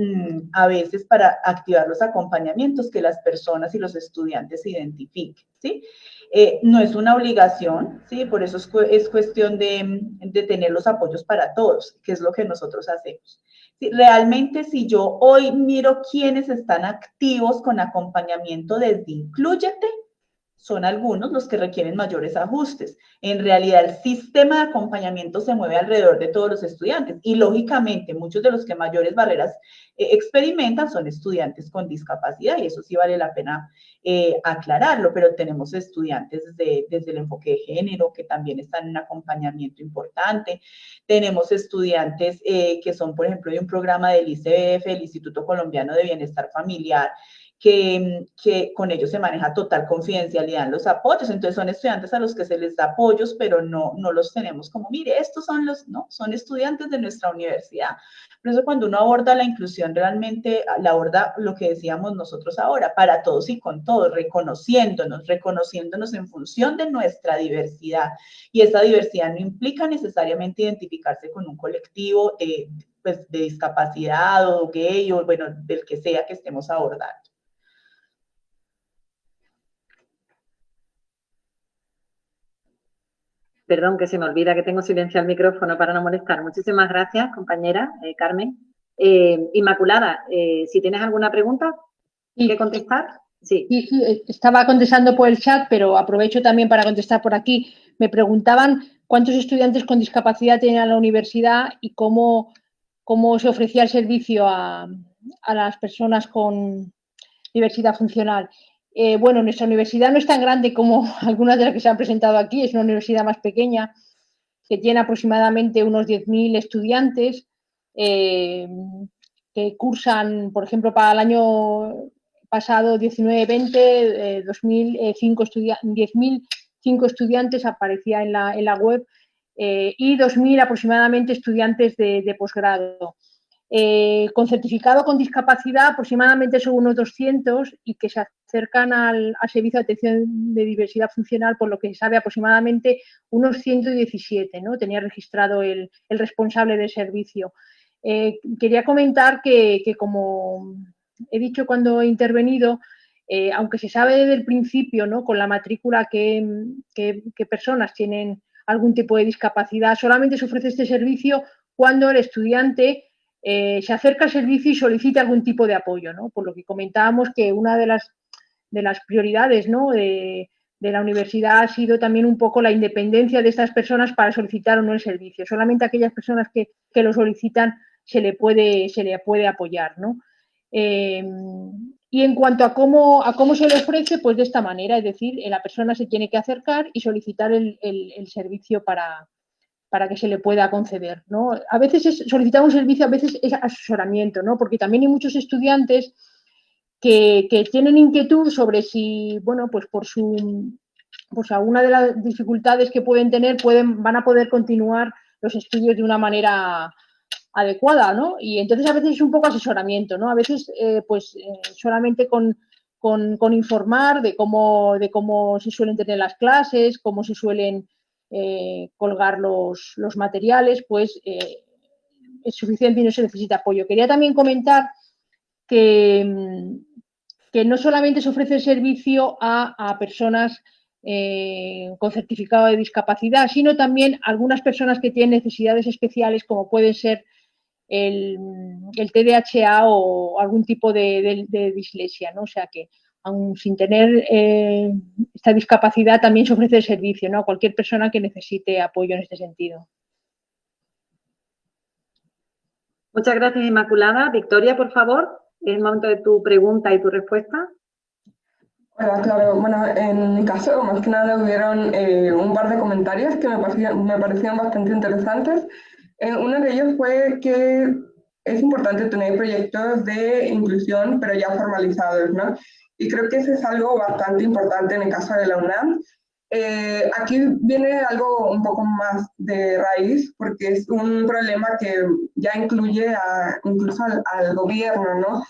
a veces para activar los acompañamientos que las personas y los estudiantes se identifiquen, ¿sí? No es una obligación, ¿sí? Por eso es cuestión de tener los apoyos para todos, que es lo que nosotros hacemos. Sí, realmente, si yo hoy miro quiénes están activos con acompañamiento desde Inclúyete, son algunos los que requieren mayores ajustes. En realidad, el sistema de acompañamiento se mueve alrededor de todos los estudiantes y, lógicamente, muchos de los que mayores barreras experimentan son estudiantes con discapacidad y eso sí vale la pena aclararlo, pero tenemos estudiantes desde el enfoque de género que también están en acompañamiento importante. Tenemos estudiantes que son, por ejemplo, de un programa del ICBF, el Instituto Colombiano de Bienestar Familiar, que con ellos se maneja total confidencialidad en los apoyos. Entonces son estudiantes a los que se les da apoyos, pero no los tenemos como, mire, estos son no, son estudiantes de nuestra universidad. Por eso cuando uno aborda la inclusión, realmente la aborda lo que decíamos nosotros ahora, para todos y con todos, reconociéndonos en función de nuestra diversidad. Y esa diversidad no implica necesariamente identificarse con un colectivo pues, de discapacidad o gay o bueno, del que sea que estemos abordando.
Perdón, que se me olvida que tengo silenciado el micrófono para no molestar. Muchísimas gracias, compañera Carmen. Inmaculada, si tienes alguna pregunta que contestar. Sí.
Sí, estaba contestando por el chat, pero aprovecho también para contestar por aquí. Me preguntaban cuántos estudiantes con discapacidad tienen a la universidad y cómo se ofrecía el servicio a las personas con diversidad funcional. Bueno, nuestra universidad no es tan grande como algunas de las que se han presentado aquí, es una universidad más pequeña que tiene aproximadamente unos 10.000 estudiantes que cursan, por ejemplo, para el año pasado 19-20, 10.005 estudiantes aparecía en la web y 2.000 aproximadamente estudiantes de posgrado. Con certificado con discapacidad aproximadamente son unos 200 y que se acercan al Servicio de Atención de Diversidad Funcional, por lo que se sabe aproximadamente unos 117, ¿no? Tenía registrado el responsable del servicio. Quería comentar que como he dicho cuando he intervenido, aunque se sabe desde el principio, ¿no? Con la matrícula que personas tienen algún tipo de discapacidad, solamente se ofrece este servicio cuando el estudiante se acerca al servicio y solicita algún tipo de apoyo, ¿no? Por lo que comentábamos que una de las prioridades, ¿no? de la universidad ha sido también un poco la independencia de estas personas para solicitar o no el servicio. Solamente a aquellas personas que lo solicitan se le puede apoyar, ¿no? Y en cuanto a cómo se le ofrece, pues de esta manera, es decir, la persona se tiene que acercar y solicitar el servicio para que se le pueda conceder, ¿no? A veces solicitamos servicio, a veces es asesoramiento, ¿no? Porque también hay muchos estudiantes que tienen inquietud sobre si, bueno, pues pues alguna de las dificultades que pueden tener van a poder continuar los estudios de una manera adecuada, ¿no? Y entonces a veces es un poco asesoramiento, ¿no? A veces solamente con informar de cómo se suelen tener las clases, cómo se suelen colgar los materiales, pues es suficiente y no se necesita apoyo. Quería también comentar que no solamente se ofrece el servicio a personas con certificado de discapacidad, sino también algunas personas que tienen necesidades especiales, como pueden ser el TDAH o algún tipo de dislexia, ¿no? O sea que, aun sin tener esta discapacidad, también se ofrece el servicio, ¿no? A cualquier persona que necesite apoyo en este sentido.
Muchas gracias, Inmaculada. Victoria, por favor, es el momento de tu pregunta y tu respuesta.
Hola, claro. Bueno, en mi caso, más que nada, hubieron un par de comentarios que me parecían bastante interesantes. Uno de ellos fue que es importante tener proyectos de inclusión, pero ya formalizados, ¿no? Y creo que eso es algo bastante importante en el caso de la UNAM. Aquí viene algo un poco más de raíz, porque es un problema que ya incluye incluso al gobierno, ¿no?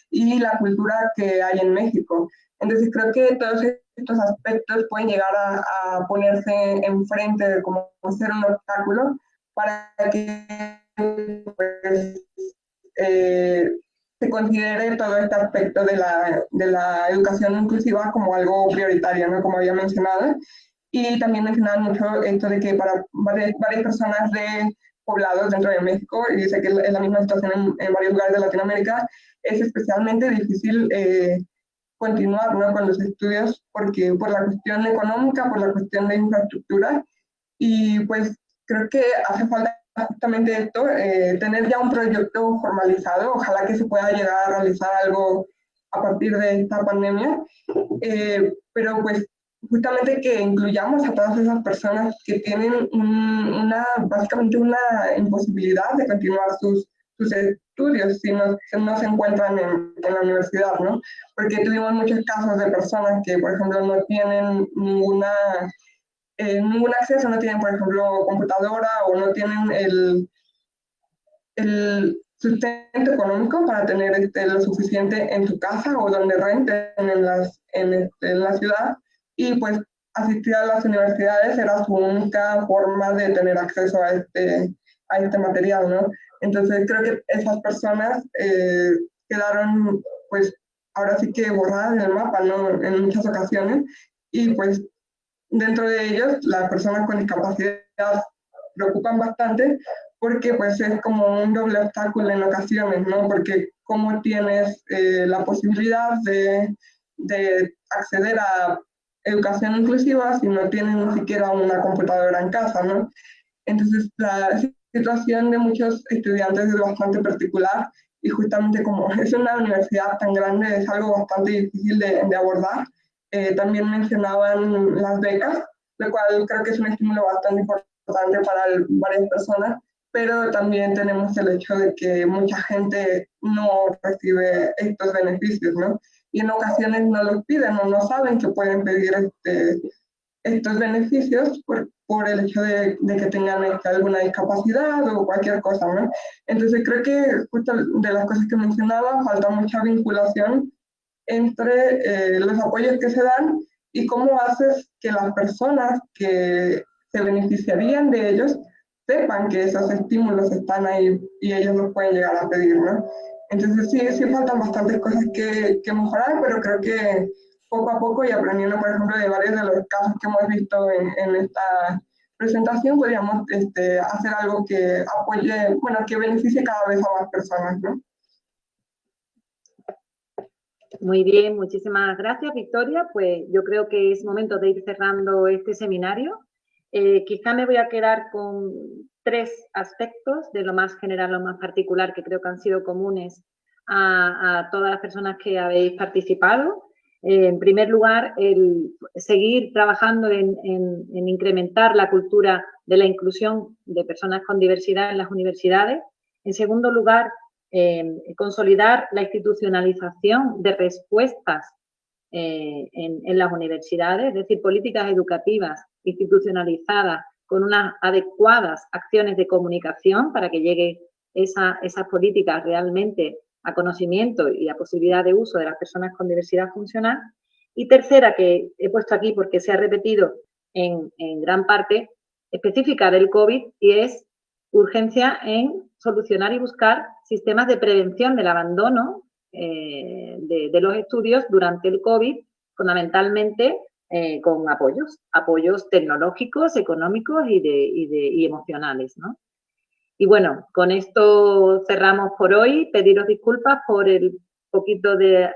Y la cultura que hay en México. Entonces creo que todos estos aspectos pueden llegar a ponerse enfrente como ser un obstáculo para que pues, se considere todo este aspecto de la educación inclusiva como algo prioritario, ¿no? Como había mencionado. Y también mencionaban mucho esto de que para varias personas de poblados dentro de México, y sé que es la misma situación en varios lugares de Latinoamérica, es especialmente difícil continuar, ¿no? Con los estudios porque por la cuestión económica, por la cuestión de infraestructura, y pues creo que hace falta justamente esto, tener ya un proyecto formalizado. Ojalá que se pueda llegar a realizar algo a partir de esta pandemia, pero pues justamente que incluyamos a todas esas personas que tienen básicamente una imposibilidad de continuar sus sus estudios si no se encuentran en la universidad, ¿no? Porque tuvimos muchos casos de personas que, por ejemplo, no tienen ningún acceso, no tienen, por ejemplo, computadora o no tienen el sustento económico para tener lo suficiente en su casa o donde renten en la ciudad, y pues asistir a las universidades era su única forma de tener acceso a este material, ¿no? Entonces creo que esas personas quedaron, pues, ahora sí que borradas del mapa, ¿no? En muchas ocasiones, y pues dentro de ellos las personas con discapacidad preocupan bastante porque pues es como un doble obstáculo en ocasiones, ¿no? Porque cómo tienes la posibilidad de acceder a educación inclusiva si no tienes ni siquiera una computadora en casa, ¿no? Entonces la situación de muchos estudiantes es bastante particular, y justamente como es una universidad tan grande es algo bastante difícil de abordar. También mencionaban las becas, lo cual creo que es un estímulo bastante importante para varias personas, pero también tenemos el hecho de que mucha gente no recibe estos beneficios, ¿no? Y en ocasiones no los piden o no saben que pueden pedir estos beneficios por el hecho de que tengan alguna discapacidad o cualquier cosa, ¿no? Entonces creo que justo de las cosas que mencionaba, falta mucha vinculación entre los apoyos que se dan y cómo haces que las personas que se beneficiarían de ellos sepan que esos estímulos están ahí y ellos los pueden llegar a pedir, ¿no? Entonces sí faltan bastantes cosas que mejorar, pero creo que poco a poco, y aprendiendo, por ejemplo, de varios de los casos que hemos visto en esta presentación, podríamos hacer algo que apoye, bueno, que beneficie cada vez a más personas, ¿no?
Muy bien, muchísimas gracias, Victoria. Pues yo creo que es momento de ir cerrando este seminario. Quizá me voy a quedar con 3 aspectos, de lo más general a lo más particular, que creo que han sido comunes a todas las personas que habéis participado. En primer lugar, el seguir trabajando en incrementar la cultura de la inclusión de personas con diversidad en las universidades. En segundo lugar, consolidar la institucionalización de respuestas en las universidades, es decir, políticas educativas institucionalizadas con unas adecuadas acciones de comunicación para que llegue esas políticas realmente a conocimiento y a posibilidad de uso de las personas con diversidad funcional. Y tercera, que he puesto aquí porque se ha repetido en gran parte, específica del COVID, y es urgencia en solucionar y buscar sistemas de prevención del abandono de los estudios durante el COVID, fundamentalmente con apoyos tecnológicos, económicos y emocionales, ¿no? Y bueno, con esto cerramos por hoy. Pediros disculpas por el poquito de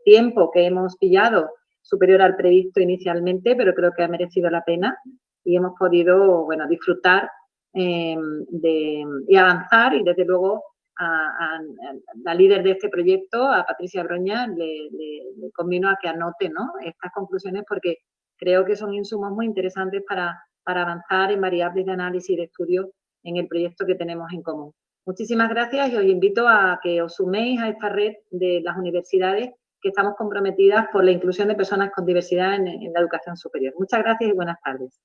tiempo que hemos pillado, superior al previsto inicialmente, pero creo que ha merecido la pena y hemos podido, bueno, disfrutar y avanzar, y desde luego a la líder de este proyecto, a Patricia Broña, le convino a que anote, ¿no?, estas conclusiones, porque creo que son insumos muy interesantes para avanzar en variables de análisis y de estudio en el proyecto que tenemos en común. Muchísimas gracias y os invito a que os suméis a esta red de las universidades que estamos comprometidas por la inclusión de personas con diversidad en la educación superior. Muchas gracias y buenas tardes.